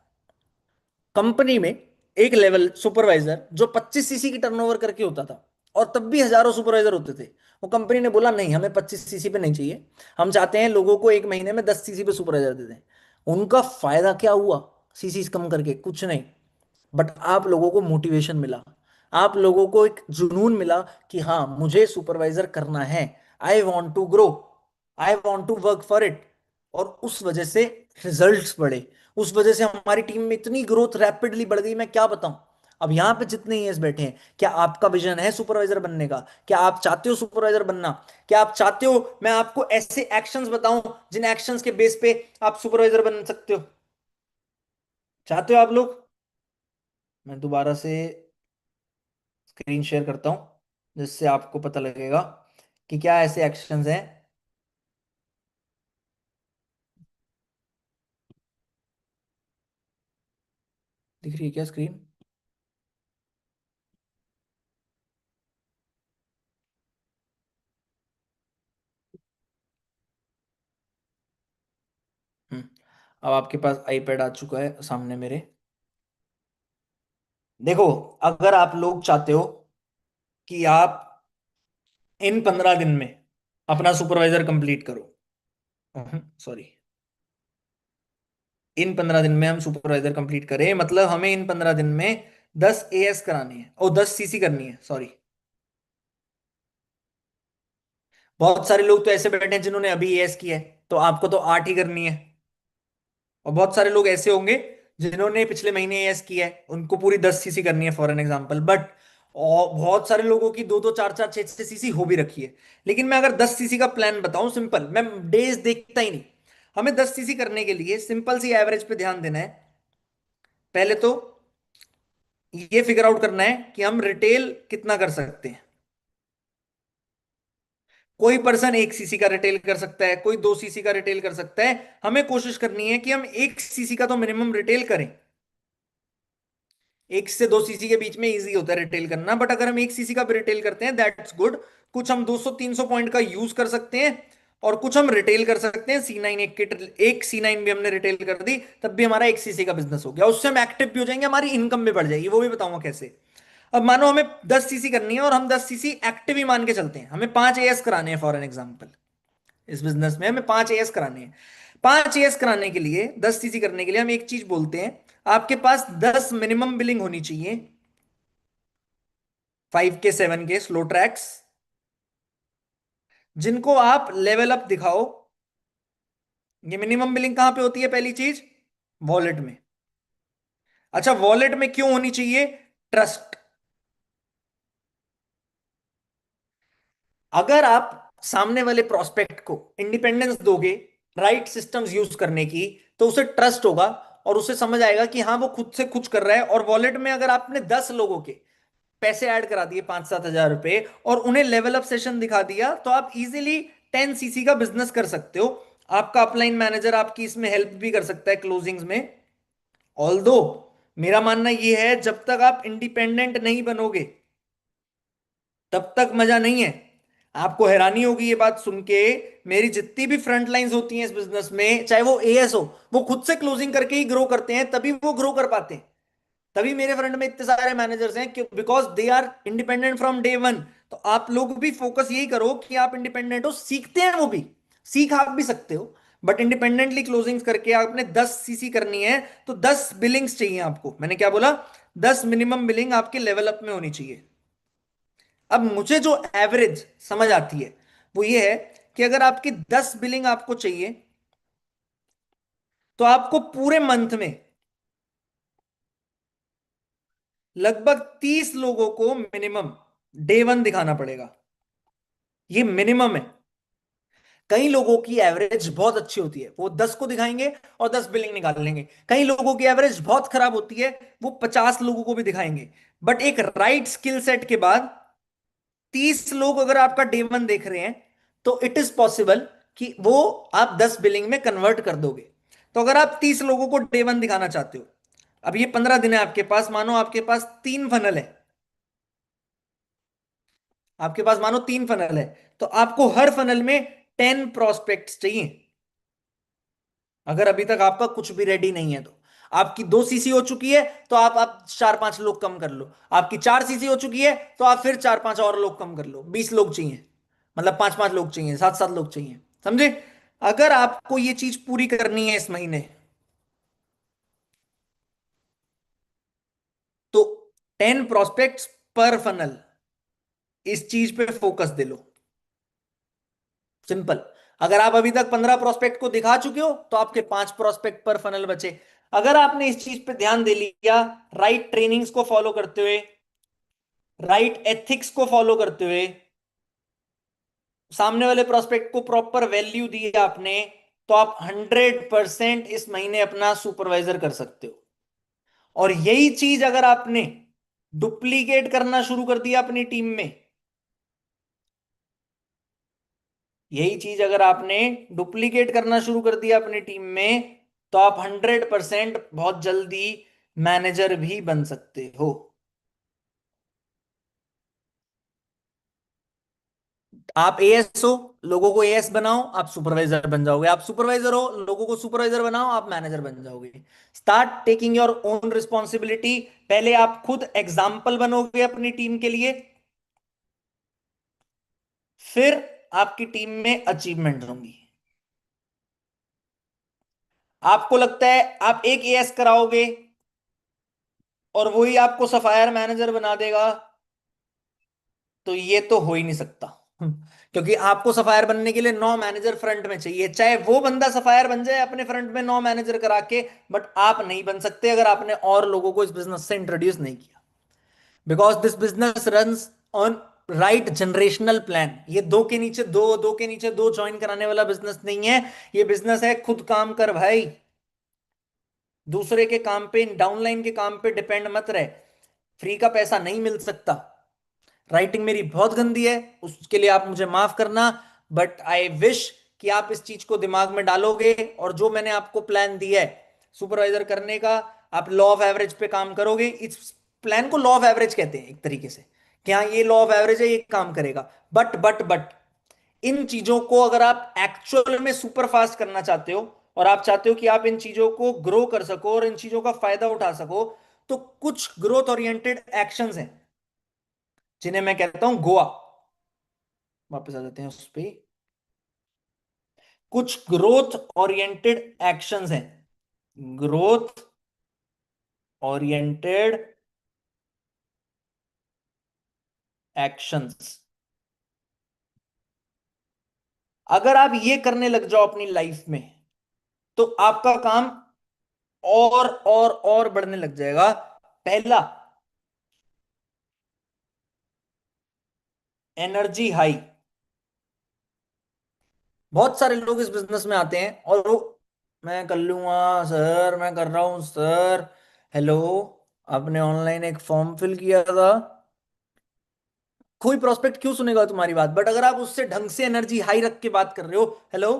कंपनी में एक लेवल सुपरवाइजर जो 25 सीसी की टर्नओवर करके होता था, और तब भी हजारों सुपरवाइजर होते थे, वो कंपनी ने बोला नहीं, हमें 25 सीसी पे नहीं चाहिए, हम चाहते हैं लोगों को एक महीने में 10 सीसी पे सुपरवाइजर दे दें। उनका फायदा क्या हुआ? सीसी कम करके कुछ नहीं, बट आप लोगों को मोटिवेशन मिला, आप लोगों को एक जुनून मिला कि हाँ मुझे सुपरवाइजर करना है, I want to grow, I want to work for it. और उस वजह से रिजल्ट्स बढ़े, उस वजह से हमारी टीम में इतनी ग्रोथ रैपिडली बढ़ गई, मैं क्या बताऊं। अब यहां पे जितने ईएस बैठे हैं, क्या आपका विजन है सुपरवाइजर बनने का? क्या आप चाहते हो सुपरवाइजर बनना? क्या आप चाहते हो मैं आपको ऐसे एक्शंस बताऊं जिन एक्शंस के बेस पे आप सुपरवाइजर बन सकते हो? चाहते हो आप लोग? मैं दोबारा से स्क्रीन शेयर करता हूं जिससे आपको पता लगेगा कि क्या ऐसे एक्शंस हैं। दिख रही है क्या स्क्रीन? अब आपके पास आईपैड आ चुका है सामने मेरे। देखो, अगर आप लोग चाहते हो कि आप इन 15 दिन में अपना सुपरवाइजर कंप्लीट करो, सॉरी, इन 15 दिन में हम सुपरवाइजर कंप्लीट करें, मतलब हमें इन 15 दिन में 10 एएस करानी है और 10 सीसी करनी है, सॉरी। बहुत सारे लोग तो ऐसे बैठे हैं जिन्होंने अभी एएस किया है, तो आपको तो 8 ही करनी है। और बहुत सारे लोग ऐसे होंगे जिन्होंने पिछले महीने एएस किया है, उनको पूरी 10 सीसी करनी है फॉर एन एग्जाम्पल। बट और बहुत सारे लोगों की दो दो चार चार छह छह सीसी हो भी रखी है। लेकिन मैं अगर 10 सीसी का प्लान बताऊं, सिंपल, मैं डेज देखता ही नहीं। हमें 10 सीसी करने के लिए सिंपल सी एवरेज पे ध्यान देना है। पहले तो ये फिगर आउट करना है कि हम रिटेल कितना कर सकते हैं। कोई पर्सन 1 सीसी का रिटेल कर सकता है, कोई 2 सीसी का रिटेल कर सकता है। हमें कोशिश करनी है कि हम 1 सीसी का तो मिनिमम रिटेल करें। 1 से 2 सीसी के बीच में इजी होता है रिटेल करना, बट अगर हम 1 सीसी का भी रिटेल करते हैं दैट्स गुड। कुछ हम 200-300 पॉइंट का यूज कर सकते हैं, और कुछ हम रिटेल कर सकते हैं। C9 एक C9 भी हमने रिटेल कर दी, तब भी हमारा 1 सीसी का बिजनेस हो गया। उससे हम एक्टिव भी हो जाएंगे, हमारी इनकम भी बढ़ जाएगी, वो भी बताऊंगा कैसे। अब मानो हमें 10 सीसी करनी है और हम 10 सीसी एक्टिव ही मान के चलते हैं, हमें 5 AS कराने हैं फॉर एन एग्जाम्पल। इस बिजनेस में हमें 5 AS कराने हैं। 5 AS कराने के लिए, 10 सीसी करने के लिए हम एक चीज बोलते हैं, आपके पास 10 मिनिमम बिलिंग होनी चाहिए। 5 के 7 के स्लो ट्रैक्स, जिनको आप लेवल अप दिखाओ। ये मिनिमम बिलिंग कहां पे होती है? पहली चीज, वॉलेट में। अच्छा, वॉलेट में क्यों होनी चाहिए? ट्रस्ट। अगर आप सामने वाले प्रोस्पेक्ट को इंडिपेंडेंस दोगे राइट सिस्टम्स यूज करने की, तो उसे ट्रस्ट होगा और उसे समझ आएगा कि हाँ वो खुद से कुछ कर रहा है। और वॉलेट में अगर आपने 10 लोगों के पैसे ऐड करा दिए, 5-7 हजार रुपए, और उन्हें लेवल अप सेशन दिखा दिया, तो आप इजीली 10 सीसी का बिजनेस कर सकते हो। आपका अपलाइन मैनेजर आपकी इसमें हेल्प भी कर सकता है क्लोजिंग्स में। ऑल्दो मेरा मानना यह है, जब तक आप इंडिपेंडेंट नहीं बनोगे तब तक मजा नहीं है। आपको हैरानी होगी ये बात सुन के, मेरी जितनी भी फ्रंट लाइंस होती हैं इस बिजनेस में, चाहे वो एएस हो, वो खुद से क्लोजिंग करके ही ग्रो करते हैं, तभी वो ग्रो कर पाते हैं। तभी मेरे फ्रंट में इतने सारे मैनेजर्स हैं, because they are independent from day one. तो आप लोग भी फोकस यही करो कि आप इंडिपेंडेंट हो, सीखते हैं वो भी, सीख आप भी सकते हो, बट इंडिपेंडेंटली क्लोजिंग्स करके आपने 10 सीसी करनी है। तो 10 बिलिंग्स चाहिए आपको। मैंने क्या बोला? 10 मिनिमम बिलिंग आपके लेवल अप में होनी चाहिए। अब मुझे जो एवरेज समझ आती है वो ये है कि अगर आपकी 10 बिलिंग आपको चाहिए, तो आपको पूरे मंथ में लगभग 30 लोगों को मिनिमम डे वन दिखाना पड़ेगा। ये मिनिमम है। कई लोगों की एवरेज बहुत अच्छी होती है, वो 10 को दिखाएंगे और 10 बिलिंग निकाल लेंगे। कई लोगों की एवरेज बहुत खराब होती है, वो 50 लोगों को भी दिखाएंगे। बट एक राइट स्किल सेट के बाद 30 लोग अगर आपका डे वन देख रहे हैं, तो इट इज पॉसिबल कि वो आप 10 बिलिंग में कन्वर्ट कर दोगे। तो अगर आप 30 लोगों को डे वन दिखाना चाहते हो, अब ये 15 दिन है आपके पास, मानो आपके पास 3 फनल है। आपके पास मानो 3 फनल है, तो आपको हर फनल में 10 प्रोस्पेक्ट्स चाहिए। अगर अभी तक आपका कुछ भी रेडी नहीं है तो, आपकी 2 सीसी हो चुकी है तो आप 4-5 लोग कम कर लो। आपकी 4 सीसी हो चुकी है तो आप फिर 4-5 और लोग कम कर लो। 20 लोग चाहिए, मतलब 5-5 लोग चाहिए, 7-7 लोग चाहिए। समझे? अगर आपको ये चीज पूरी करनी है इस महीने, तो 10 प्रोस्पेक्ट्स पर फनल, इस चीज पे फोकस दे लो। सिंपल। अगर आप अभी तक 15 प्रोस्पेक्ट को दिखा चुके हो, तो आपके 5 प्रोस्पेक्ट पर फनल बचे। अगर आपने इस चीज पे ध्यान दे लिया, राइट ट्रेनिंग्स को फॉलो करते हुए, राइट एथिक्स को फॉलो करते हुए, सामने वाले प्रोस्पेक्ट को प्रॉपर वैल्यू दी आपने, तो आप 100% इस महीने अपना सुपरवाइजर कर सकते हो। और यही चीज अगर आपने डुप्लीकेट करना शुरू कर दिया अपनी टीम में, यही चीज अगर आपने डुप्लीकेट करना शुरू कर दिया अपनी टीम में, तो आप 100% बहुत जल्दी मैनेजर भी बन सकते हो। आप एएस हो, लोगों को एएस बनाओ, आप सुपरवाइजर बन जाओगे। आप सुपरवाइजर हो, लोगों को सुपरवाइजर बनाओ, आप मैनेजर बन जाओगे। Start taking your own responsibility. पहले आप खुद एग्जाम्पल बनोगे अपनी टीम के लिए, फिर आपकी टीम में अचीवमेंट होंगी। आपको लगता है आप एक एएस कराओगे और वही आपको सफायर मैनेजर बना देगा, तो ये तो हो ही नहीं सकता। क्योंकि आपको सफायर बनने के लिए 9 मैनेजर फ्रंट में चाहिए, चाहे वो बंदा सफायर बन जाए अपने फ्रंट में 9 मैनेजर करा के, बट आप नहीं बन सकते अगर आपने और लोगों को इस बिजनेस से इंट्रोड्यूस नहीं किया। Because this business runs on right generational plan. ये दो के नीचे दो, दो के नीचे दो ज्वाइन कराने वाला बिजनेस नहीं है। ये बिजनेस है खुद काम कर भाई, दूसरे के काम पे, डाउनलाइन के काम पे डिपेंड मत रहे। फ्री का पैसा नहीं मिल सकता। राइटिंग मेरी बहुत गंदी है, उसके लिए आप मुझे माफ करना, बट आई विश कि आप इस चीज को दिमाग में डालोगे और जो मैंने आपको प्लान दिया है सुपरवाइजर करने का, आप लॉ ऑफ एवरेज पे काम करोगे। इस प्लान को लॉ ऑफ एवरेज कहते हैं एक तरीके से, कि हाँ ये लॉ ऑफ एवरेज है, ये काम करेगा। बट इन चीजों को अगर आप एक्चुअल में सुपर फास्ट करना चाहते हो और आप चाहते हो कि आप इन चीजों को ग्रो कर सको और इन चीजों का फायदा उठा सको, तो कुछ ग्रोथ ओरिएंटेड एक्शंस हैं जिन्हें मैं कहता हूं गोवा। वापस आ जाते हैं उस पे। कुछ ग्रोथ ओरिएंटेड एक्शंस हैं, ग्रोथ ओरिएंटेड एक्शंस। अगर आप ये करने लग जाओ अपनी लाइफ में, तो आपका काम और बढ़ने लग जाएगा। पहला, एनर्जी हाई। बहुत सारे लोग इस बिजनेस में आते हैं और वो, मैं कर लूंगा सर, मैं कर रहा हूं सर। हेलो, आपने ऑनलाइन एक फॉर्म फिल किया था, कोई प्रोस्पेक्ट क्यों सुनेगा तुम्हारी बात? बट अगर आप उससे ढंग से एनर्जी हाई रख के बात कर रहे हो, हेलो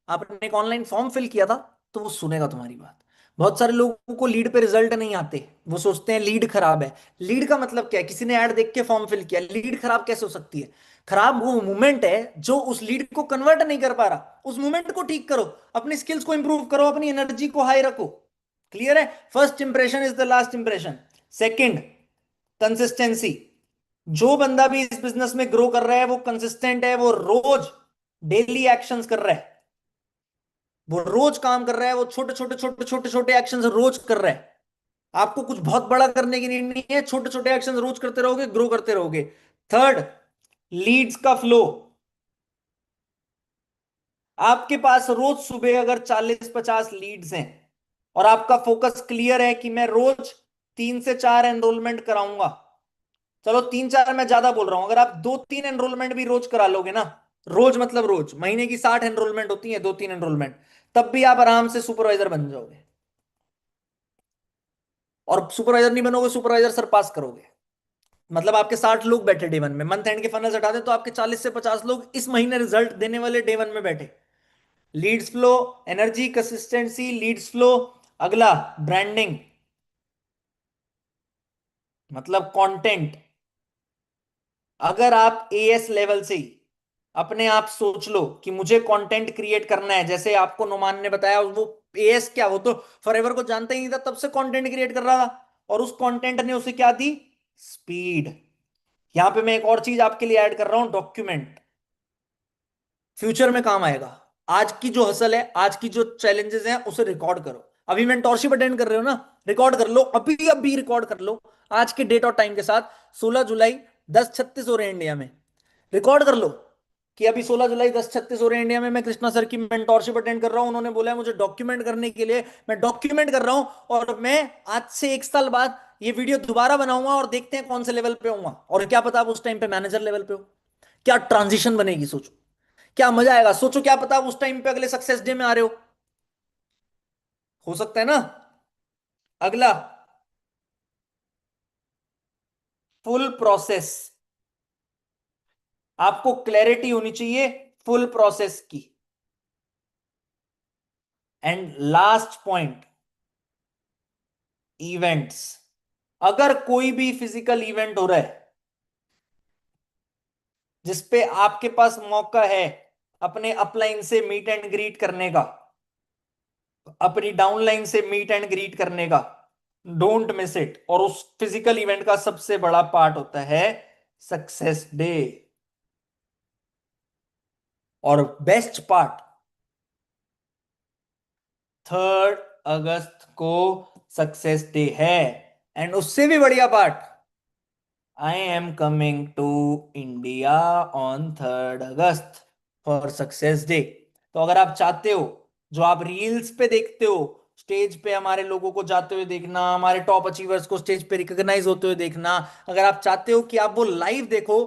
आपने एक ऑनलाइन फॉर्म फिल किया था, तो वो सुनेगा तुम्हारी बात। बहुत सारे लोगों को लीड पे रिजल्ट नहीं आते, वो सोचते हैं लीड खराब है। लीड का मतलब क्या है? किसी ने ऐड देख के फॉर्म फिल किया, लीड खराब कैसे हो सकती है? खराब वो मूवमेंट है जो उस लीड को कन्वर्ट नहीं कर पा रहा। उस मूवमेंट को ठीक करो, अपनी स्किल्स को इंप्रूव करो, अपनी एनर्जी को हाई रखो। क्लियर है? First impression is the last impression. Second, consistency. जो बंदा भी इस बिजनेस में ग्रो कर रहा है वो कंसिस्टेंट है, वो रोज डेली एक्शंस कर रहा है, वो रोज काम कर रहा है, वो छोटे छोटे छोटे छोटे छोटे एक्शंस रोज कर रहा है। आपको कुछ बहुत बड़ा करने की नीड नहीं है, छोटे छोटे एक्शंस रोज करते रहोगे, ग्रो करते रहोगे। थर्ड, लीड्स का फ्लो। आपके पास रोज सुबह अगर 40-50 लीड्स हैं और आपका फोकस क्लियर है कि मैं रोज 3 से 4 एनरोलमेंट कराऊंगा, चलो 3-4 मैं ज्यादा बोल रहा हूं, अगर आप 2-3 एनरोलमेंट भी रोज करा लोगे ना, रोज मतलब रोज, महीने की 60 एनरोलमेंट होती है, 2-3 एनरोलमेंट, तब भी आप आराम से सुपरवाइजर बन जाओगे। और सुपरवाइजर नहीं बनोगे, सुपरवाइजर सरपास करोगे। मतलब आपके 60 लोग बैठे डे वन में, मंथ एंड के फनल्स हटा दें तो आपके 40 से 50 लोग इस महीने रिजल्ट देने वाले डे वन में बैठे। Leads flow, energy, consistency, leads flow. अगला, ब्रांडिंग, मतलब कंटेंट। अगर आप एएस लेवल से ही अपने आप सोच लो कि मुझे कंटेंट क्रिएट करना है, जैसे आपको नुमान ने बताया, वो एएस क्या, वो तो फॉरएवर को जानता ही नहीं था, तब से कंटेंट क्रिएट कर रहा था, और उस कंटेंट ने उसे क्या दी? स्पीड। यहां पे मैं एक और चीज आपके लिए ऐड कर रहा हूं, डॉक्यूमेंट। फ्यूचर में काम आएगा। आज की जो हसल है, आज की जो चैलेंजेस हैं, उसे रिकॉर्ड करो। अभी मेंटोरशिप अटेंड कर रहे हो ना, रिकॉर्ड कर लो, अभी अभी रिकॉर्ड कर लो, आज के डेट और टाइम के साथ। 16 जुलाई 10:36 हो रहे हैं इंडिया में, रिकॉर्ड कर लो कि अभी 16 जुलाई 10:36 हो रहे हैं इंडिया में, मैं कृष्णा सर की मेंटोरशिप अटेंड कर रहा हूं, उन्होंने बोला है मुझे डॉक्यूमेंट करने के लिए, मैं डॉक्यूमेंट कर रहा हूं। और मैं आज से 1 साल बाद ये वीडियो दोबारा बनाऊंगा और देखते हैं कौन से लेवल पे होऊंगा, और क्या पता आप उस टाइम पे मैनेजर लेवल पे हो। क्या ट्रांजिशन बनेगी सोचो, क्या मजा आएगा सोचो, क्या पता आप उस टाइम पे अगले सक्सेस डे में आ रहे हो सकता है ना। अगला, फुल प्रोसेस। आपको क्लैरिटी होनी चाहिए फुल प्रोसेस की। And last point, events. अगर कोई भी फिजिकल इवेंट हो रहा है जिसपे आपके पास मौका है अपने अपलाइन से मीट एंड ग्रीट करने का, अपनी डाउनलाइन से मीट एंड ग्रीट करने का, डोंट मिस इट। और उस फिजिकल इवेंट का सबसे बड़ा पार्ट होता है सक्सेस डे। और बेस्ट पार्ट, 3 अगस्त को सक्सेस डे है। एंड उससे भी बढ़िया part, I am coming to India on 3 अगस्त फॉर सक्सेस डे। तो अगर आप चाहते हो, जो आप रील्स पे देखते हो स्टेज पे हमारे लोगों को जाते हुए देखना, हमारे टॉप अचीवर्स को स्टेज पे रिकॉग्नाइज होते हुए देखना, अगर आप चाहते हो कि आप वो लाइव देखो,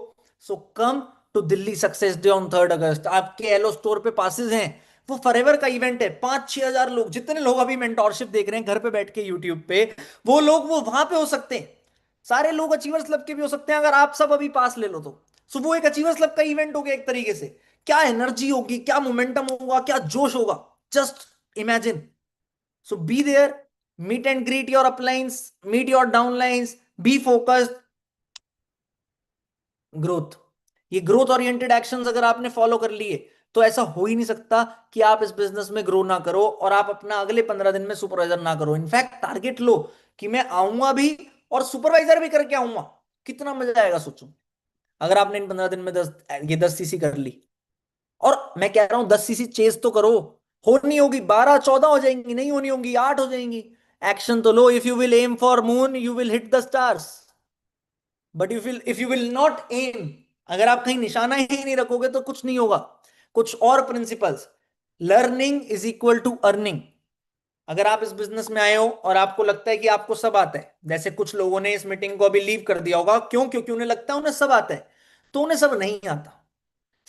so come to Delhi success day on 3 August. आपके एलो स्टोर पे पासेस हैं, वो फॉरएवर का इवेंट है। 5-6 हजार लोग, जितने लोग अभी मेंटोरशिप देख रहे हैं घर पे बैठ के यूट्यूब पे, वो लोग वो वहां पे हो सकते हैं। सारे लोग अचीवर्स क्लब के भी हो सकते हैं अगर आप सब अभी पास ले लो तो। सो वो एक अचीवर्स क्लब का इवेंट हो गया एक तरीके से। क्या एनर्जी होगी, क्या मोमेंटम होगा, क्या जोश होगा, just imagine. So be there, meet and greet your uplines, meet your downlines, be focused, growth. ये ग्रोथ ओरिएंटेड एक्शंस अगर आपने फॉलो कर लिए तो ऐसा हो ही नहीं सकता कि आप इस बिजनेस में ग्रो ना करो और आप अपना अगले 15 दिन में सुपरवाइजर ना करो। इनफैक्ट टारगेट लो कि मैं आऊंगा भी और सुपरवाइजर भी करके आऊंगा। कितना मजा आएगा सोचो, अगर आपने इन 15 दिन में 10 सीसी कर ली। और मैं कह रहा हूं 10 सीसी चेस तो करो, होनी होगी 12-14 हो जाएंगी, नहीं होनी होंगी 8 हो जाएंगी। एक्शन तो लो। If you will aim for moon you will hit the stars, but if you will not aim, अगर आप कहीं निशाना ही नहीं रखोगे तो कुछ नहीं होगा। कुछ और principles, learning is equal to earning. अगर आप इस बिजनेस में आए हो और आपको लगता है कि आपको सब आता है, जैसे कुछ लोगों ने इस मीटिंग को अभी लीव कर दिया होगा, क्यों? क्योंकि उन्हें लगता है उन्हें सब आता है, तो उन्हें सब नहीं आता।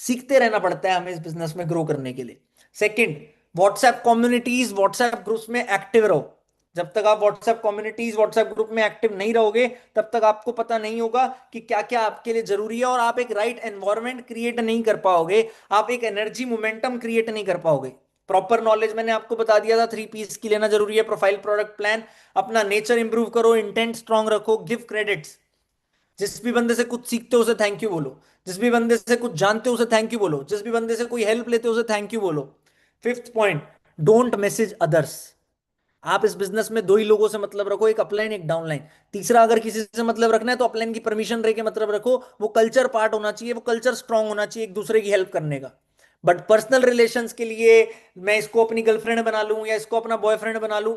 सीखते रहना पड़ता है हमें इस बिजनेस में ग्रो करने के लिए। Second, WhatsApp communities, WhatsApp groups में एक्टिव रहो। जब तक आप व्हाट्सएप कम्युनिटीज, व्हाट्सएप ग्रुप में एक्टिव नहीं रहोगे, तब तक आपको पता नहीं होगा कि क्या क्या आपके लिए जरूरी है, और आप एक राइट एनवायरनमेंट क्रिएट नहीं कर पाओगे, आप एक एनर्जी मोमेंटम क्रिएट नहीं कर पाओगे। प्रॉपर नॉलेज मैंने आपको बता दिया था, 3 पीस की लेना जरूरी है। प्रोफाइल, प्रोडक्ट प्लान, अपना नेचर इंप्रूव करो, इंटेंट स्ट्रांग रखो, गिव क्रेडिट्स। जिस भी बंदे से कुछ सीखते हो उसे थैंक यू बोलो, जिस भी बंदे से कुछ जानते हो उसे थैंक यू बोलो, जिस भी बंदे से कोई हेल्प लेते हो उसे थैंक यू बोलो। Fifth point, don't message others. आप इस बिजनेस में दो ही लोगों से मतलब रखो, एक अपलाइन एक डाउनलाइन। तीसरा अगर किसी से मतलब रखना है तो अपलाइन की परमिशन रह के मतलब रखो, वो कल्चर पार्ट होना चाहिए, वो कल्चर स्ट्रांग होना चाहिए एक दूसरे की हेल्प करने का। बट पर्सनल रिलेशंस के लिए मैं इसको अपनी गर्लफ्रेंड बना लूं या इसको अपना बॉयफ्रेंड बना लूं,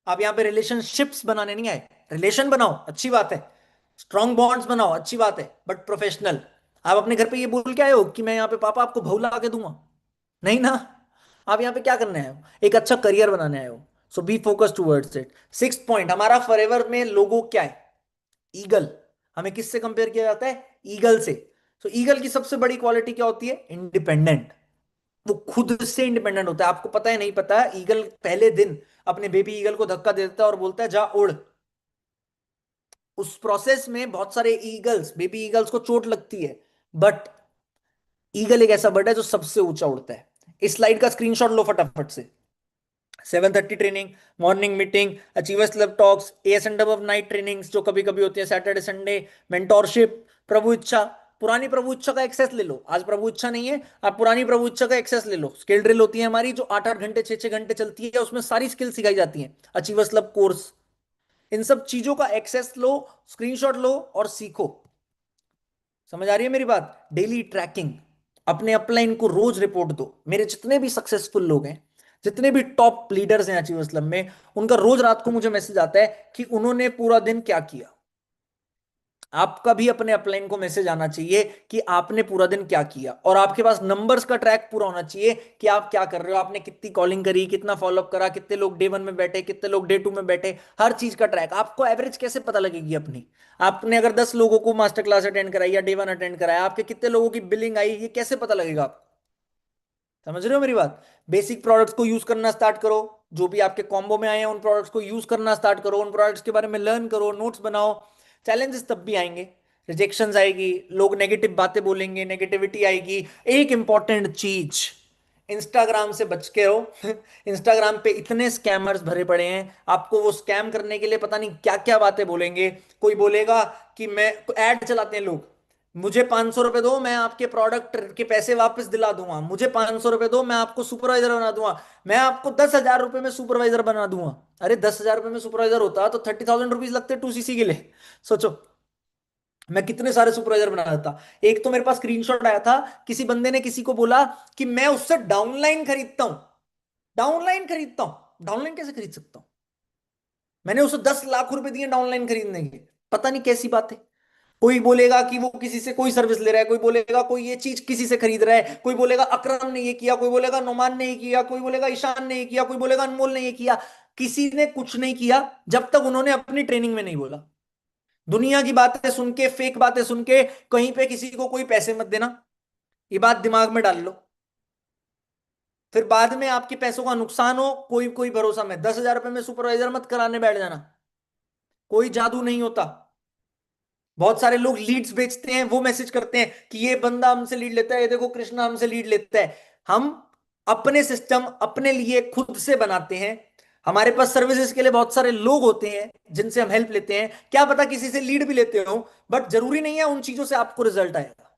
आप यहां पे रिलेशनशिप्स बनाने नहीं आए। रिलेशन बनाओ, अच्छी बात है, स्ट्रॉन्ग बॉन्ड्स बनाओ, अच्छी बात है, बट प्रोफेशनल। आप अपने घर पे ये बोल के आए हो कि मैं यहाँ पे पापा आपको बहू ला के दूंगा? नहीं ना। आप यहाँ पे क्या करने आए हो? एक अच्छा करियर बनाने आए हो। So be focus towards it. Six point, हमारा फॉरएवर में लोगो क्या है? ईगल। हमें किससे कंपेयर किया जाता है? ईगल से। सो ईगल की सबसे बड़ी क्वालिटी क्या होती है? इंडिपेंडेंट। वो खुद से इंडिपेंडेंट होता है। आपको पता है नहीं पता है, ईगल पहले दिन अपने बेबी ईगल को धक्का दे देता है और बोलता है जा उड़। उस प्रोसेस में बहुत सारे ईगल्स, बेबी ईगल्स को चोट लगती है, बट ईगल एक ऐसा बर्ड है जो सबसे ऊंचा उड़ता है। इस स्लाइड का स्क्रीनशॉट लो फटाफट से। 7:30 training, morning meeting, achievers club talks, as and above night trainings जो कभी कभी होती है सैटरडे संडे, मेंटोरशिप, प्रभु इच्छा। पुरानी प्रभु इच्छा का एक्सेस ले लो, आज प्रभु इच्छा नहीं है, आप पुरानी प्रभु इच्छा का एक्सेस ले लो। स्किल ड्रिल होती है हमारी जो 8-8 घंटे 6-6 घंटे चलती है, उसमें सारी स्किल सिखाई जाती है। अचीवर्स क्लब कोर्स, इन सब चीजों का एक्सेस लो, स्क्रीनशॉट लो और सीखो। समझ आ रही है मेरी बात? डेली ट्रैकिंग, अपने अपलाइन को रोज रिपोर्ट दो। मेरे जितने भी सक्सेसफुल लोग हैं, जितने भी टॉप लीडर्स हैं अचीवर्स क्लब में, उनका रोज रात को मुझे मैसेज आता है कि उन्होंने पूरा दिन क्या किया। आपका भी अपने अपलाइन को मैसेज आना चाहिए कि आपने पूरा दिन क्या किया, और आपके पास नंबर्स का ट्रैक पूरा होना चाहिए कि आप क्या कर रहे हो, आपने कितनी कॉलिंग करी, कितना फॉलोअप करा, कितने लोग डे 1 में बैठे, कितने लोग डे 2 में बैठे, हर चीज का ट्रैक। आपको एवरेज कैसे पता लगेगी अपनी? आपने अगर 10 लोगों को मास्टर क्लास अटेंड कराई या डे 1 अटेंड कराया, आपके कितने लोगों की बिलिंग आई, ये कैसे पता लगेगा आपको? समझ रहे हो मेरी बात? बेसिक प्रोडक्ट्स को यूज करना स्टार्ट करो, जो भी आपके कॉम्बो में आए हैं उन प्रोडक्ट्स को यूज करना स्टार्ट करो, उन प्रोडक्ट्स के बारे में लर्न करो, नोट्स बनाओ। चैलेंजेस तब भी आएंगे, रिजेक्शंस आएगी, लोग नेगेटिव बातें बोलेंगे, नेगेटिविटी आएगी। एक इंपॉर्टेंट चीज, इंस्टाग्राम से बच के रहो। इंस्टाग्राम पे इतने स्कैमर्स भरे पड़े हैं, आपको वो स्कैम करने के लिए पता नहीं क्या क्या बातें बोलेंगे। कोई बोलेगा कि मैं, ऐड चलाते हैं लोग, मुझे 500 रुपए दो मैं आपके प्रोडक्ट के पैसे वापस दिला दूंगा, मुझे 500 रुपए दो मैं आपको सुपरवाइजर बना दूंगा, मैं आपको 10,000 रुपए में सुपरवाइजर बना दूंगा। अरे 10,000 रुपए में सुपरवाइजर होता तो 30,000 रुपीज लगते 2 सीसी के लिए। सोचो, मैं कितने सारे सुपरवाइजर बना देता। एक तो मेरे पास स्क्रीनशॉट आया था, किसी बंदे ने किसी को बोला कि मैं उससे डाउनलाइन खरीदता हूं। डाउनलाइन खरीदता हूं? डाउनलाइन कैसे खरीद सकता हूं? मैंने उसे 10 लाख रुपए दिए डाउनलाइन खरीदने के, पता नहीं कैसी बात है। कोई बोलेगा कि वो किसी से कोई सर्विस ले रहा है, कोई बोलेगा कोई ये चीज किसी से खरीद रहा है, कोई बोलेगा अकरम ने ये किया, कोई बोलेगा नुमान ने ये किया, कोई बोलेगा ईशान ने ये किया, कोई बोलेगा अनमोल ने ये किया। किसी ने कुछ नहीं किया जब तक उन्होंने अपनी ट्रेनिंग में नहीं बोला। दुनिया की बातें सुन के, फेक बातें सुन के कहीं पे किसी को कोई पैसे मत देना, ये बात दिमाग में डाल लो। फिर बाद में आपके पैसों का नुकसान हो, कोई कोई भरोसा में 10,000 रुपए में सुपरवाइजर मत कराने बैठ जाना, कोई जादू नहीं होता। बहुत सारे लोग लीड्स बेचते हैं, वो मैसेज करते हैं कि ये बंदा हमसे लीड लेता है, ये देखो कृष्णा हमसे लीड लेता है। हम अपने सिस्टम अपने लिए खुद से बनाते हैं। हमारे पास सर्विसेज के लिए बहुत सारे लोग होते हैं जिनसे हम हेल्प लेते हैं, क्या पता किसी से लीड भी लेते हो, बट जरूरी नहीं है उन चीजों से आपको रिजल्ट आएगा।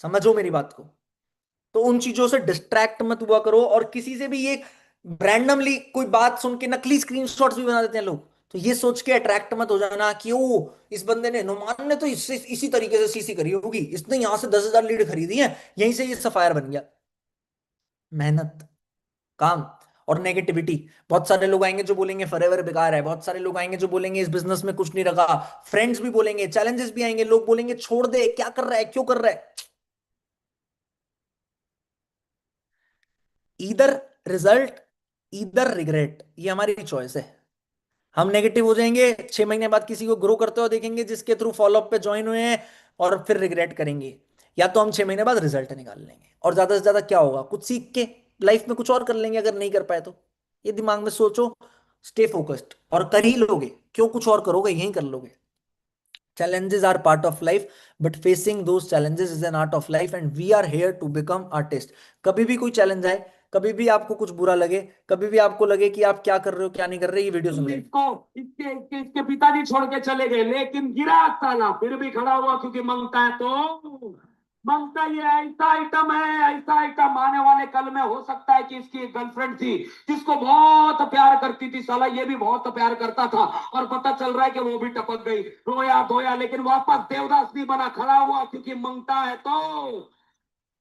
समझो मेरी बात को। तो उन चीजों से डिस्ट्रैक्ट मत हुआ करो। और किसी से भी ये रैंडमली कोई बात सुन के नकली स्क्रीनशॉट्स भी बना देते हैं लोग, तो ये सोच के अट्रैक्ट मत हो जाना कि ओ इस बंदे ने, नुमान ने तो इससे इसी तरीके से सीसी करी होगी, इसने यहां से 10,000 लीड खरीदी है, यहीं से ये सफायर बन गया। मेहनत, काम और नेगेटिविटी। बहुत सारे लोग आएंगे जो बोलेंगे फॉरएवर बेकार है, बहुत सारे लोग आएंगे जो बोलेंगे इस बिजनेस में कुछ नहीं रखा, फ्रेंड्स भी बोलेंगे, चैलेंजेस भी आएंगे, लोग बोलेंगे छोड़ दे, क्या कर रहा है, क्यों कर रहा है। ईदर रिजल्ट ईदर रिग्रेट, ये हमारी चॉइस है। हम नेगेटिव हो जाएंगे, 6 महीने बाद किसी को ग्रो करते हुए देखेंगे जिसके थ्रू फॉलोअप पे ज्वाइन हुए हैं, और फिर रिग्रेट करेंगे। या तो हम 6 महीने बाद रिजल्ट निकाल लेंगे, और ज्यादा से ज्यादा क्या होगा, कुछ सीख के लाइफ में कुछ और कर लेंगे अगर नहीं कर पाए तो। ये दिमाग में सोचो, स्टे फोकस्ड, और कर ही लोगे, क्यों कुछ और करोगे, यही कर लोगे। Challenges are part of life, but facing those challenges is an art of life, and we are here to become artists. कभी भी कोई चैलेंज आए, कभी भी आपको कुछ बुरा लगे, कभी भी आपको लगे कि आप क्या कर रहे हो क्या नहीं कर रहे, ये वीडियो सुन लें। इसको इसके पिताजी छोड़ के चले गए, लेकिन गिरा साला फिर भी खड़ा हुआ, क्योंकि मांगता है तो मांगता। ये ऐसा आइटम है, ऐसा आइटम आने वाले कल में हो सकता है कि इसकी एक गर्लफ्रेंड थी जिसको बहुत प्यार करती थी, साला ये भी बहुत प्यार करता था, और पता चल रहा है कि वो भी टपक गई, रोया धोया, लेकिन वापस देवदास नहीं बना, खड़ा हुआ, क्योंकि मांगता है तो।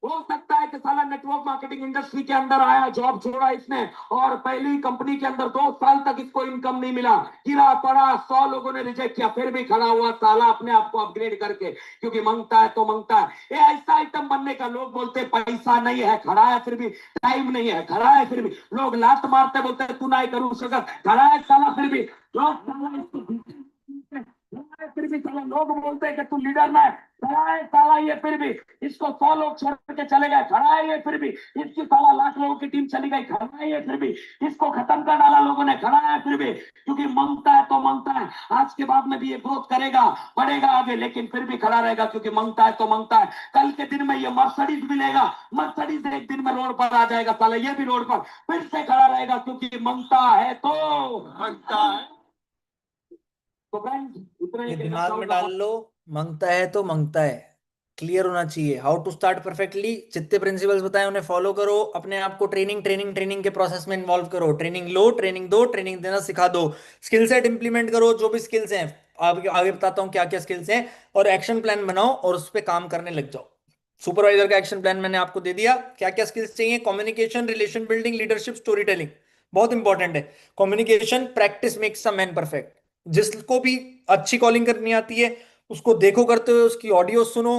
हो सकता है कि साला नेटवर्क मार्केटिंग इंडस्ट्री के अंदर आया, जॉब छोड़ा इसने, और पहली कंपनी के अंदर 2 साल तक इसको इनकम नहीं मिला, गिरा पड़ा, 100 लोगों ने रिजेक्ट किया, फिर भी खड़ा हुआ साला अपने आप को अपग्रेड करके, क्योंकि मांगता है तो मांगता है। ये ऐसा आइटम बनने का, लोग बोलते पैसा नहीं है, खड़ा है फिर भी, टाइम नहीं है, खड़ा है फिर भी, लोग लात मारते बोलते तू नहीं करूं सकत, खड़ा है साला फिर भी, फिर भी साला लोग बोलते हैं कि तू लीडर ना है, खड़ा है साला ये फिर भी, इसको 100 लोग छोड़ के चले गए, खड़ा है ये फिर भी, इसकी साला लाख लोगों की टीम चली गई, खड़ा है ये फिर भी, इसको खत्म कर डाला लोगों ने, खड़ा है फिर भी, क्योंकि मांगता है तो मांगता है। आज के बाद में भी ये ग्रोथ करेगा, बढ़ेगा आगे, लेकिन फिर भी खड़ा रहेगा, क्योंकि मांगता है तो मांगता है। कल के दिन में ये मर्सिडीज मिलेगा, मर्सिडीज एक दिन में रोड पर आ जाएगा, साला ये भी रोड पर फिर से खड़ा रहेगा, क्योंकि मांगता है तो मांगता है। तो फ्रेंड्स इतना ये ही कहना दिमाग में चाहूंगा। डाल लो, मांगता है तो मांगता है, क्लियर होना चाहिए। हाउ टू स्टार्ट परफेक्टली, जितने प्रिंसिपल्स बताए उन्हें फॉलो करो, अपने आप को ट्रेनिंग ट्रेनिंग ट्रेनिंग के प्रोसेस में इन्वॉल्व करो, ट्रेनिंग लो, ट्रेनिंग दो, ट्रेनिंग देना सिखा दो, स्किल सेट इंप्लीमेंट करो, जो भी स्किल्स हैं आगे आगे बताता हूँ क्या क्या स्किल्स हैं, और एक्शन प्लान बनाओ और उस पर काम करने लग जाओ। सुपरवाइजर का एक्शन प्लान मैंने आपको दे दिया, क्या क्या स्किल्स चाहिए, communication, relation building, leadership, story telling, बहुत इंपॉर्टेंट है। Communication, practice makes a man perfect. जिसको भी अच्छी कॉलिंग करनी आती है उसको देखो करते हुए, उसकी ऑडियो सुनो,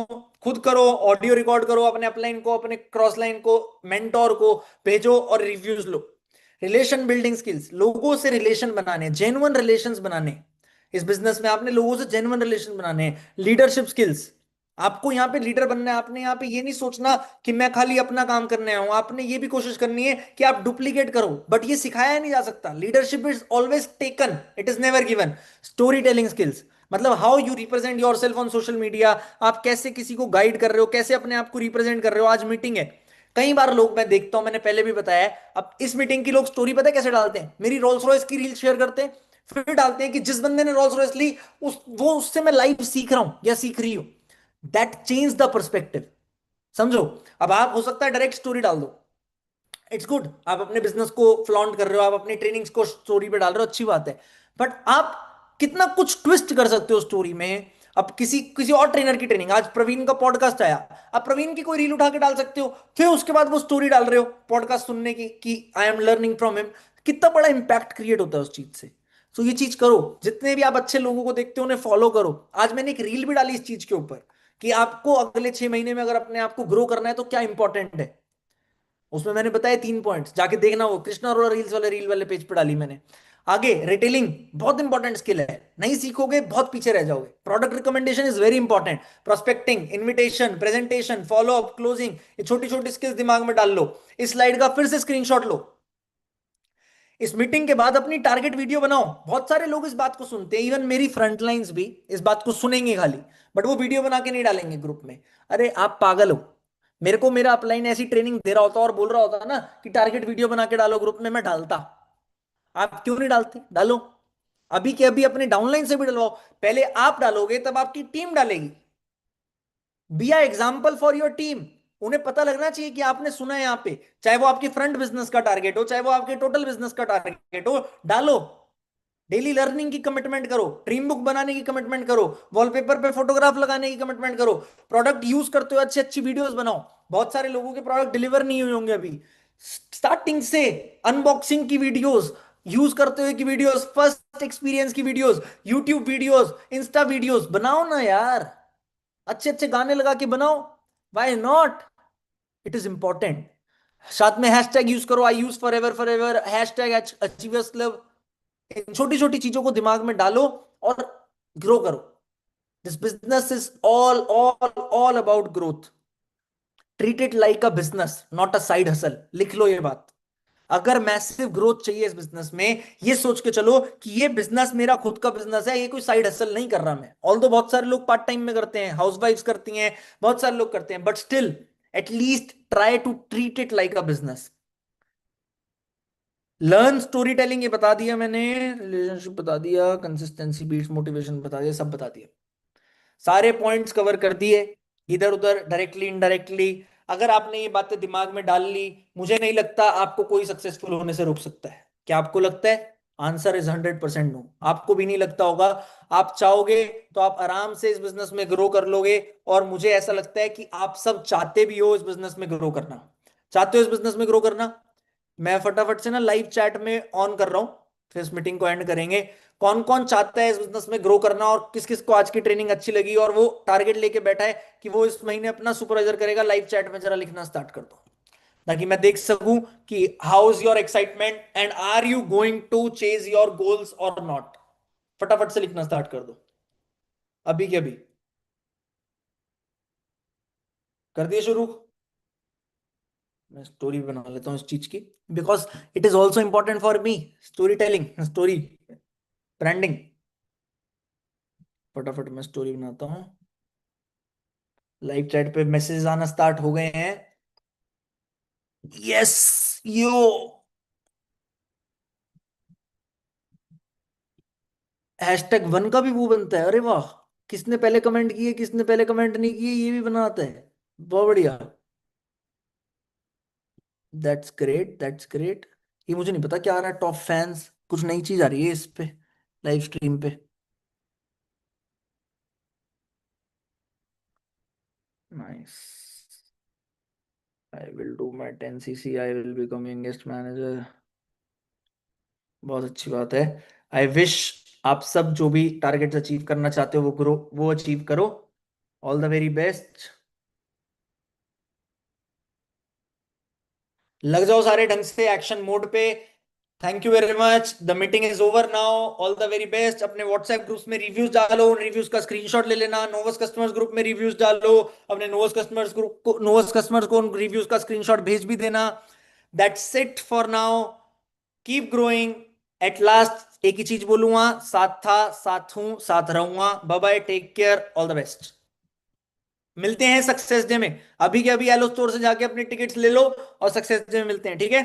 खुद करो, ऑडियो रिकॉर्ड करो, अपने अपलाइन को, अपने क्रॉस लाइन को, मेंटोर को भेजो और रिव्यूज लो। रिलेशन बिल्डिंग स्किल्स, लोगों से रिलेशन बनाने, जेन्युइन रिलेशंस बनाने। इस बिजनेस में आपने लोगों से जेन्युइन रिलेशन बनाने हैं। लीडरशिप स्किल्स, आपको यहाँ पे लीडर बनना है। आपने यहाँ पे ये नहीं सोचना कि मैं खाली अपना काम करने आया हूं, आपने ये भी कोशिश करनी है कि आप डुप्लीकेट करो, बट ये सिखाया नहीं जा सकता। Leadership is always taken, it is never given. Story telling skills, मतलब how you represent yourself on social media, आप कैसे किसी को गाइड कर रहे हो, कैसे अपने आप को रिप्रेजेंट कर रहे हो। आज मीटिंग है, कई बार लोग, मैं देखता हूं, मैंने पहले भी बताया है, अब इस मीटिंग की लोग स्टोरी पता है कैसे डालते हैं, मेरी रोल्स रॉयस की रील शेयर करते हैं, फिर डालते हैं कि जिस बंदे ने रोल्स रॉयस ली वो उससे मैं लाइव सीख रहा हूं या सीख रही हूं। That change the perspective. समझो, अब आप हो सकता है डायरेक्ट स्टोरी डाल दो, इट्स गुड, आप अपने बिजनेस को फ्लॉन्ट कर रहे हो, आप अपनी ट्रेनिंग्स को स्टोरी पे डाल रहे हो, अच्छी बात है, बट आप कितना कुछ ट्विस्ट कर सकते हो स्टोरी में। अब किसी किसी और ट्रेनर की ट्रेनिंग, आज प्रवीण का पॉडकास्ट आया, आप प्रवीण की कोई रील उठा के डाल सकते हो, फिर उसके बाद वो स्टोरी डाल रहे हो पॉडकास्ट सुनने की कि I am learning from him. कितना बड़ा इंपैक्ट क्रिएट होता है उस चीज से। सो ये चीज करो, जितने भी आप अच्छे लोगों को देखते हो उन्हें फॉलो करो। आज मैंने एक रील भी डाली इस चीज के ऊपर कि आपको अगले 6 महीने में अगर अपने आप को ग्रो करना है तो क्या इंपॉर्टेंट है। उसमें मैंने बताया 3 पॉइंट्स, जाके देखना, वो कृष्णा अरोड़ा रील वाले पेज पे डाली मैंने। आगे रिटेलिंग बहुत इंपॉर्टेंट स्किल है, नहीं सीखोगे बहुत पीछे रह जाओगे। Product recommendation is very important, prospecting, invitation, presentation, follow up, closing, ये छोटी छोटी स्किल्स दिमाग में डाल लो। इस स्लाइड का फिर से स्क्रीनशॉट लो। इस मीटिंग के बाद अपनी टारगेट वीडियो बनाओ। बहुत सारे लोग इस बात को सुनते हैं, इवन मेरी फ्रंट लाइंस भी इस बात को सुनेंगे खाली, बट वो वीडियो बना के नहीं डालेंगे ग्रुप में। अरे आप पागल हो, मेरे को मेरा अपलाइन ऐसी ट्रेनिंग दे रहा होता और बोल रहा होता ना कि टारगेट वीडियो बना के डालो ग्रुप में, मैं डालता। आप क्यों नहीं डालते? डालो, अभी के अभी अपने डाउनलाइन से भी डलवाओ। पहले आप डालोगे तब आपकी टीम डालेगी। Be a example for your team. उन्हें पता लगना चाहिए कि आपने सुना है यहाँ पे, चाहे वो आपके फ्रंट बिजनेस का टारगेट हो, चाहे वो आपके टोटल बिजनेस का टारगेट हो। डालो, डेली लर्निंग की कमिटमेंट करो, ड्रीम बुक बनाने की कमिटमेंट करो, वॉलपेपर पे फोटोग्राफ लगाने की कमिटमेंट करो, प्रोडक्ट यूज करते हो अच्छी अच्छी वीडियोस बनाओ। बहुत सारे लोगों के प्रोडक्ट डिलीवर नहीं हुए होंगे अभी, स्टार्टिंग से अनबॉक्सिंग की वीडियोस, यूज करते हुए की वीडियोस, फर्स्ट एक्सपीरियंस की videos, YouTube videos, insta videos बनाओ ना यार, अच्छे अच्छे गाने लगा के बनाओ। Why not, it is important. साथ में हैशटैग यूज करो, I use forever, hashtag achievers club. इन छोटी छोटी चीजों को दिमाग में डालो और ग्रो करो। This business is all about growth. Treat it like a business, not a side hustle. लिख लो ये बात। अगर मैसिव ग्रोथ चाहिए इस बिजनेस में, ये सोच के चलो कि ये बिजनेस मेरा खुद का बिजनेस है, ये कोई साइड हसल नहीं कर रहा मैं। ऑल्दो बहुत सारे लोग पार्ट टाइम में करते हैं, हाउसवाइफ्स करती हैं, बहुत सारे लोग करते हैं, but still at least try to treat it like a business. Learn story telling, ये बता दिया मैंने, रिलेशनशिप बता दिया, कंसिस्टेंसी बीट्स मोटिवेशन बता दिया, सब बता दिया, सारे पॉइंट्स कवर कर दिए, इधर उधर डायरेक्टली इनडायरेक्टली। अगर आपने ये बातें दिमाग में डाल ली, मुझे नहीं लगता आपको कोई सक्सेसफुल होने से रोक सकता है। क्या आपको लगता है? Answer is 100% no. आपको भी नहीं लगता होगा। आप चाहोगे तो आप आराम से इस बिजनेस में ग्रो कर लोगे, और मुझे ऐसा लगता है कि आप सब चाहते भी हो इस बिजनेस में ग्रो करना। चाहते हो इस बिजनेस में ग्रो करना? मैं फटाफट से ना लाइव चैट में ऑन कर रहा हूं, फिर इस मीटिंग को एंड करेंगे। कौन कौन चाहता है इस बिजनेस में ग्रो करना, और किस किस को आज की ट्रेनिंग अच्छी लगी और वो टारगेट लेके बैठा है कि वो इस महीने अपना सुपरवाइजर करेगा, लाइव चैट में जरा लिखना स्टार्ट कर दो, ताकि मैं देख सकूं कि how is your excitement and are you going to chase your goals और नॉट। फटाफट से लिखना स्टार्ट कर दो, अभी के अभी। कर दिए शुरू? मैं स्टोरी बना लेता हूँ इस चीज की, because it is also important for me. Story telling, story branding. फटाफट मैं स्टोरी बनाता हूँ। लाइव चैट पे मैसेज आना स्टार्ट हो गए हैं। यस यो, #1 का भी वो बनता है? अरे वाह, किसने पहले कमेंट किए, किसने पहले कमेंट नहीं किए, ये भी बनाता है। बहुत बढ़िया, दैट्स ग्रेट, दैट्स ग्रेट। ये मुझे नहीं पता क्या आ रहा है, टॉप फैंस, कुछ नई चीज आ रही है इस पे लाइव स्ट्रीम पे। Nice, I will do my 10cc, I will become youngest manager. बहुत अच्छी बात है। आई विश आप सब जो भी टारगेट्स अचीव करना चाहते हो वो अचीव करो। All the very best. लग जाओ सारे ढंग से एक्शन मोड पे। Thank you very much, the meeting is over now. All the very best. अपने व्हाट्सएप ग्रुप्स में रिव्यूज डालो, उन रिव्यूज का स्क्रीनशॉट ले लेना। नोवस कस्टमर्स ग्रुप में रिव्यूज डालो, अपने नोवस कस्टमर्स को उन रिव्यूज का स्क्रीनशॉट भेज भी देना। That's it for now, keep growing. At last एक ही चीज बोलूंगा, साथ था, साथ हूं, साथ रहूंगा। Bye bye, take care, all the best. मिलते हैं सक्सेस डे में। अभी के अभी एलो स्टोर से जाके अपनी टिकट्स ले लो और सक्सेस डे में मिलते हैं, ठीक है?